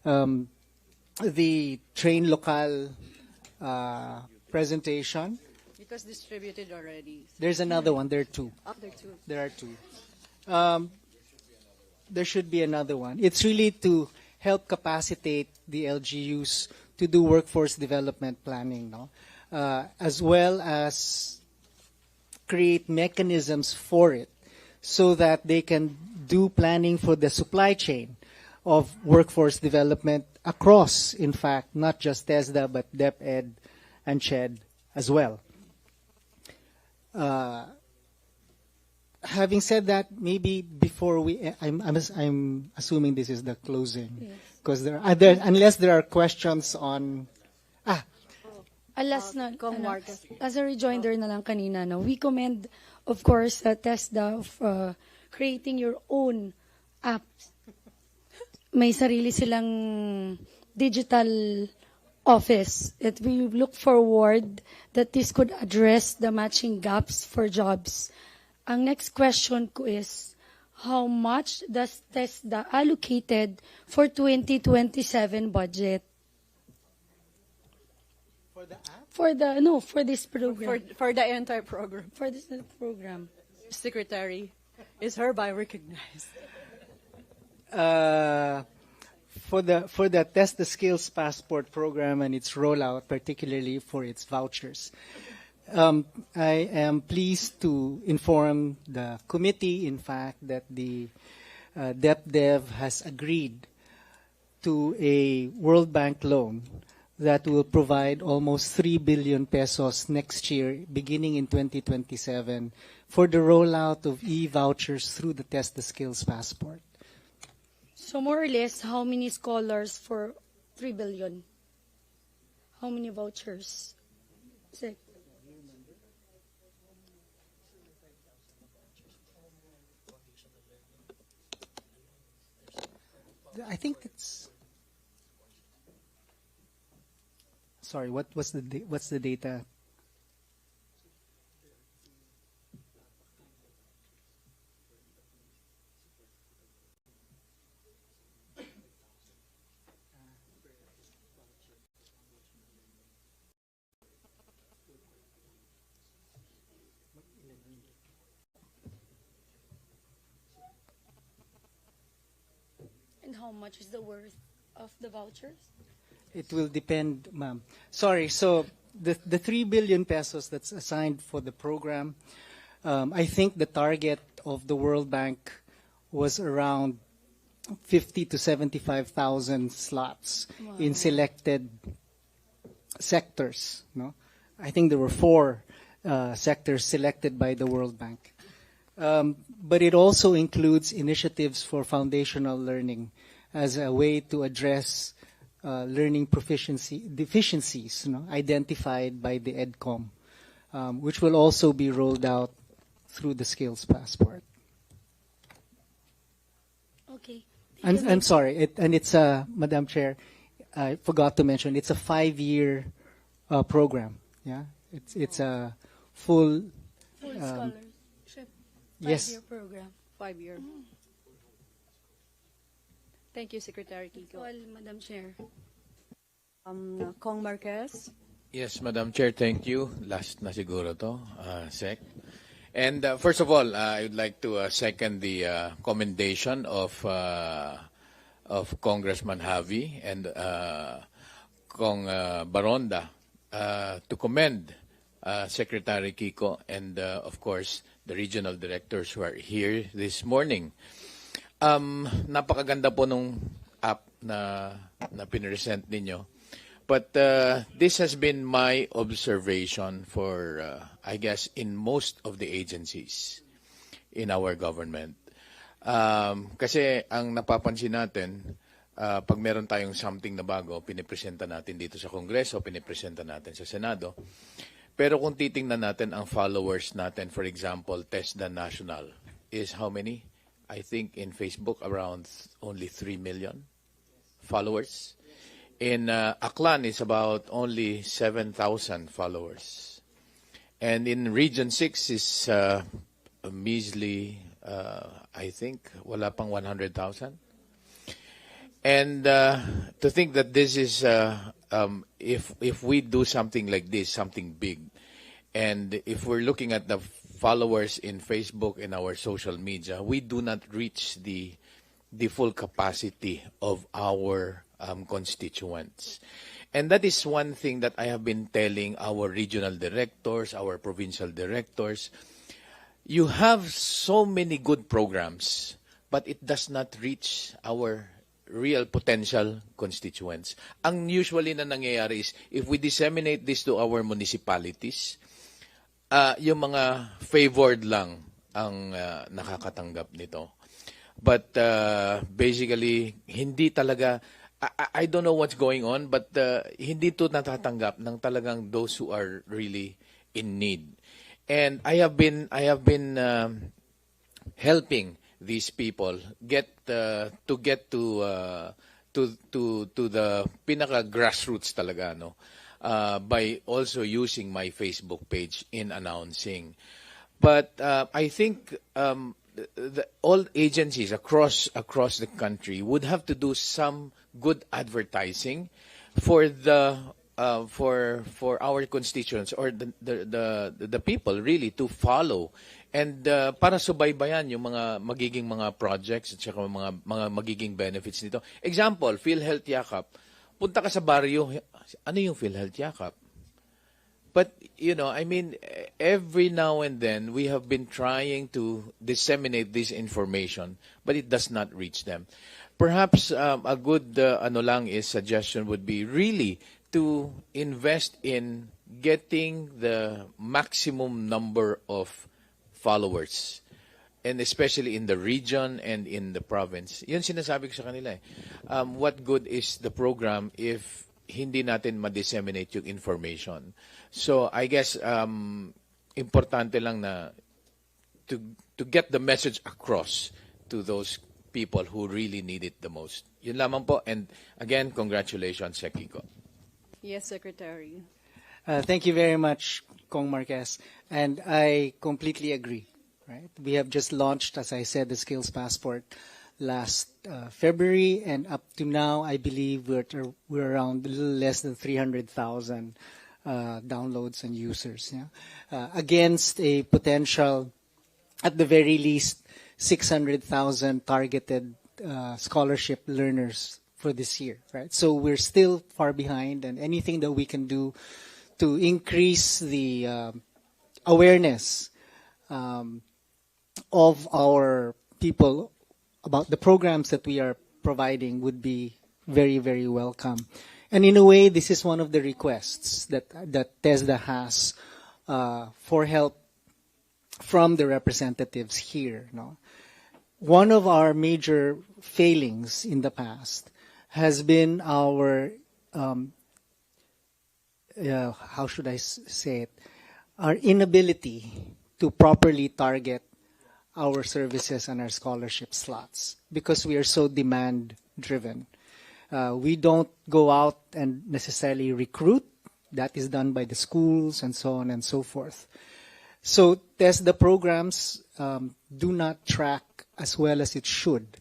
the Train Local presentation. It was distributed already. There's another one. There are two. There are two. There are two. There should be another one. It's really to help capacitate the LGUs to do workforce development planning, as well as create mechanisms for it so that they can do planning for the supply chain of workforce development across, in fact, not just TESDA, but DepEd and CHED as well. Having said that, maybe before I'm assuming this is the closing, because unless there are questions on. As a rejoinder na lang kanina, we commend, of course, TESDA of creating your own apps. May sarili silang digital office. That we look forward that this could address the matching gaps for jobs. Ang next question ko is, how much does TESDA allocated for 2027 budget? For this program. For the entire program. For this program. Secretary is hereby recognized. For the Test the Skills Passport program and its rollout, particularly for its vouchers, I am pleased to inform the committee, in fact, that the DepDev has agreed to a World Bank loan that will provide almost 3 billion pesos next year, beginning in 2027, for the rollout of e-vouchers through the Test the Skills Passport. So more or less, how many scholars for 3 billion? How many vouchers? Sec. I think it's. Sorry, what's the data? And how much is the worth of the vouchers? It will depend, ma'am. Sorry, so the 3 billion pesos that's assigned for the program, I think the target of the World Bank was around 50 to 75,000 slots in selected sectors. No, I think there were 4 sectors selected by the World Bank. But it also includes initiatives for foundational learning as a way to address learning deficiencies identified by the EDCOM, which will also be rolled out through the Skills Passport. Okay. I'm sorry, it's Madam Chair, I forgot to mention, it's a 5-year program. Yeah, it's a full scholarship. Yes. 5-year program. 5-year. Thank you, Secretary Kiko. All, Madam Chair. Kong Marquez. Yes, Madam Chair, thank you. Last na siguro to, Sec. And first of all, I would like to second the commendation of Congressman Javi and Kong Baronda to commend Secretary Kiko and, of course, the regional directors who are here this morning. Napakaganda po nung app na pinresent ninyo. But this has been my observation for, I guess, in most of the agencies in our government. Kasi ang napapansin natin, pag meron tayong something na bago, pinipresenta natin dito sa Kongreso, pinipresenta natin sa Senado. Pero kung titingnan natin ang followers natin, for example, TESDA National is how many? I think in Facebook around only 3 million followers. In Aklan, it's about only 7,000 followers. And in Region 6 is a measly, I think, wala pang 100,000. And to think that this is, if we do something like this, something big, and if we're looking at the followers in Facebook and our social media, we do not reach the full capacity of our constituents. And that is one thing that I have been telling our regional directors, our provincial directors. You have so many good programs, but it does not reach our real potential constituents. Ang usually na nangyayari is, if we disseminate this to our municipalities, yung mga favored lang ang nakakatanggap nito. But basically, hindi talaga, I don't know what's going on, but hindi to natatanggap ng talagang those who are really in need. And I have been helping these people to to the pinaka grassroots talaga, no, by also using my Facebook page in announcing. But I think all agencies across the country would have to do some good advertising for the for our constituents, or the people really to follow, and para subaybayan yung mga magiging mga projects at saka mga magiging benefits nito. Example, PhilHealth Yakap. Punta ka sa baryo, ano yung PhilHealth Yakap? But, I mean, every now and then we have been trying to disseminate this information, but it does not reach them. Perhaps a good suggestion would be really to invest in getting the maximum number of followers, and especially in the region and in the province. Yun sinasabi ko sa kanila. What good is the program if hindi natin ma-disseminate yung information? So I guess importante lang na to get the message across to those people who really need it the most. Yun lamang po, and again, congratulations, Sekiko. Yes, Secretary. Thank you very much, Kong Marquez. And I completely agree. Right? We have just launched, as I said, the Skills Passport last February, and up to now, I believe we're around a little less than 300,000 downloads and users. Yeah? Against a potential, at the very least, 600,000 targeted scholarship learners for this year. Right? So we're still far behind, and anything that we can do to increase the awareness of our people about the programs that we are providing would be very, very welcome. And in a way, this is one of the requests that TESDA has for help from the representatives here. No? One of our major failings in the past has been our, how should I say it, our inability to properly target our services and our scholarship slots, because we are so demand driven. We don't go out and necessarily recruit. That is done by the schools and so on and so forth. So the programs do not track as well as it should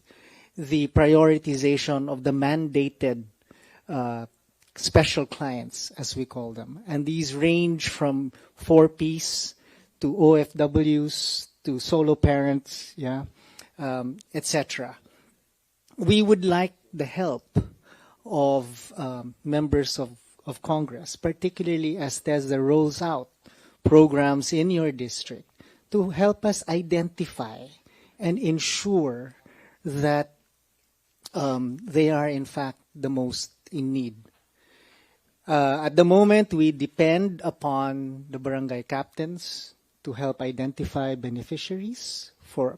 the prioritization of the mandated special clients, as we call them. And these range from 4Ps to OFWs to solo parents, etc. We would like the help of members of Congress, particularly as TESDA rolls out programs in your district, to help us identify and ensure that they are in fact the most in need. At the moment, we depend upon the barangay captains to help identify beneficiaries,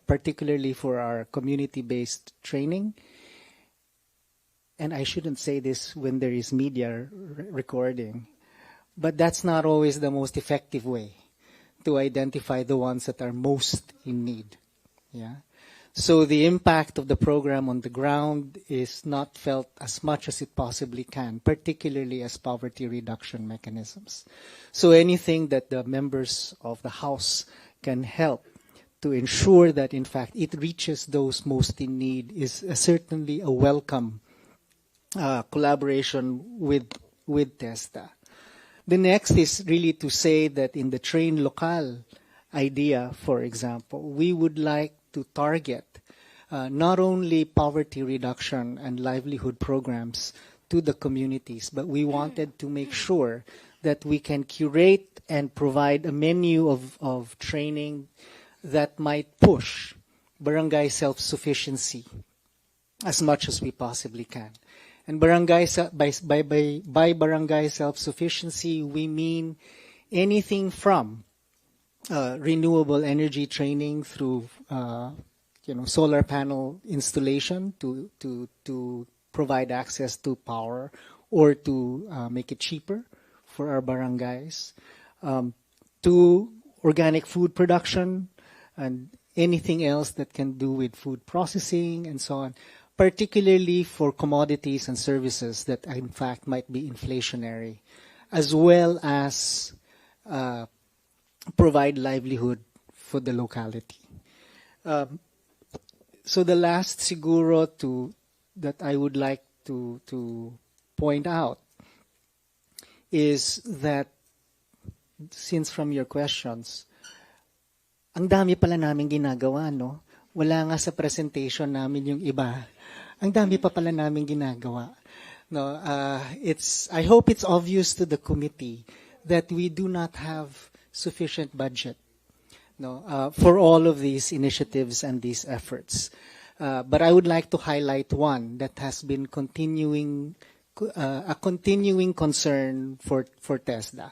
particularly for our community-based training. And I shouldn't say this when there is media recording, but that's not always the most effective way to identify the ones that are most in need. Yeah. So the impact of the program on the ground is not felt as much as it possibly can, particularly as poverty reduction mechanisms. So anything that the members of the House can help to ensure that, in fact, it reaches those most in need is certainly a welcome collaboration with TESDA. The next is really to say that in the Train Local idea, for example, we would like to target not only poverty reduction and livelihood programs to the communities, but we wanted to make sure that we can curate and provide a menu of training that might push barangay self-sufficiency as much as we possibly can. And by barangay self-sufficiency, we mean anything from renewable energy training through solar panel installation to provide access to power, or to make it cheaper for our barangays, to organic food production and anything else that can do with food processing and so on. particularly for commodities and services that in fact might be inflationary, as well as provide livelihood for the locality. So the last siguro that I would like to point out is that, since from your questions, ang dami pala namin ginagawa, no? Wala nga sa presentation namin yung iba. Ang dami pa pala namin ginagawa. No, I hope it's obvious to the committee that we do not have sufficient budget, no, for all of these initiatives and these efforts. But I would like to highlight one that has been a continuing concern for TESDA.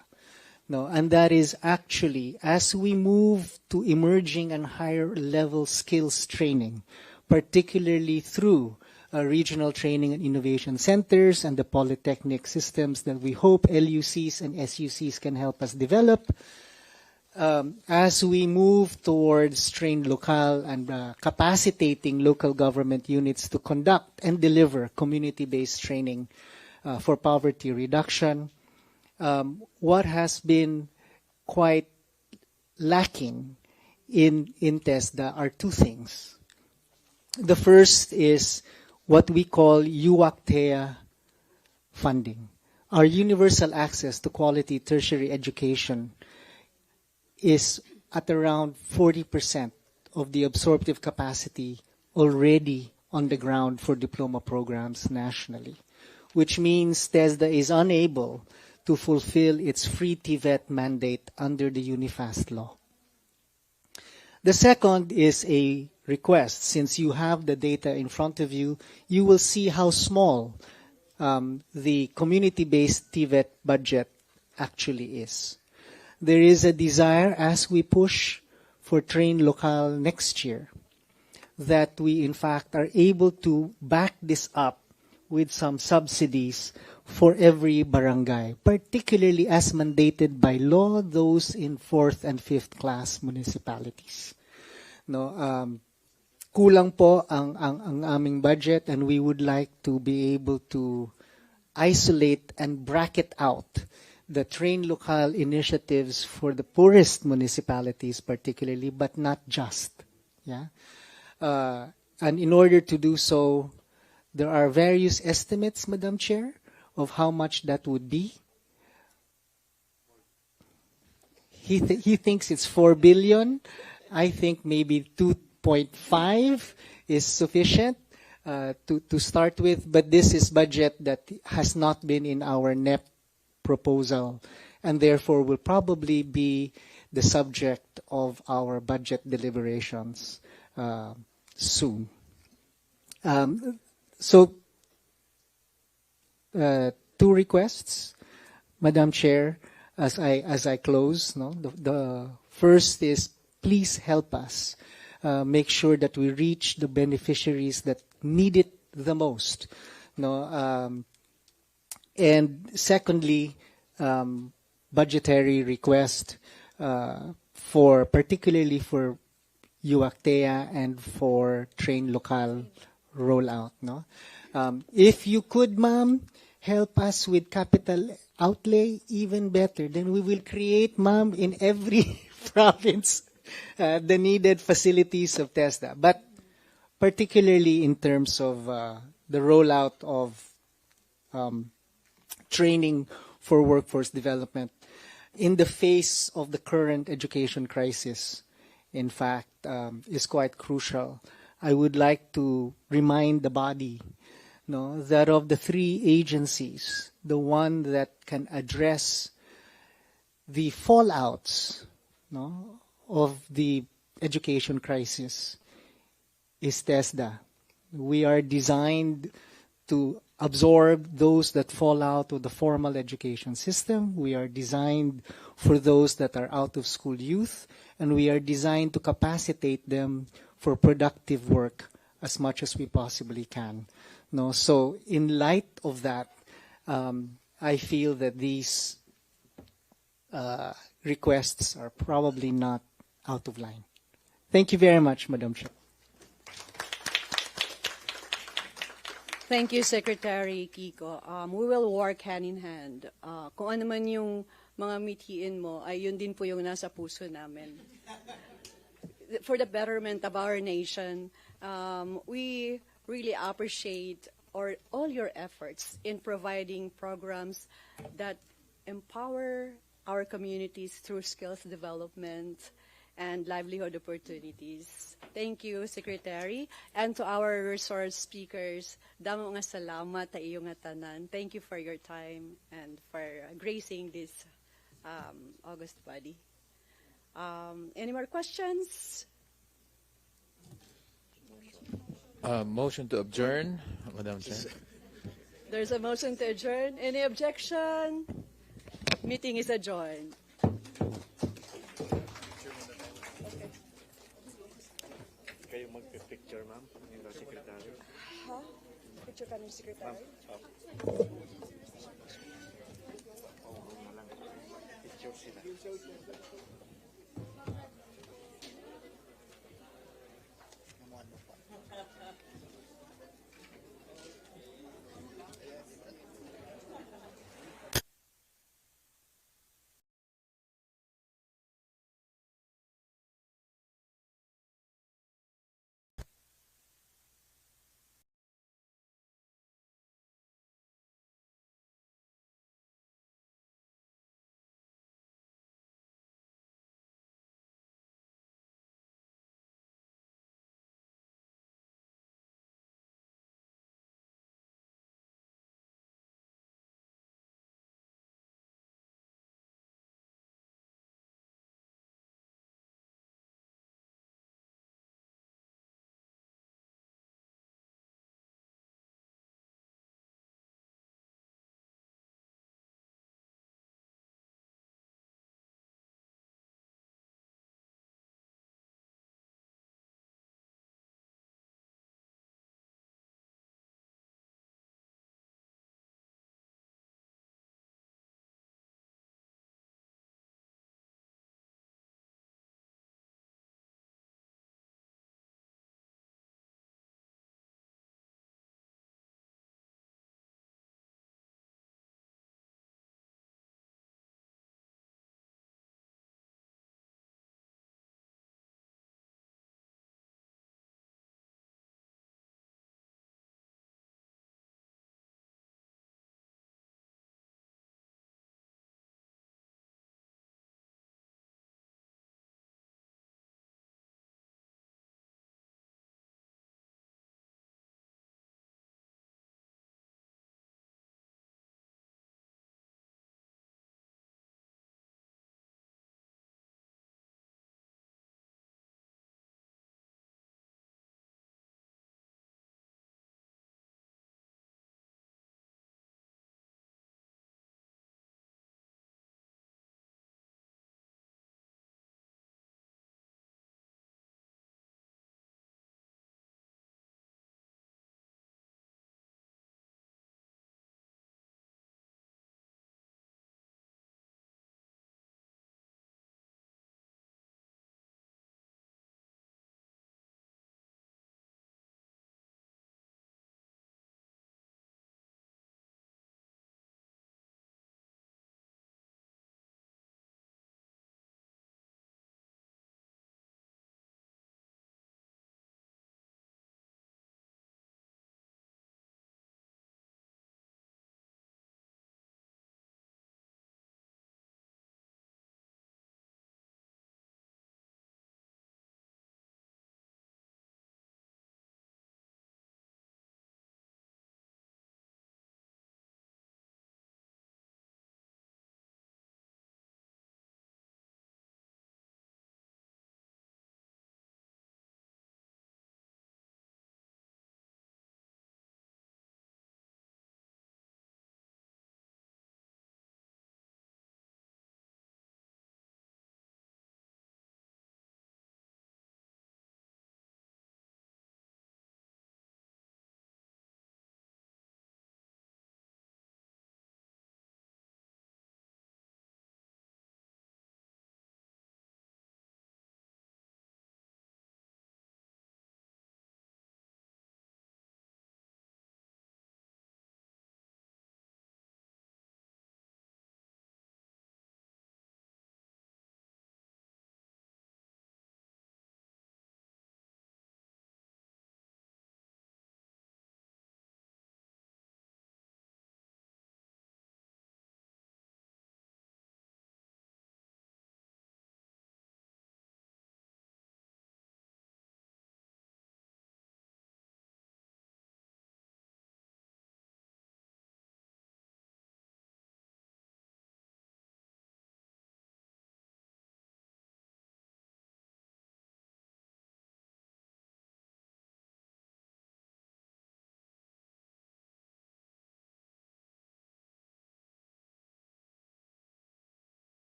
No, and that is actually, as we move to emerging and higher level skills training, particularly through regional training and innovation centers and the polytechnic systems that we hope LUCs and SUCs can help us develop, as we move towards trained local and capacitating local government units to conduct and deliver community-based training for poverty reduction, what has been quite lacking in TESDA are two things. The first is what we call UACTEA funding. Our universal access to quality tertiary education is at around 40% of the absorptive capacity already on the ground for diploma programs nationally, which means TESDA is unable to fulfill its free TVET mandate under the UNIFAST law. The second is a request. Since you have the data in front of you, you will see how small the community-based TVET budget actually is. There is a desire, as we push for Train Local next year, that we in fact are able to back this up with some subsidies for every barangay, particularly as mandated by law, those in 4th and 5th class municipalities. No, kulang po ang aming budget, and we would like to be able to isolate and bracket out the Train Local initiatives for the poorest municipalities particularly, but not just. Yeah, and in order to do so, there are various estimates, Madam Chair, of how much that would be. He thinks it's 4 billion. I think maybe 2.5 is sufficient to start with, but this is budget that has not been in our NEP proposal, and therefore will probably be the subject of our budget deliberations soon. So, two requests, Madam Chair, as I close. No, the first is, please help us make sure that we reach the beneficiaries that need it the most. No, and secondly, budgetary request particularly for UACTEA and for Train Local rollout. No, if you could, ma'am, help us with capital outlay, even better. Then we will create, ma'am, in every province the needed facilities of TESDA. But particularly in terms of the rollout of training for workforce development in the face of the current education crisis, in fact, is quite crucial. I would like to remind the body, no, that of the three agencies, the one that can address the fallouts, no, of the education crisis is TESDA. We are designed to absorb those that fall out of the formal education system. We are designed for those that are out of school youth, and we are designed to capacitate them for productive work as much as we possibly can. No, so in light of that, I feel that these requests are probably not out of line. Thank you very much, Madam Chair. Thank you, Secretary Kiko. We will work hand in hand. Kung ano man yung mga mithiin mo, ay yun din po yung nasa puso namin. For the betterment of our nation, we really appreciate all your efforts in providing programs that empower our communities through skills development and livelihood opportunities. Thank you, Secretary. And to our resource speakers, damo nga salamat ta iyong nga tanan. Thank you for your time and for gracing this August body. Any more questions? Motion to adjourn, Madam Chair. There's a motion to adjourn. Any objection? Meeting is adjourned. Kayo magpipicture, ma'am, ng secretary. Ha? Picture ka ng secretary? Picture sila.